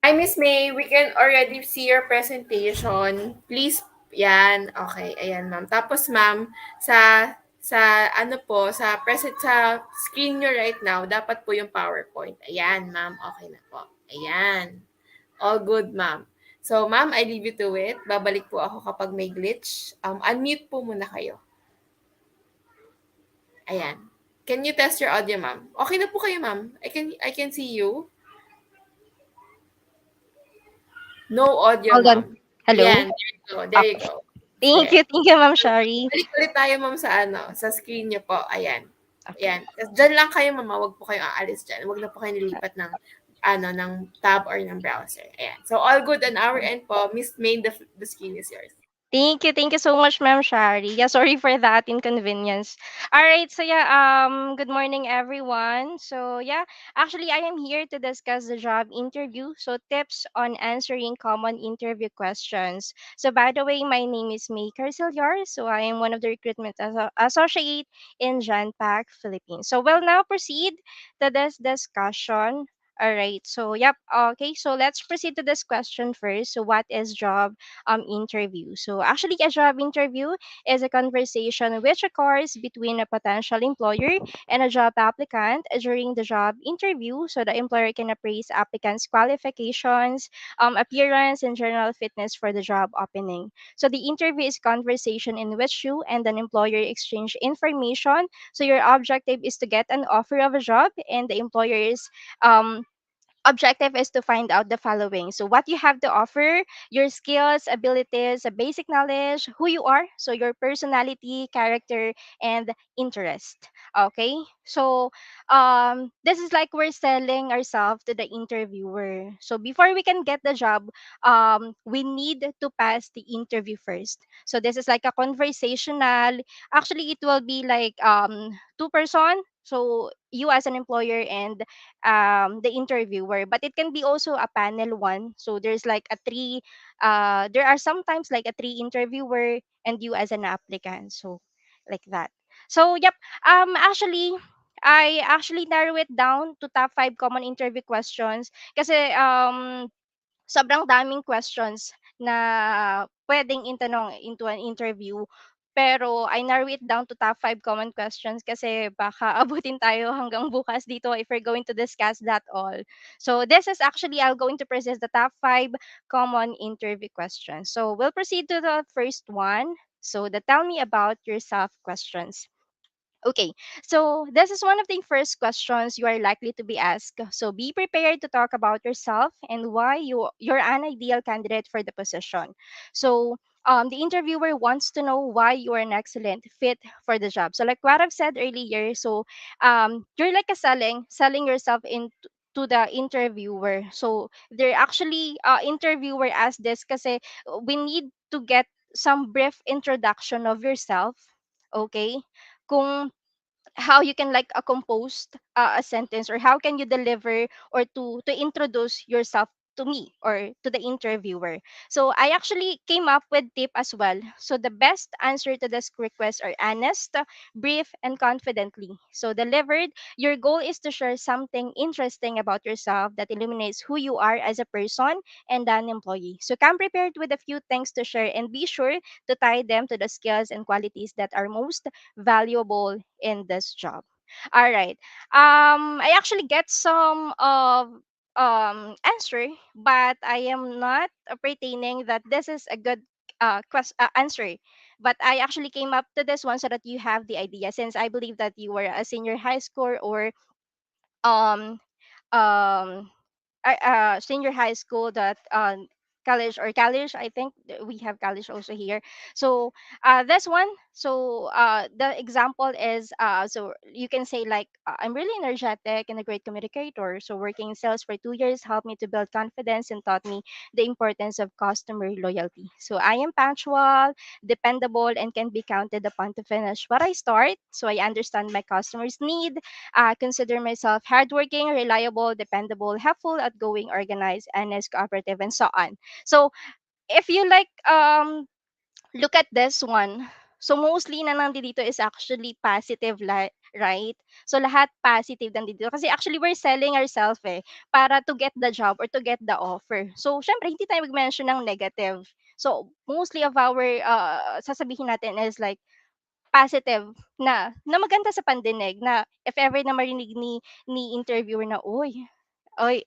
Hi, Miss May. We can already see your presentation. Please, yan. Okay, ayan, ma'am. Tapos, ma'am, sa ano po, sa screen nyo right now, dapat po yung PowerPoint. Ayan, ma'am. Okay na po. Ayan. All good, ma'am. So, ma'am, I leave you to it. Babalik po ako kapag may glitch. Unmute po muna kayo. Ayan. Can you test your audio, ma'am? Okay na po kayo, ma'am. I can see you. No audio, Hold on. ma'am. Hello? Yan, there you go. There you Okay. go. There. Thank you, Ma'am Shari. Balik ulit tayo, ma'am, sa screen niyo po. Ayan. Okay. Ayan. Tas dyan lang kayo, ma'am. Huwag po kayong aalis dyan. Huwag na po kayo nilipat ng tab or ng browser. Ayan. So, all good on our end po. Miss May, the screen is yours. Thank you so much, Ma'am Shari. Yeah, sorry for that inconvenience. All right, so yeah, good morning, everyone. So yeah, actually, I am here to discuss the job interview. So tips on answering common interview questions. So by the way, my name is May Carcillar. So I am one of the recruitment associate in Genpact, Philippines. So we'll now proceed to this discussion. All right, so yep, okay, so let's proceed to this question first. So what is job interview. So actually, a job interview is a conversation which occurs between a potential employer and a job applicant during the job interview. So the employer can appraise applicants' qualifications, appearance, and general fitness for the job opening. So the interview is conversation in which you and an employer exchange information. So your objective is to get an offer of a job, and the employer's objective is to find out the following. So, what you have to offer, your skills, abilities, a basic knowledge, who you are, so your personality, character, and interest. Okay, so this is like we're selling ourselves to the interviewer. So, before we can get the job, we need to pass the interview first. So, this is like a conversational. Actually, it will be like two-person. So, you as an employer and the interviewer, but it can be also a panel one. So there's like a three there are sometimes like a three interviewer and you as an applicant, so like that. So yep, actually I actually narrow it down to top 5 common interview questions kasi sobrang daming questions na pwedeng itanong into an interview. Pero I narrow it down to top 5 common questions kasi baka abutin tayo hanggang bukas dito if we're going to discuss that all. So this is actually, I'll going to present the top 5 common interview questions. So we'll proceed to the first one. So the tell me about yourself questions. Okay, so this is one of the first questions you are likely to be asked. So be prepared to talk about yourself and why you're an ideal candidate for the position. So the interviewer wants to know why you are an excellent fit for the job. So like what I've said earlier, so you're like a selling yourself in to the interviewer. So they're actually interviewer asked this kasi we need to get some brief introduction of yourself. Okay? Kung how you can like compose a sentence, or how can you deliver or to introduce yourself to me or to the interviewer. So I actually came up with tip as well. So the best answer to this request are honest, brief, and confidently. So delivered, your goal is to share something interesting about yourself that illuminates who you are as a person and an employee. So come prepared with a few things to share, and be sure to tie them to the skills and qualities that are most valuable in this job. All right. I actually get some of answer, but I am not pertaining that this is a good answer. But I actually came up to this one so that you have the idea, since I believe that you were a senior high school or um um senior high school, that college or college, I think we have college also here. So this one, so the example is so you can say like I'm really energetic and a great communicator, so working in sales for 2 years helped me to build confidence and taught me the importance of customer loyalty. So I am punctual, dependable, and can be counted upon to finish what I start. So I understand my customers need, consider myself hardworking, reliable, dependable, helpful, outgoing, organized, honest, cooperative, and so on. So if you like look at this one, so mostly na nandito is actually positive, right? So lahat positive nandito. Kasi actually we're selling ourselves para to get the job or to get the offer. So syempre hindi tayo mag-mention ng negative. So mostly of our sasabihin natin is like positive na maganda sa pandinig, na if ever na marinig ni interviewer na, "Uy,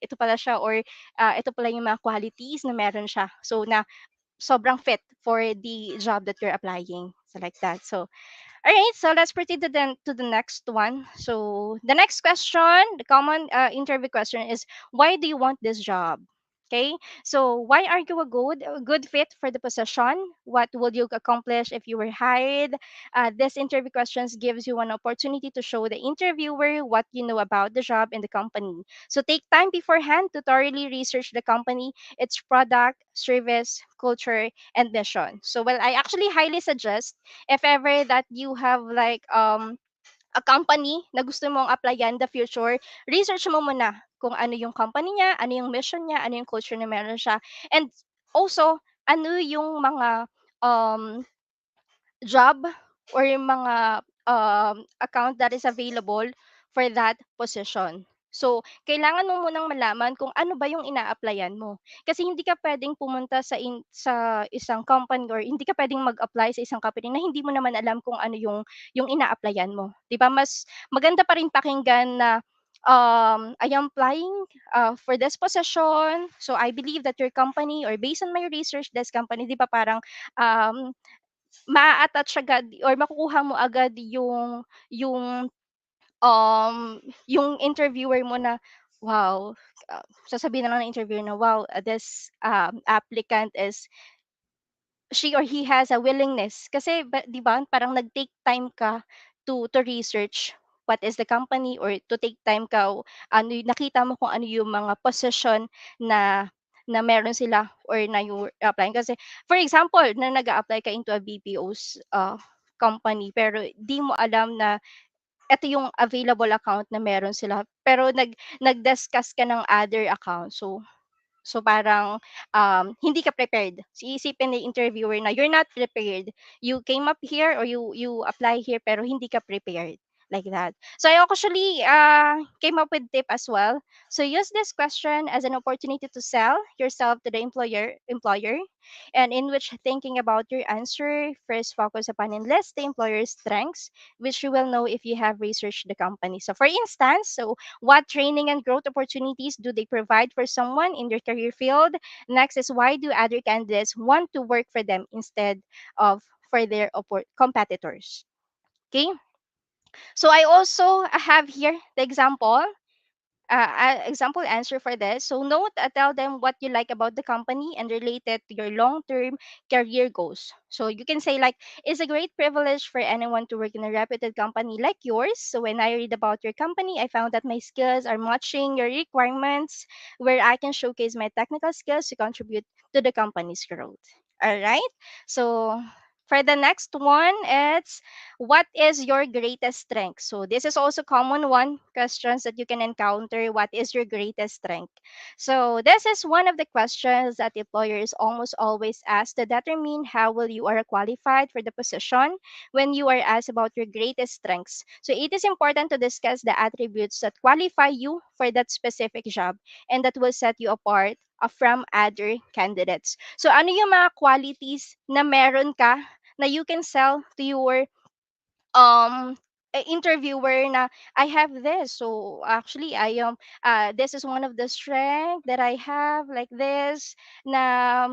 ito pala siya," or ito pala yung mga qualities na meron siya. So na sobrang fit for the job that you're applying. So like that. So all right, so let's proceed to the next one. So the next question, the common interview question is, why do you want this job? Okay, so why are you a good fit for the position? What will you accomplish if you were hired? This interview questions gives you an opportunity to show the interviewer what you know about the job and the company. So take time beforehand to thoroughly research the company, its product, service, culture, and mission. So well, I actually highly suggest, if ever that you have like a company na gusto mong applyan in the future, research mo muna kung ano yung company niya, ano yung mission niya, ano yung culture na meron siya. And also, ano yung mga um, job or yung mga account that is available for that position. So, kailangan mo munang malaman kung ano ba yung ina-applyan mo. Kasi hindi ka pwedeng pumunta sa isang company, or hindi ka pwedeng mag-apply sa isang company na hindi mo naman alam kung ano yung ina-applyan mo. 'Di ba? Mas maganda pa rin pakinggan na I am applying for this position. So I believe that your company, or based on my research, this company, 'di ba parang um maa-attach agad or makukuha mo agad yung um yung interviewer mo na, wow, sasabihin na lang ng interviewer na, wow, this applicant is, she or he has a willingness. Kasi 'di ba parang nag-take time ka to research what is the company, or to take time ka, ano nakita mo kung ano yung mga position na na meron sila or na you applying. Kasi for example, na nag-a-apply ka into a BPO's company, pero di mo alam na eto yung available account na meron sila, pero nag-discuss ka ng other account. So parang hindi ka prepared. So iisipin ng interviewer na you're not prepared. You came up here, or you apply here, pero hindi ka prepared. Like that. So I actually came up with tip as well. So use this question as an opportunity to sell yourself to the employer, and in which thinking about your answer, first focus upon and list the employer's strengths, which you will know if you have researched the company. So for instance, so what training and growth opportunities do they provide for someone in their career field? Next is, why do other candidates want to work for them instead of for their competitors? Okay. So I also have here the example. example answer for this. So note, tell them what you like about the company and relate it to your long-term career goals. So you can say like, it's a great privilege for anyone to work in a reputed company like yours. So when I read about your company, I found that my skills are matching your requirements, where I can showcase my technical skills to contribute to the company's growth. All right. So for the next one, it's what is your greatest strength? So this is also common one questions that you can encounter. What is your greatest strength? So this is one of the questions that employers almost always ask to determine how well you are qualified for the position when you are asked about your greatest strengths. So it is important to discuss the attributes that qualify you for that specific job and that will set you apart from other candidates. So ano yung mga qualities na meron ka na you can sell to your um interviewer na I have this. So actually this is one of the strength that I have like this na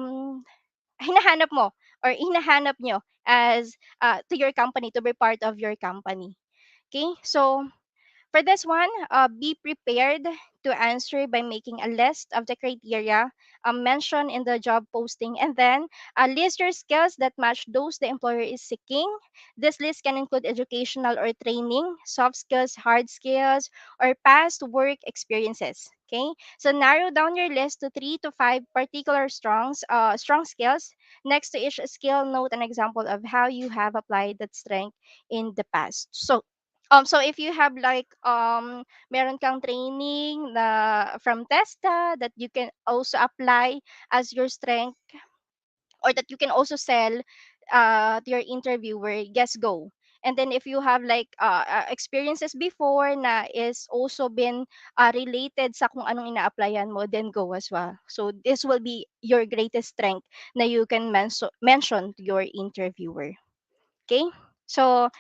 hinahanap mo or hinahanap nyo as to your company, to be part of your company. Okay? So for this one, be prepared to answer by making a list of the criteria mentioned in the job posting, and then list your skills that match those the employer is seeking. This list can include educational or training, soft skills, hard skills, or past work experiences. Okay, so narrow down your list to 3 to 5 particular strong skills. Next to each skill, note an example of how you have applied that strength in the past. So if you have like meron kang training na from Testa that you can also apply as your strength or that you can also sell to your interviewer, yes, go. And then if you have like experiences before na is also been related sa kung anong ina-applyan mo, then go as well. So this will be your greatest strength na you can mention to your interviewer. Okay? So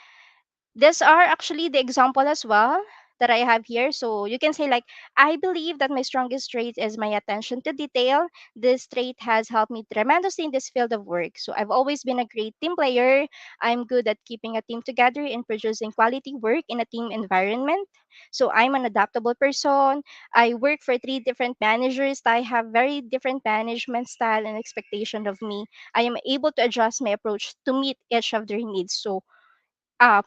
these are actually the example as well that I have here. So you can say like, I believe that my strongest trait is my attention to detail. This trait has helped me tremendously in this field of work. So I've always been a great team player. I'm good at keeping a team together and producing quality work in a team environment. So I'm an adaptable person. I work for 3 different managers. I have very different management style and expectation of me. I am able to adjust my approach to meet each of their needs. So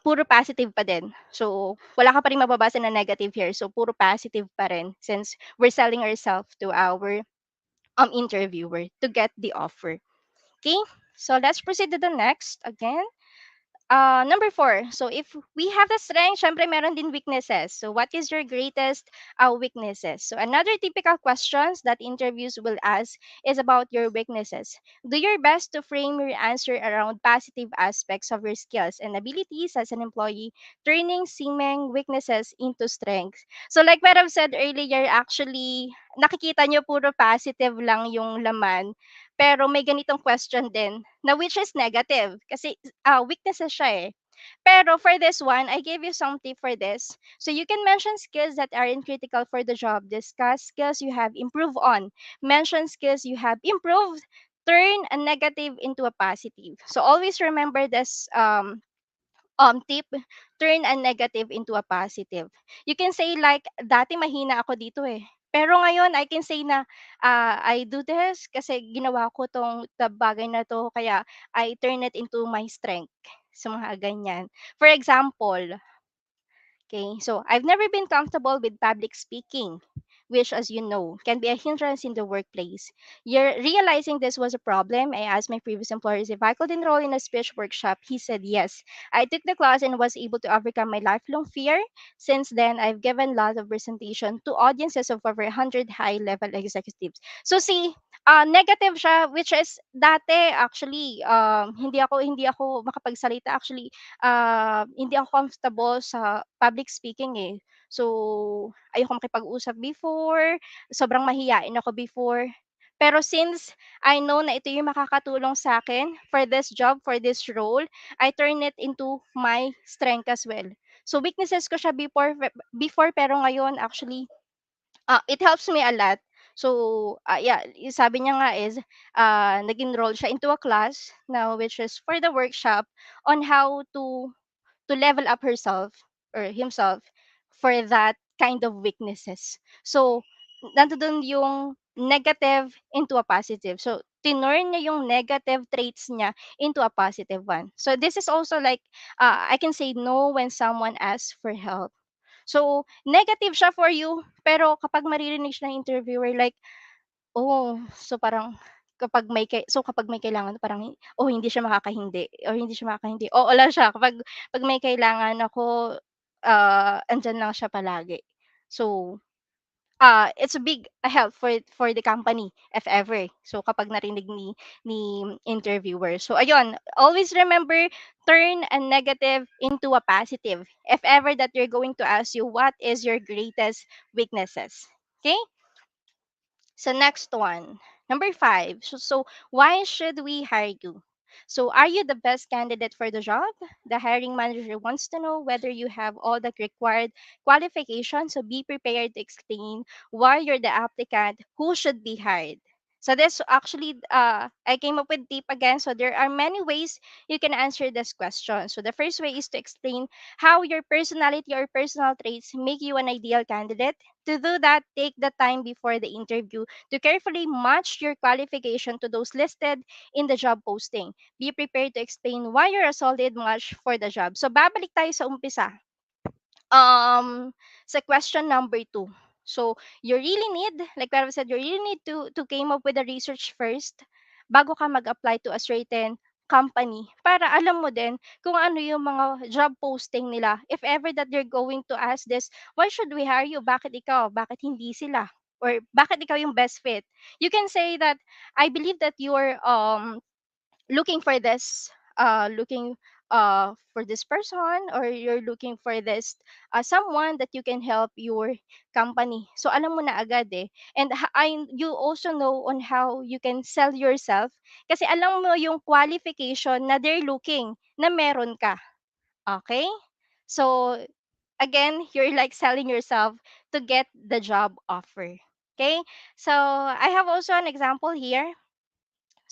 puro positive pa din. So, wala ka pa ring mababasa na negative here. So, puro positive pa rin since we're selling ourselves to our interviewer to get the offer. Okay? So, let's proceed to the next again. Number 4. So if we have the strength, syempre meron din weaknesses. So what is your greatest weaknesses? So another typical questions that interviews will ask is about your weaknesses. Do your best to frame your answer around positive aspects of your skills and abilities as an employee, turning seeming weaknesses into strengths. So like what I've said earlier, actually, nakikita nyo puro positive lang yung laman. Pero may ganitong question din na which is negative kasi weaknesses siya eh. Pero for this one, I gave you some tip for this. So you can mention skills that aren't critical for the job. Discuss skills you have improved on. Mention skills you have improved. Turn a negative into a positive. So always remember this tip, turn a negative into a positive. You can say like, dati mahina ako dito eh. Pero ngayon, I can say na, I do this kasi ginawa ko tong bagay na to, kaya I turn it into my strength. Sa mga ganyan. For example, okay, so I've never been comfortable with public speaking, which, as you know, can be a hindrance in the workplace. You're realizing this was a problem. I asked my previous employers if I could enroll in a speech workshop. He said yes. I took the class and was able to overcome my lifelong fear. Since then, I've given lots of presentation to audiences of over 100 high-level executives. So see, negative siya, which is dati actually hindi ako makapagsalita actually hindi ako comfortable sa public speaking eh. So, ayoko makipag-usap before, sobrang mahiyain ako before. Pero since I know na ito yung makakatulong sa akin for this job, for this role, I turn it into my strength as well. So weaknesses ko siya before pero ngayon actually it helps me a lot. So, yeah, sabi niya nga is nag-enroll siya into a class now which is for the workshop on how to level up herself or himself for that kind of weaknesses. So, nandoon yung negative into a positive. So, tinurn niya yung negative traits niya into a positive one. So, this is also like, I can say no when someone asks for help. So, negative siya for you, pero kapag maririnig siya ng interviewer, like, oh, so parang kapag may kailangan parang, oh, hindi siya makakahindi or hindi siya makakahindi. Oo lang siya kapag may kailangan ako, andiyan lang siya palagi. So, it's a big help for the company if ever. So, kapag narinig ni interviewer. So, ayun, always remember, turn a negative into a positive if ever that you're going to ask you what is your greatest weaknesses. Okay? So next one, number five. So why should we hire you? So are you the best candidate for the job? The hiring manager wants to know whether you have all the required qualifications. So be prepared to explain why you're the applicant who should be hired. So this actually, I came up with tip again. So there are many ways you can answer this question. So the first way is to explain how your personality or personal traits make you an ideal candidate. To do that, take the time before the interview to carefully match your qualification to those listed in the job posting. Be prepared to explain why you're a solid match for the job. So babalik tayo sa umpisa. Sa question number two. So you really need, like what I said, you really need to came up with the research first bago ka mag-apply to a certain company para alam mo din kung ano yung mga job posting nila. If ever that you're going to ask this, why should we hire you? Bakit ikaw? Bakit hindi sila? Or bakit ikaw yung best fit? You can say that, I believe that you're looking for this looking for this person, or you're looking for this someone that you can help your company. So alam mo na agad eh. And you also know on how you can sell yourself kasi alam mo yung qualification na they're looking na meron ka. Okay? So again, you're like selling yourself to get the job offer. Okay? So I have also an example here.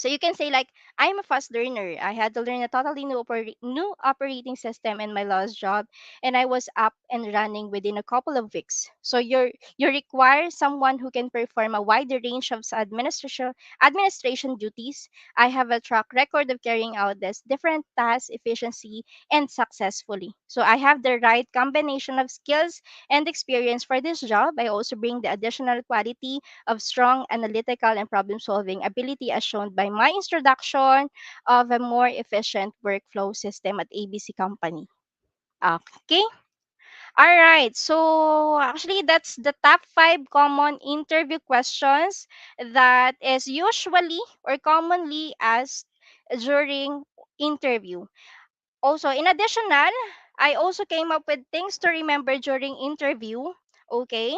So you can say like, I'm a fast learner. I had to learn a totally new operating system in my last job, and I was up and running within a couple of weeks. So you require someone who can perform a wide range of administration duties. I have a track record of carrying out this different tasks efficiently and successfully. So I have the right combination of skills and experience for this job. I also bring the additional quality of strong analytical and problem solving ability as shown by my introduction of a more efficient workflow system at ABC Company. Okay. All right. So actually, that's the top five common interview questions that is usually or commonly asked during interview. Also, in additional, I also came up with things to remember during interview. Okay,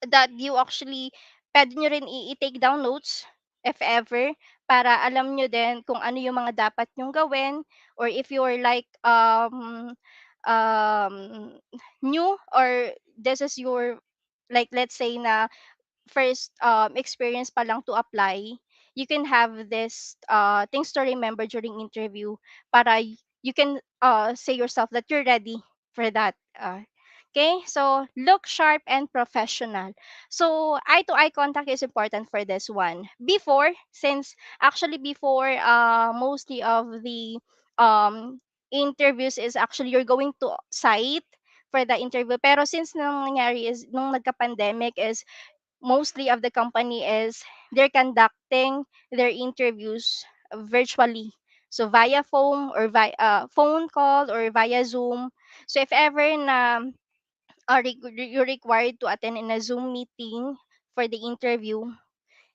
that you actually pwede nyo rin i-take down notes if ever para alam nyo din kung ano yung mga dapat nyong gawin, or if you're like um new, or this is your, like let's say na first experience pa lang to apply, you can have this things to remember during interview para you can say yourself that you're ready for that. Okay, so look sharp and professional. So eye to eye contact is important for this one. Before, since actually before mostly of the um interviews is actually you're going to site for the interview. Pero since nung nangyari is nung nagka-pandemic is mostly of the company is they're conducting their interviews virtually. So via phone or via phone call or via Zoom. So if ever na you're required to attend in a Zoom meeting for the interview,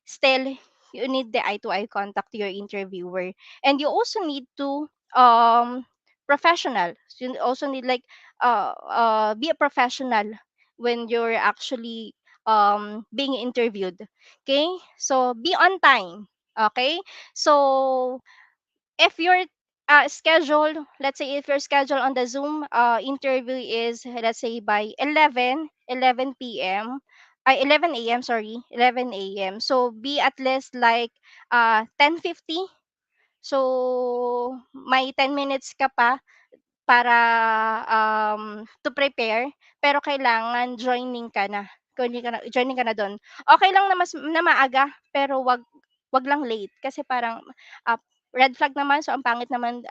still you need the eye to eye contact to your interviewer, and you also need to professional. So you also need like be a professional when you're actually being interviewed. Okay, so be on time. Okay, so if your schedule, let's say if your schedule on the Zoom interview is, let's say by 11 p.m., 11 a.m., sorry, 11 a.m. So be at least like 10:50. So may 10 minutes ka pa para, to prepare, pero kailangan joining ka na dun. Okey lang na na maaga, pero 'wag lang late kasi parang, ah, red flag naman, so ang pangit naman,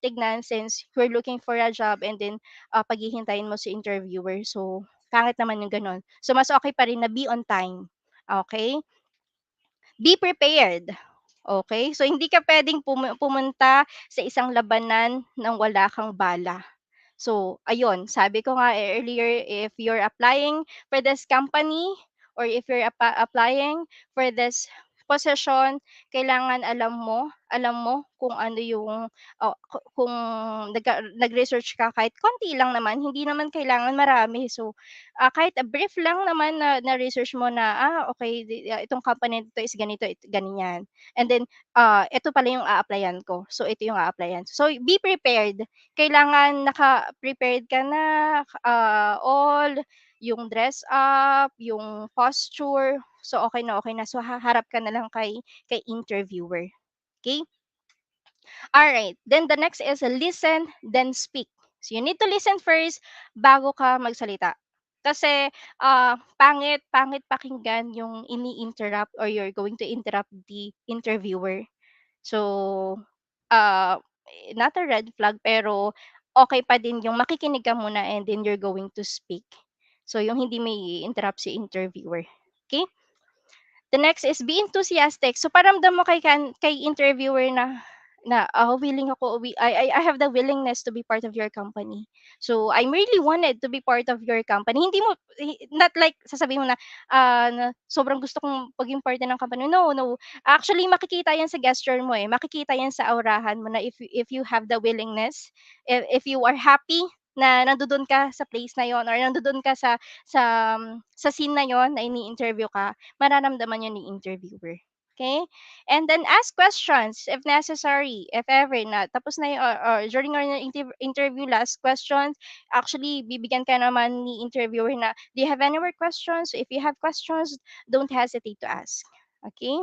tignan since we're looking for a job and then, paghihintayin mo si interviewer. So, pangit naman yung gano'n. So, mas okey pa rin na be on time, okey? Be prepared, okey? So, hindi ka puwedeng pumunta sa isang labanan ng wala kang bala. So, ayun, sabi ko nga earlier, if you're applying for this company or if you're applying for this position, kailangan alam mo kung ano yung, kung nag-research ka kahit konti lang naman, hindi naman kailangan marami. So, kahit a brief lang naman na na-research mo na, okey itong company nito is ganito, ganyan. And then, eto pala yung a-applyan ko. So, ito yung a-applyan. So, be prepared. Kailangan naka-prepared ka na, all yung dress up, yung posture, so okey na. So haharap ka na lang kay interviewer, okey? Alright, then the next is listen, then speak. So you need to listen first bago ka magsalita. Kasi, pangit pangit pakinggan yung ini-interrupt or you're going to interrupt the interviewer. So, ah, not a red flag pero okey pa din yung makikinig ka muna and then you're going to speak. So, yung hindi mai-interrupt si interviewer, okey? The next is be enthusiastic. So, paramdam mo kay interviewer na willing ako, I have the willingness to be part of your company. So, I'm really wanted to be part of your company. Hindi mo not like sasabihin mo na sobrang gusto kong maging parte ng company. No, no. Actually, makikita 'yan sa gesture mo, eh. Makikita 'yan sa aurahan mo na if you have the willingness, if you are happy na nandodo'n ka sa place na 'yon or nandodo'n ka sa scene na 'yon na ini-interview ka, mararamdaman 'yun ni interviewer, okay. And then ask questions if necessary, if ever na tapos na yung or during our interview last questions, actually bibigyan ka naman ni interviewer na, "Do you have any more questions?" So if you have questions, don't hesitate to ask, okay.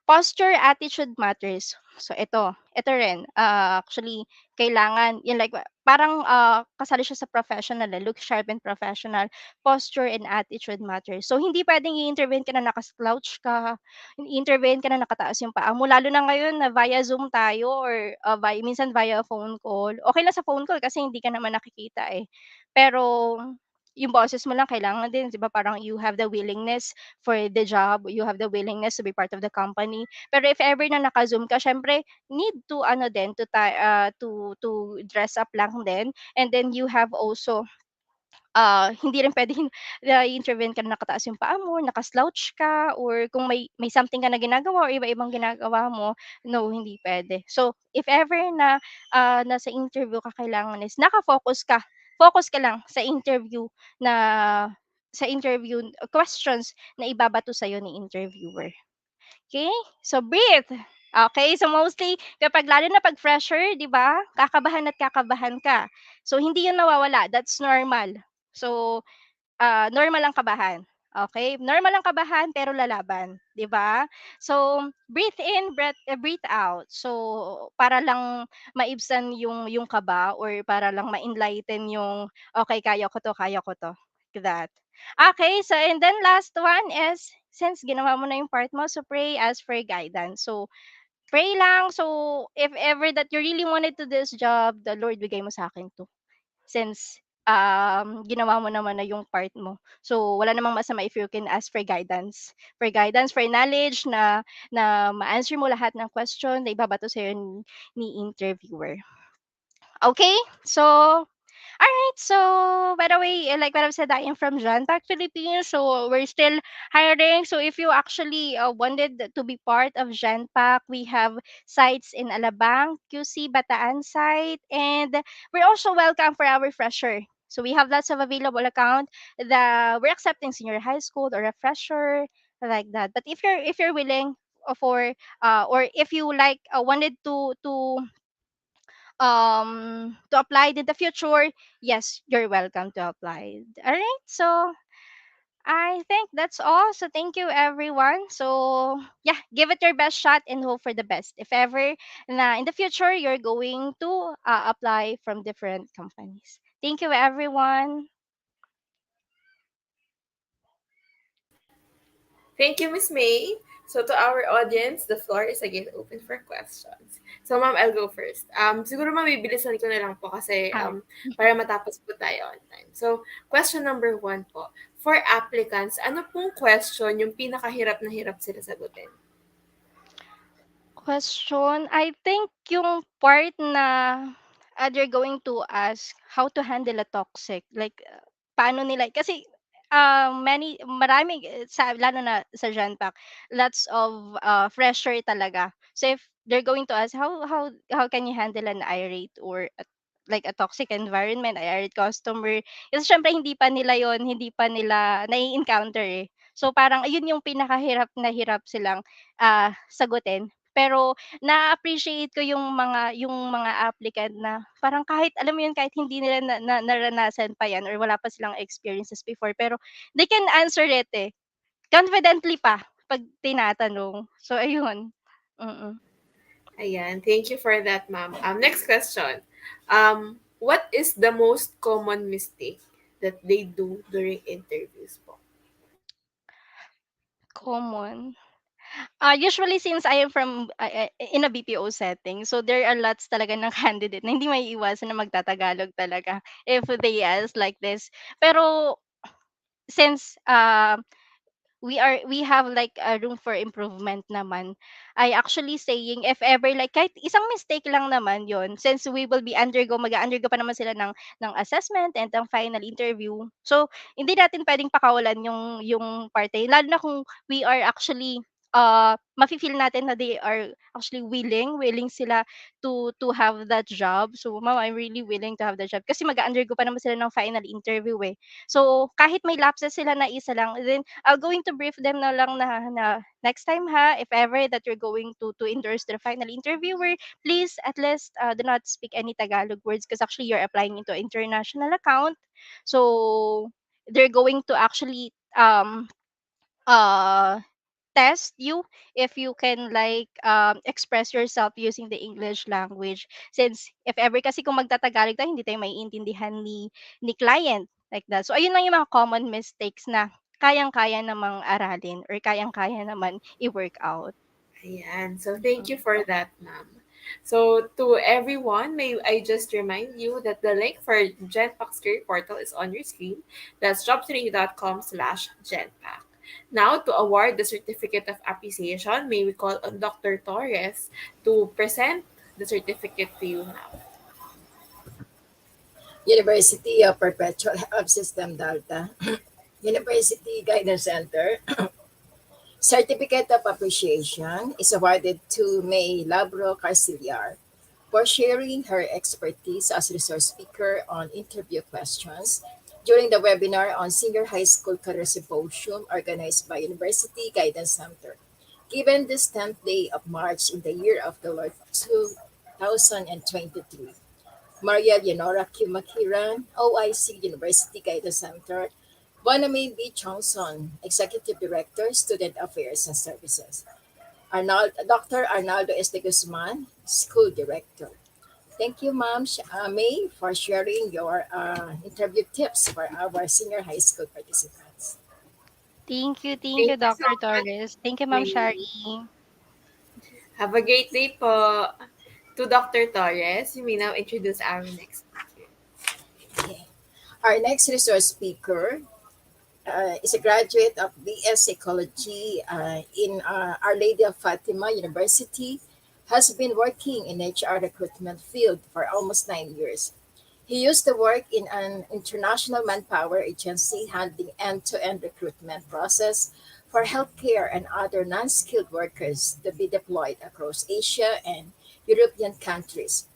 Posture, attitude matters. So ito rin, actually kailangan yun like parang, kasali siya sa professional, look sharp and professional. Posture and attitude matters. So hindi puwedeng i-intervene ka na naka-slouch ka, i-intervene ka na nakataas yung paa mo, lalo na ngayon na via Zoom tayo or, minsan via phone call. Okey lang sa phone call kasi hindi ka naman nakikita, eh. Pero yung boses mo lang kailangan din 'di ba parang you have the willingness for the job, you have the willingness to be part of the company. Pero if ever na naka-Zoom ka siyempre need to ano din to dress up lang din and then you have also, hindi rin puwedeng na i-intervene ka na nakataas yung paa mo, naka-slouch ka or kung may something ka na ginagawa or iba-ibang ginagawa mo, no, hindi puwede. So, if ever na, nasa interview ka kailangan is focus ka lang na sa interview questions na ibabato sa'yo ni interviewer. Okay, so breathe. Okay, so mostly kapag lalo na 'pag fresher, 'di ba, kakabahan at kakabahan ka. So hindi 'yun nawawala, that's normal. So, normal ang kabahan, okay. Normal ang kabahan pero lalaban, 'di ba? So, breathe in, breathe out. So, para lang maibsan yung kaba or para lang ma-enlighten yung, "Okey, kaya ko 'to," like that. Okay, so and then last one is since ginawa mo na yung part mo, so pray, ask for guidance. So, pray lang. So, if ever that you really wanted to this job, the Lord bigay mo sa akin 'to. Since, ginawa mo naman na yung part mo. So, wala namang masama if you can ask for guidance, for knowledge na ma-answer mo lahat ng question na ibabato sa'yo ni interviewer. Okay, so alright, so by the way, like what I've said, I am from Genpact Philippines, so we're still hiring. So if you actually wanted to be part of Genpact, we have sites in Alabang, QC, Bataan site, and we're also welcome for our fresher. So we have lots of available account that we're accepting senior high school or a fresher like that. But if you're willing for or if you like wanted to apply in the future, yes, you're welcome to apply. All right, so I think that's all. So thank you everyone. So yeah, give it your best shot and hope for the best. If ever na in the future you're going to apply from different companies. Thank you everyone. Thank you, Miss May. So to our audience, the floor is again open for questions. So ma'am, I'll go first. Siguro mabibilisan ko na lang po kasi Ah, para matapos po tayo on time. So, question number one po. For applicants, ano pong question yung pinakahirap na hirap sila sagutin? question, I think yung part na they're going to ask how to handle a toxic, like paano nila kasi maraming sa lalo na sa Genpact, lots of fresher talaga. So if they're going to ask how can you handle an irate or like a toxic environment, irate customer, kasi syempre hindi pa nila nai-encounter eh. So parang ayun yung pinakahirap na hirap silang sagutin. Pero na-appreciate ko yung mga applicant na parang kahit alam mo yun, kahit hindi nila naranasan pa yan or wala pa silang experiences before, pero they can answer it, eh, confidently pa 'pag tinatanong. So ayun, mm. Ayan, thank you for that, ma'am. Next question. What is the most common mistake that they do during interviews po? Common. Usually since I am from in a BPO setting, so there are lots talaga ng candidate na hindi maiiwasan na magtatagalog talaga if they ask like this. Pero since we have like a room for improvement naman. I actually saying if ever like kahit isang mistake lang naman yon, since we will be mag-undergo pa naman sila ng assessment and ng final interview. So hindi natin pwedeng pakawalan yung parte lalo na kung we are actually mafi-feel natin na they are actually willing sila to have that job. So ma'am, I'm really willing to have that job kasi mag-undergo pa naman sila ng final interview eh. So kahit may lapses sila na isa lang, then I'll going to brief them na lang na next time ha, if ever that you're going to endorse the final interviewer, please at least do not speak any Tagalog words because actually you're applying into international account. So they're going to actually uh test you if you can like express yourself using the English language, since if ever kasi kung magtatagalog tayo hindi tayo maiintindihan ni client like that. So ayun lang yung mga common mistakes na kayang-kaya namang aralin or kayang-kaya naman i-work out. Ayan. So, thank you for that, ma'am. So, to everyone, may I just remind you that the link for Genpact's career portal is on your screen. That's jobtraining.com/Genpact. Now, to award the certificate of appreciation, may we call on Dr. Torres to present the certificate to you now. University of Perpetual Health System Delta, University Guidance Center, Certificate of Appreciation is awarded to May Labro Carcillar for sharing her expertise as resource speaker on interview questions during the webinar on Senior High School Career Symposium organized by University Guidance Center, given this 10th day of March in the year of the Lord 2023. Maria Leonora Kimakiran, OIC University Guidance Center, Boname B. Johnson, Executive Director, Student Affairs and Services. Dr. Arnaldo S. de Guzman, School Director. Thank you, Ma'am May, for sharing your interview tips for our senior high school participants. Thank Thank you you so Dr. much, Torres. Thank you Ma'am May. Shari. Have a great day po. To Dr. Torres, you may now introduce our next speaker. Okay. Our next resource speaker is a graduate of BS Psychology in Our Lady of Fatima University, has been working in HR recruitment field for almost 9 years. He used to work in an international manpower agency handling end-to-end recruitment process for healthcare and other non-skilled workers to be deployed across Asia and European countries.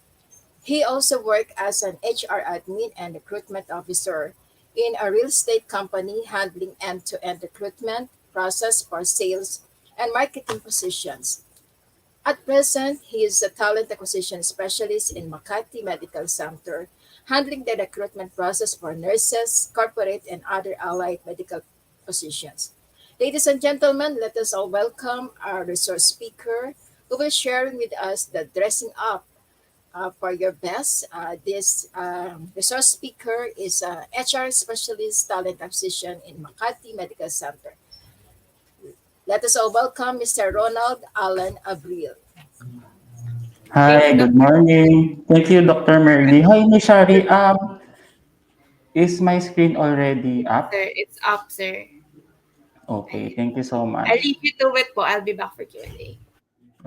He also worked as an HR admin and recruitment officer in a real estate company handling end-to-end recruitment process for sales and marketing positions. At present, he is a talent acquisition specialist in Makati Medical Center, handling the recruitment process for nurses, corporate, and other allied medical positions. Ladies and gentlemen, let us all welcome our resource speaker who will share with us the dressing up for your best. This resource speaker is a HR specialist talent acquisition in Makati Medical Center. Let us all welcome Mr. Ronald Allen Abril. Thank Hi, you, good Dr. morning. Thank you, Dr. Merly. Hi, Miss Shari. Is my screen already Sir. up? It's up, sir. Okay, Ayan. thank you so I'll much. leave you to it po. I'll be back for Q&A.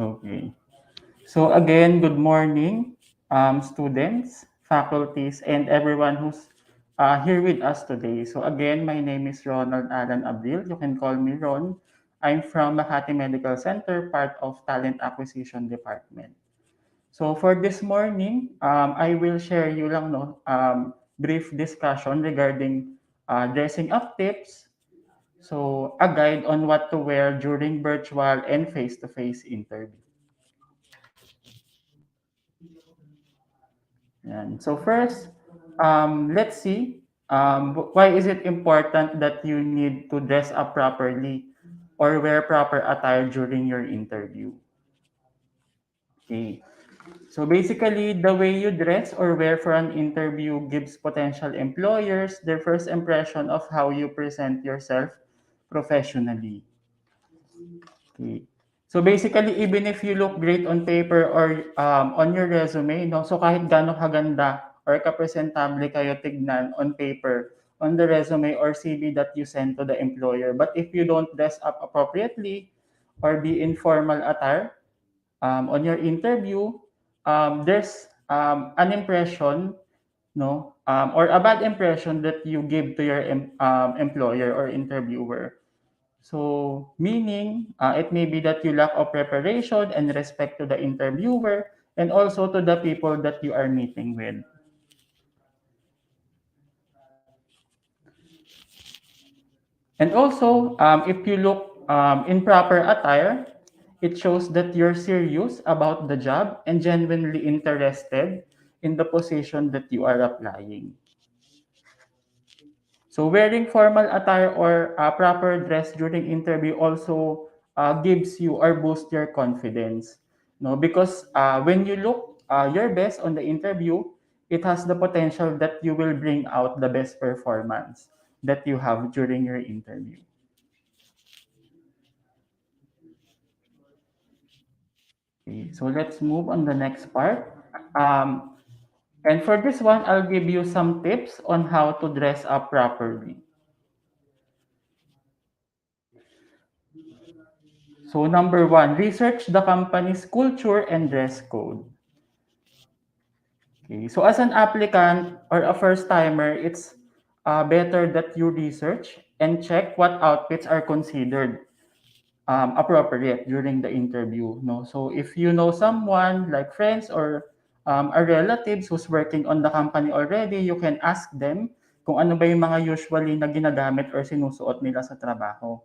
Okay. So again, good morning, students, faculties, and everyone who's here with us today. So again, my name is Ronald Alan Abril. You can call me Ron. I'm from Makati Medical Center, part of Talent Acquisition Department. So for this morning, I will share you lang brief discussion regarding dressing up tips. So a guide on what to wear during virtual and face-to-face interview. Yan. So first, let's see why is it important that you need to dress up properly or wear proper attire during your interview. Okay. So basically, the way you dress or wear for an interview gives potential employers their first impression of how you present yourself professionally. Okay. So basically, even if you look great on paper or on your resume, no, so kahit gaano kaganda or kapresentable kayo tignan on paper, on the resume or CV that you send to the employer, but if you don't dress up appropriately or be in formal attire, on your interview, there's an impression, no, or a bad impression that you give to your employer or interviewer. So, meaning, it may be that you lack of preparation and respect to the interviewer and also to the people that you are meeting with. And also, if you look in proper attire, it shows that you're serious about the job and genuinely interested in the position that you are applying. So wearing formal attire or proper dress during interview also gives you or boosts your confidence. No, because when you look your best on the interview, it has the potential that you will bring out the best performance that you have during your interview. Okay, so let's move on the next part. Um, and for this one, I'll give you some tips on how to dress up properly. So number one, research the company's culture and dress code. Okay, so as an applicant or a first timer, it's better that you research and check what outfits are considered appropriate during the interview. No, so if you know someone like friends or a relatives who's working on the company already, you can ask them kung ano ba yung mga usually na ginagamit or sinusuot nila sa trabaho.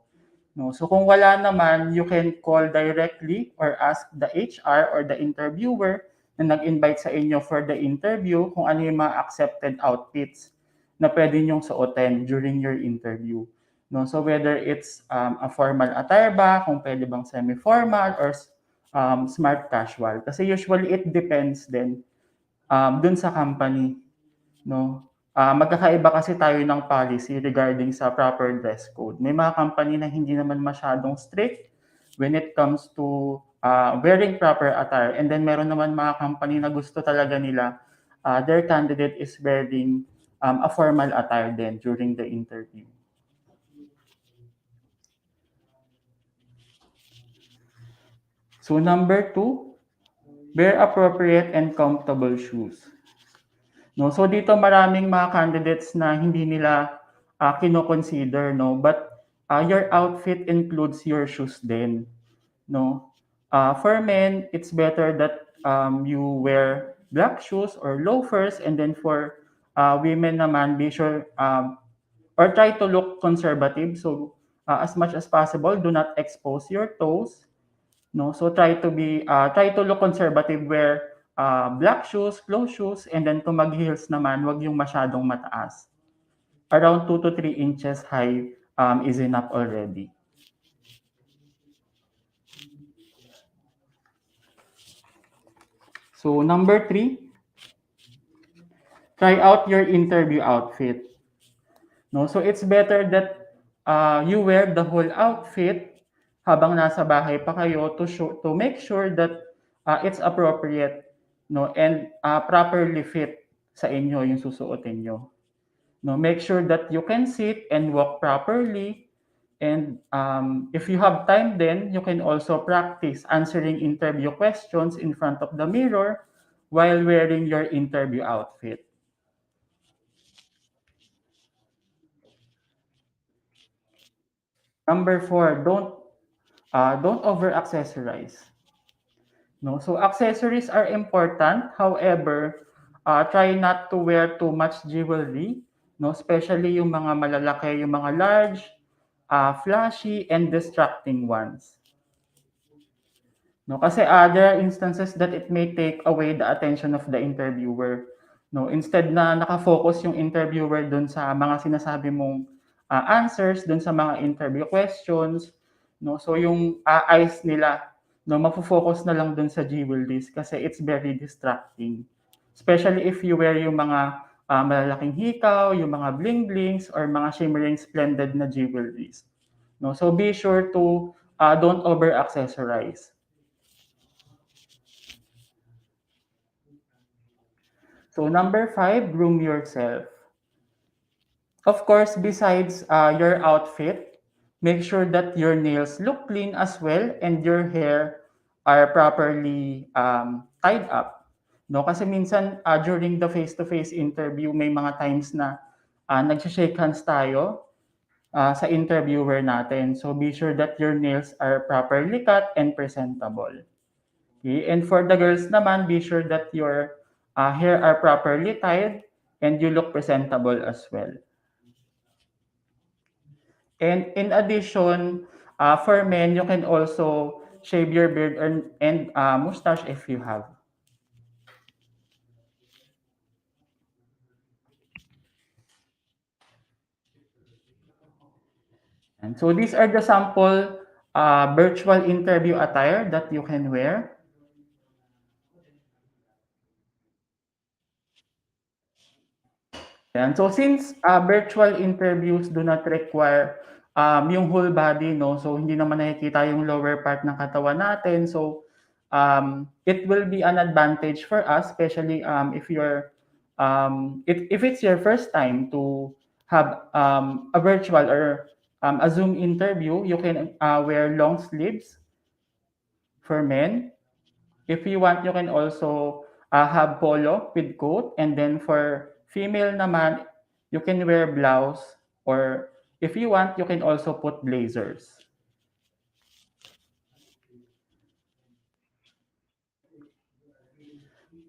No, so kung wala naman, you can call directly or ask the HR or the interviewer na nag-invite sa inyo for the interview kung ano yung mga accepted outfits na pwede nyong suotin during your interview. No, so whether it's a formal attire ba, kung pwede bang semi-formal or smart casual. Kasi usually it depends din dun sa company, no? Magkakaiba kasi tayo ng policy regarding sa proper dress code. May mga company na hindi naman masyadong strict when it comes to wearing proper attire. And then meron naman mga company na gusto talaga nila their candidate is wearing a formal attire then during the interview. So number two, wear appropriate and comfortable shoes. No, so dito maraming mga candidates na hindi nila kino-consider, no, but your outfit includes your shoes din, no. For men, it's better that you wear black shoes or loafers, and then for women naman, be sure or try to look conservative. So as much as possible, do not expose your toes. No, so try to look conservative, wear black shoes, closed shoes, and then kung mag-heels naman, wag yung masyadong mataas. Around 2 to 3 inches high is enough already. So number three, try out your interview outfit. No, so it's better that you wear the whole outfit habang nasa bahay pa kayo to make sure that it's appropriate, no, and properly fit sa inyo yung susuotin nyo. No, make sure that you can sit and walk properly. And if you have time, then you can also practice answering interview questions in front of the mirror while wearing your interview outfit. Number four, don't over accessorize. No, so accessories are important. However, try not to wear too much jewelry. No, especially yung mga malalaki, yung mga large, flashy, and distracting ones. No, kasi there are instances that it may take away the attention of the interviewer. No, instead na nakafocus yung interviewer dun sa mga sinasabi mong answers, dun sa mga interview questions, no, so yung eyes nila, no, mafo-focus na lang dun sa jewelries kasi it's very distracting. Especially if you wear yung mga malalaking hikaw, yung mga bling-blings, or mga shimmering splendid na jewelries. No, so be sure to don't over accessorize. So number five, groom yourself. Of course, besides your outfit, make sure that your nails look clean as well and your hair are properly tied up. No, kasi minsan during the face-to-face interview, may mga times na nag-shake hands tayo sa interviewer natin. So be sure that your nails are properly cut and presentable. Okay? And for the girls naman, be sure that your hair are properly tied and you look presentable as well. And in addition, for men, you can also shave your beard and mustache if you have. And so these are the sample virtual interview attire that you can wear. And so since virtual interviews do not require yung whole body, no? So hindi naman nakikita yung lower part ng katawan natin. So it will be an advantage for us, especially if you're if it's your first time to have a virtual or a Zoom interview, you can wear long sleeves for men. If you want, you can also have polo with coat. And then for female naman, you can wear blouse. Or if you want, you can also put blazers.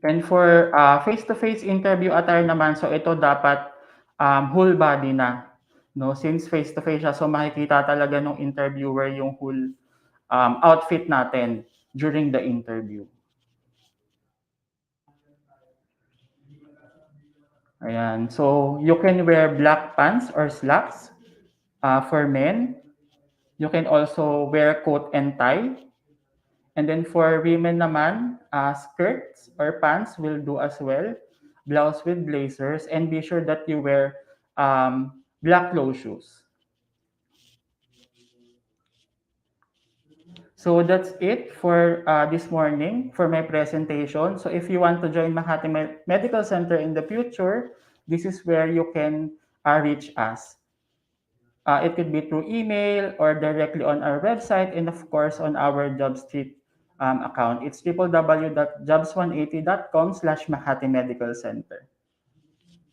And for face-to-face interview attire naman, so ito dapat whole body na. No? Since face-to-face siya, so makikita talaga ng interviewer yung whole outfit natin during the interview. Ayan. So, you can wear black pants or slacks for men. You can also wear coat and tie. And then for women naman, skirts or pants will do as well. Blouse with blazers. And be sure that you wear black low shoes. So that's it for this morning for my presentation. So if you want to join Makati Medical Center in the future, this is where you can reach us. It could be through email or directly on our website and of course on our JobStreet account. It's www.jobs180.com/Makati Medical Center.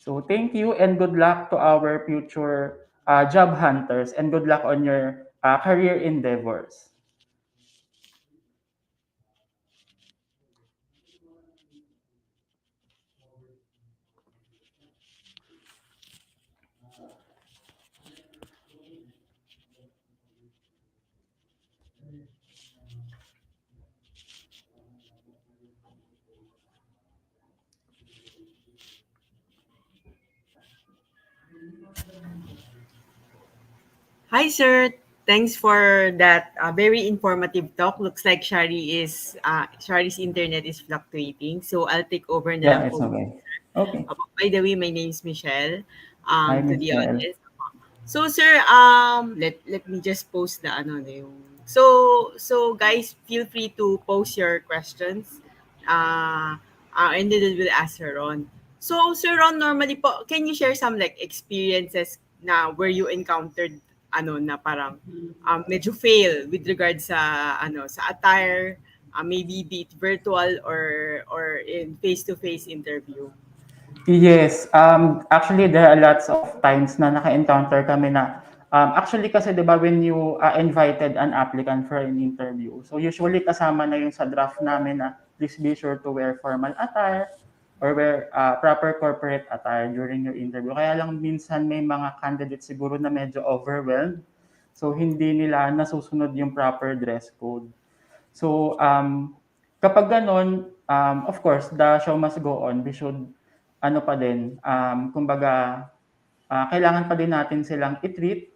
So thank you and good luck to our future job hunters and good luck on your career endeavors. Hi, sir. Thanks for that very informative talk. Looks like Shari's internet is fluctuating, so I'll take over na Yeah, lang it's po. okay. Okay. By the way, my name is Michelle. Hi, To the Michelle. audience. So sir, let me just post the ano na yung so guys, feel free to post your questions. Uh, and then we'll ask Sir Ron. So Sir Ron, normally po, can you share some like experiences na where you encountered ano na parang medyo fail with regards sa ano sa attire, maybe be it virtual or in face-to-face interview. Yes, actually there are lots of times na naka-encounter kami na actually kasi 'di ba when you invited an applicant for an interview, so usually kasama na yung sa draft namin na please be sure to wear formal attire or wear proper corporate attire during your interview. Kaya lang minsan may mga candidates siguro na medyo overwhelmed, so hindi nila nasusunod yung proper dress code. So, kapag gano'n, of course, the show must go on. We should ano pa din, kumbaga, kailangan pa din natin silang i-treat,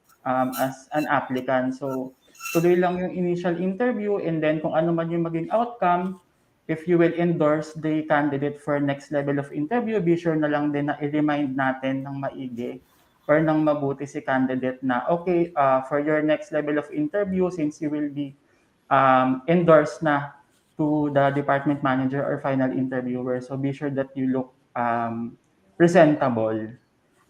as an applicant. So, tuloy lang yung initial interview and then kung ano man yung maging outcome, if you will endorse the candidate for next level of interview, be sure na lang din na i-remind natin ng maigi or ng mabuti si candidate na, okay, for your next level of interview, since you will be endorsed na to the department manager or final interviewer. So be sure that you look presentable.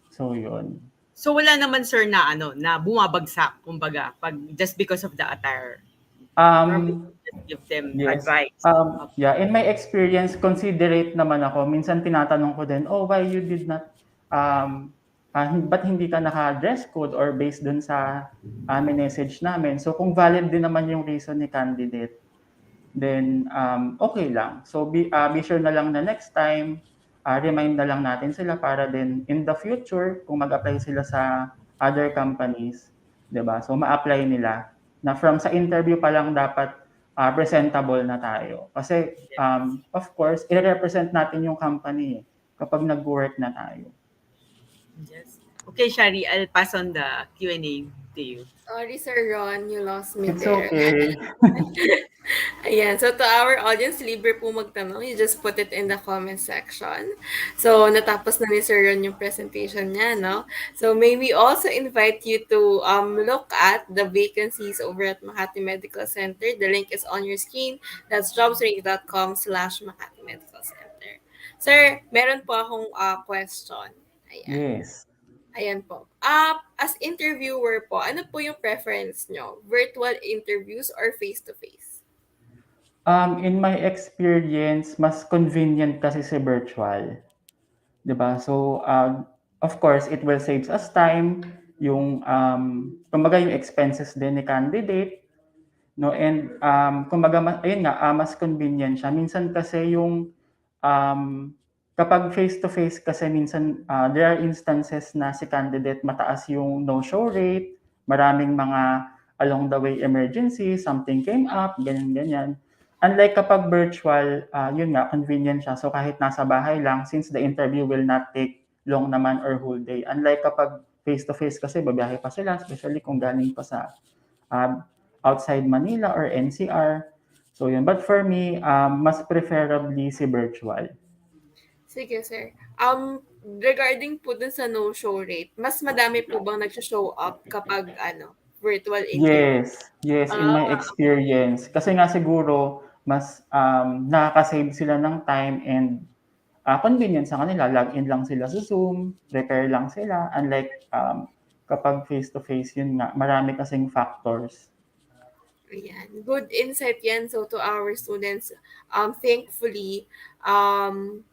So yun. So wala naman sir na ano, na bumabagsak kumbaga pag just because of the attire. Normally Um, just give them yes. advice. Yeah, in my experience, considerate naman ako. Minsan tinatanong ko din, oh, why you did not, ba't hindi ka naka-dress code or based dun sa message namin? So kung valid din naman yung reason ni candidate, then okay lang. So be sure na lang na next time, remind na lang natin sila para din in the future, kung mag-apply sila sa other companies, 'di ba? So ma-apply nila na from sa interview pa lang dapat presentable na tayo. Kasi of course, i-represent natin yung company kapag nag-work na tayo. Yes. Okay, Shari, I'll pass on the Q&A to you. Sorry, Sir Ron, you lost me It's there. okay. Ayan, so to our audience, libre po magtanong. You just put it in the comment section. So, natapos na ni Sir Ron yung presentation niya, no? So, may we also invite you to look at the vacancies over at Makati Medical Center. The link is on your screen. That's jobsrank.com/Makati Medical Center. Sir, meron po akong question. Ayan. Yes. Ayan po. As interviewer po, ano po yung preference nyo? Virtual interviews or face-to-face? In my experience, mas convenient kasi si virtual. 'Di ba? So, of course, it will saves us time, yung kumbaga yung expenses din ni candidate, no? And kumbaga ayun nga, mas convenient siya. Minsan kasi yung um, kapag face to face kasi minsan there are instances na si candidate mataas yung no-show rate, maraming mga along the way emergency, something came up, ganyan ganyan. Unlike kapag virtual, yun nga, convenient siya. So kahit nasa bahay lang, since the interview will not take long naman or whole day. Unlike kapag face-to-face kasi, babiyahe pa sila, especially kung galing pa sa um, outside Manila or NCR. So yun. But for me, mas preferably si virtual. Sige, sir. Regarding po dun sa no-show rate, mas madami po bang nag-show up kapag virtual interview? Yes, yes, in my Ah, experience. Kasi nga siguro, mas nakaka-save sila ng time and convenient sa kanila. Log in lang sila sa Zoom, prepare lang sila. Unlike kapag face-to-face, yun nga, marami kasing factors. ayan. Good insight yan. So, to our students, thankfully,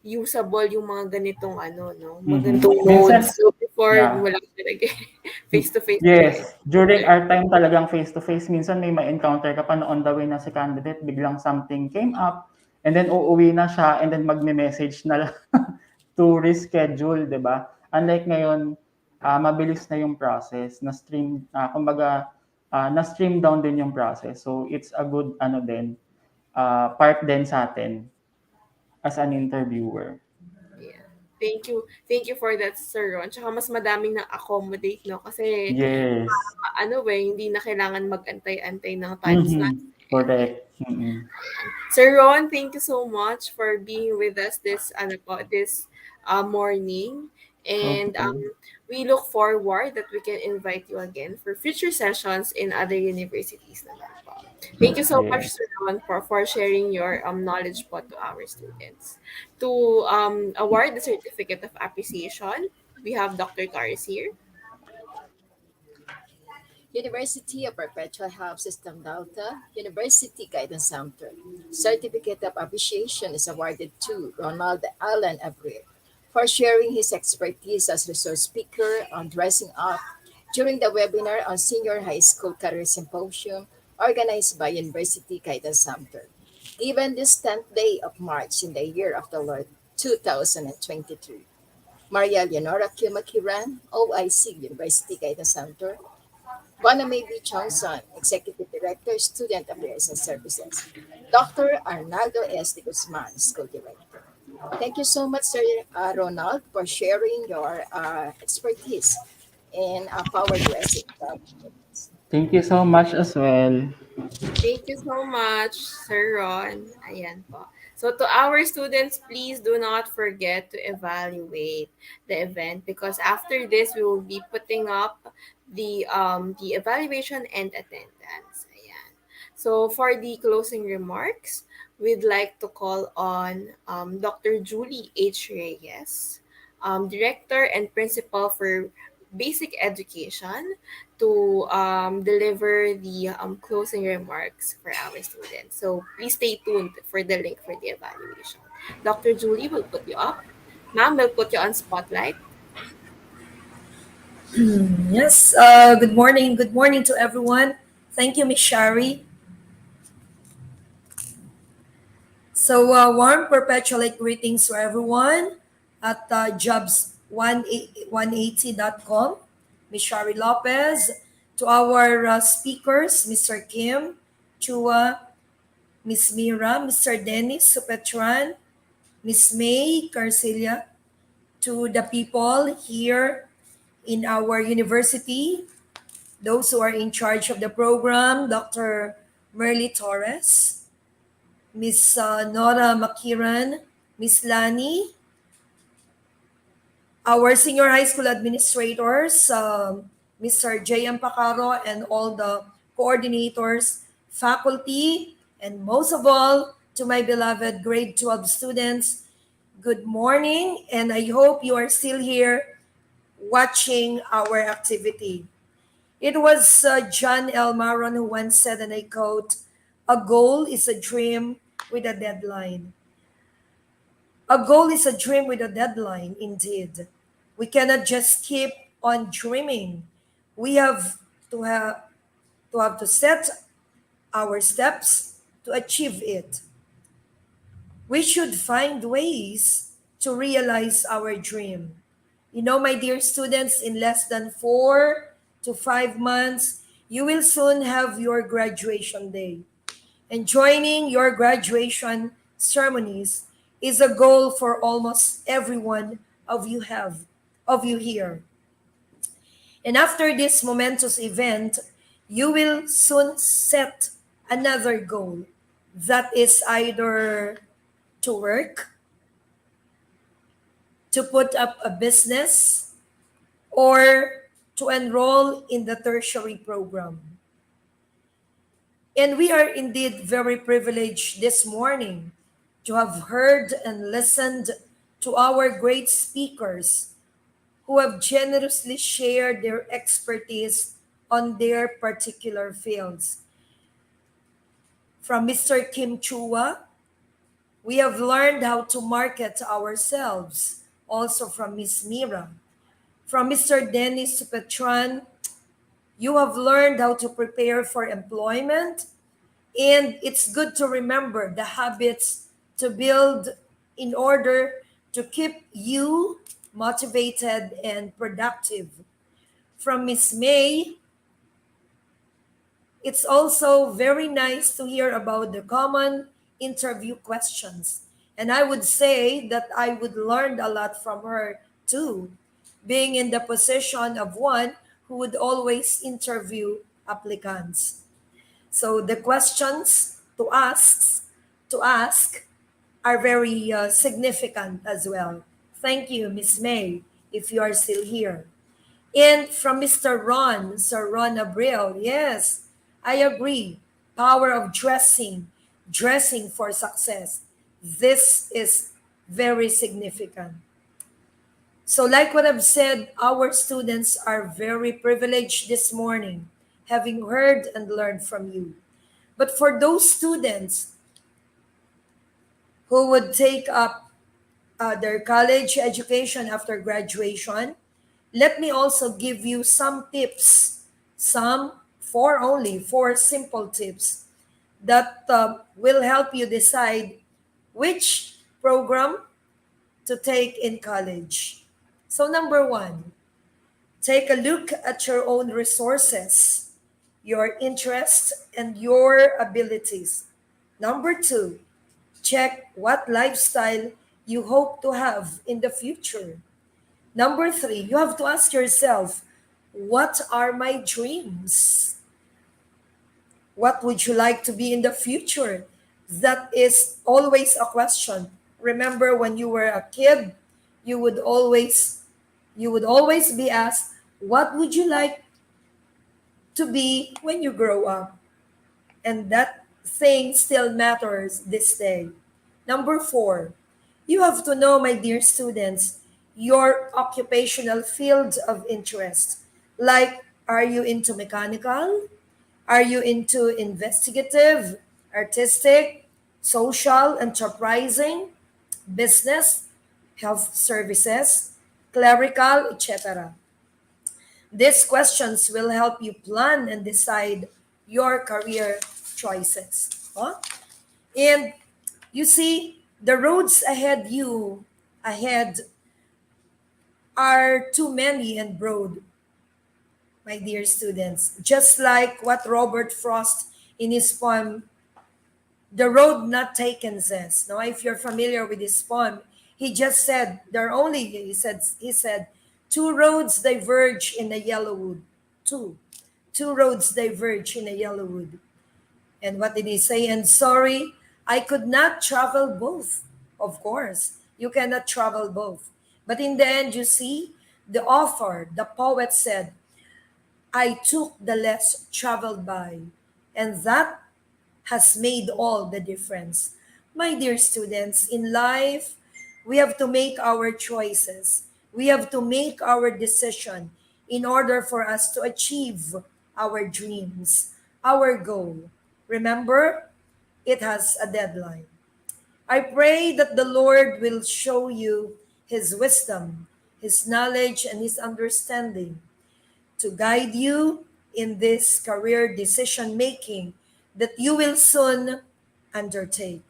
usable yung mga ganitong no, mga ganitong Minsan, modes. So, before, yeah. wala talaga face-to-face talaga. Yes, during our time talagang face-to-face, minsan may ma-encounter ka pa na on the way na si candidate, biglang something came up, and then uuwi na siya, and then magme-message na lang to reschedule, di ba? Unlike ngayon, mabilis na yung process, na-stream, kumbaga, na-stream down din yung process. So, it's a good, part din sa atin as an interviewer. Yeah. Thank you for that, Sir Ron. Tsaka mas madaming na-accommodate, no? Kasi, Yes. ano ba, hindi na kailangan mag-antay-antay ng time Mhm. slots. Correct. Mm. Sir Ron, thank you so much for being with us this ano po, this morning. And Okay. we look forward that we can invite you again for future sessions in other universities naman po. Thank you so much, Yeah. Sir Ron, for sharing your knowledge po to our students. To award the certificate of appreciation, we have Dr. Torres here. University of Perpetual Health System Delta, University Guidance Center. Certificate of Appreciation is awarded to Ronald Allen Abril for sharing his expertise as resource speaker on dressing up during the webinar on Senior High School Career Symposium organized by University Guidance Center. Given this 10th day of March in the year of the Lord 2022. Maria Leonora Kimakiran, OIC University Guidance Center, Boname B. Johnson, Executive Director, Student Affairs and Services. Dr. Arnaldo S. de Guzman, School Director. Thank you so much, Sir Ronald, for sharing your expertise in power dressing. Thank you so much as well. Thank you so much, Sir Ron. Ayan po. So to our students, please do not forget to evaluate the event because after this, we will be putting up the evaluation and attendance. Ayan. So for the closing remarks, we'd like to call on Dr. Julie H. Reyes, Director and Principal for Basic Education, to deliver the closing remarks for our students. So please stay tuned for the link for the evaluation. Dr. Julie will put you up. Ma'am will put you on spotlight. Yes, good morning. Good morning to everyone. Thank you, Miss Shari. So, warm perpetual greetings to everyone at jobs180.com. Miss Shari Lopez, to our speakers, Mr. Kim, Chua, Miss Mira, Mr. Dennis Supetran, Miss May Carcillar, to the people here in our university, those who are in charge of the program, Dr. Merly Torres, Miss Nora Makiran, Miss Lani, our senior high school administrators, Mr. J.M. Pacaro, and all the coordinators, faculty, and most of all, to my beloved grade 12 students, good morning, and I hope you are still here watching our activity. It was John L. Maron who once said, and I quote, "A goal is a dream with a deadline." A goal is a dream with a deadline, indeed. We cannot just keep on dreaming. We have to set our steps to achieve it. We should find ways to realize our dream. You know, my dear students, in less than 4 to 5 months, you will soon have your graduation day. And joining your graduation ceremonies is a goal for almost everyone of you here. And after this momentous event, you will soon set another goal that is either to work, to put up a business, or to enroll in the tertiary program. And we are indeed very privileged this morning to have heard and listened to our great speakers who have generously shared their expertise on their particular fields. From Mr. Kim Chua, we have learned how to market ourselves, also from Ms. Mira. From Mr. Dennis Supetran, you have learned how to prepare for employment, and it's good to remember the habits to build in order to keep you motivated and productive. From Miss May, it's also very nice to hear about the common interview questions And I would say that I would learn a lot from her too, being in the position of one who would always interview applicants. So the questions to ask are very significant as well. Thank you, Miss May, if you are still here. And from Mr. Ron, Sir Ron Abril, yes, I agree. Power of dressing for success. This is very significant. So, like what I've said, our students are very privileged this morning, having heard and learned from you. But for those students who would take up their college education after graduation, let me also give you some tips, four simple tips that will help you decide which program to take in college. So, number one, take a look at your own resources, your interests, and your abilities. Number two, check what lifestyle you hope to have in the future. Number three, you have to ask yourself, what are my dreams? What would you like to be in the future? That is always a question. Remember when you were a kid, you would always you would always be asked, what would you like to be when you grow up? And that thing still matters this day. Number four, you have to know, my dear students, your occupational field of interest. Like, are you into mechanical? Are you into investigative, artistic, social, enterprising, business, health services, clerical, etc.? These questions will help you plan and decide your career choices. Huh? And you see, the roads ahead are too many and broad, my dear students. Just like what Robert Frost in his poem The Road Not Taken says. Now, if you're familiar with this poem, he just said there are only he said two roads diverge in a yellow wood. Two. Two roads diverge in a yellow wood. And what did he say? And sorry, I could not travel both. Of course, you cannot travel both. But in the end, you see, the author, the poet said, I took the less traveled by. And that has made all the difference. My dear students, in life, we have to make our choices. We have to make our decision in order for us to achieve our dreams, our goal. Remember, it has a deadline. I pray that the Lord will show you His wisdom, His knowledge, and His understanding to guide you in this career decision making that you will soon undertake.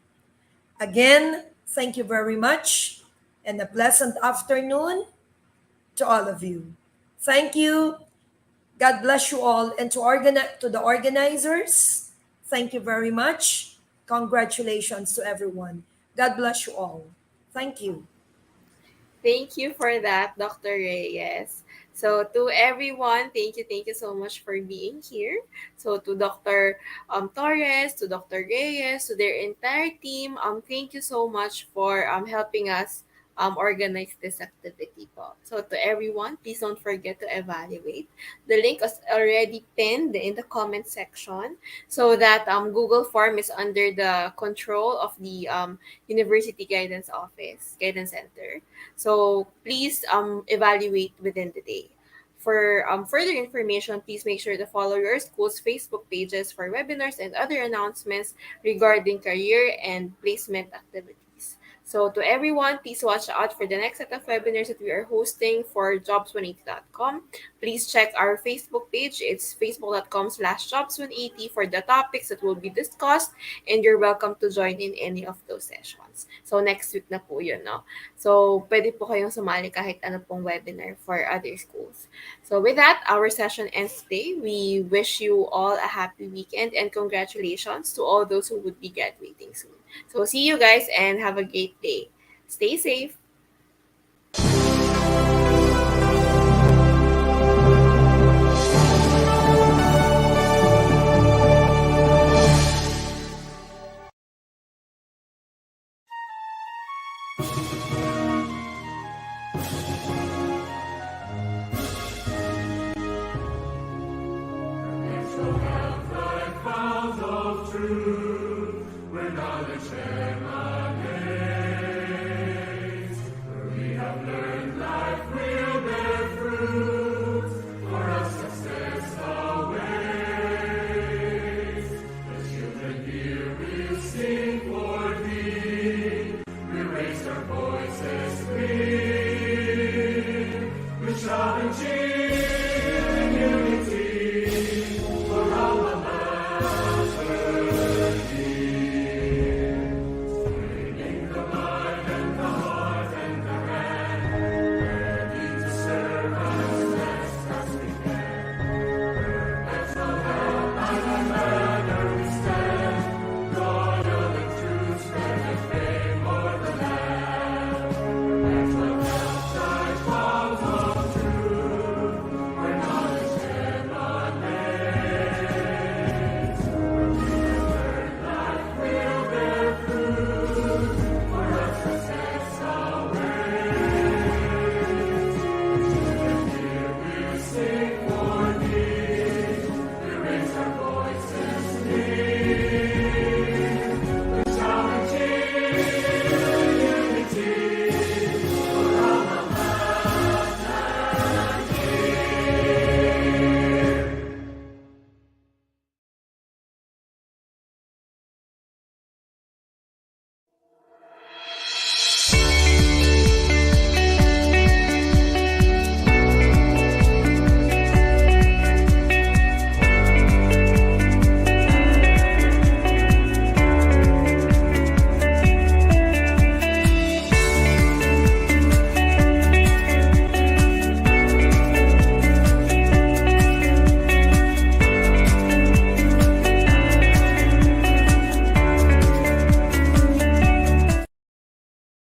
Again, thank you very much and a pleasant afternoon to all of you. Thank you. God bless you all. And to the organizers, thank you very much. Congratulations to everyone. God bless you all. Thank you. Thank you for that, Dr. Reyes. So to everyone, thank you so much for being here. So to Dr. Torres, to Dr. Reyes, to their entire team, thank you so much for helping us organize this activity po. So to everyone, please don't forget to evaluate. The link is already pinned in the comment section so that Google form is under the control of the University Guidance Center. So please evaluate within the day. For further information, please make sure to follow your school's Facebook pages for webinars and other announcements regarding career and placement activities. So to everyone, please watch out for the next set of webinars that we are hosting for jobs180.com. Please check our Facebook page. It's facebook.com/jobs180 for the topics that will be discussed, and you're welcome to join in any of those sessions. So next week na po yun, no? So pwede po kayong sumali kahit ano pong webinar for other schools. So with that, our session ends today. We wish you all a happy weekend and congratulations to all those who would be graduating soon. So see you guys and have a great day. Stay safe. Found of truth, when knowledge and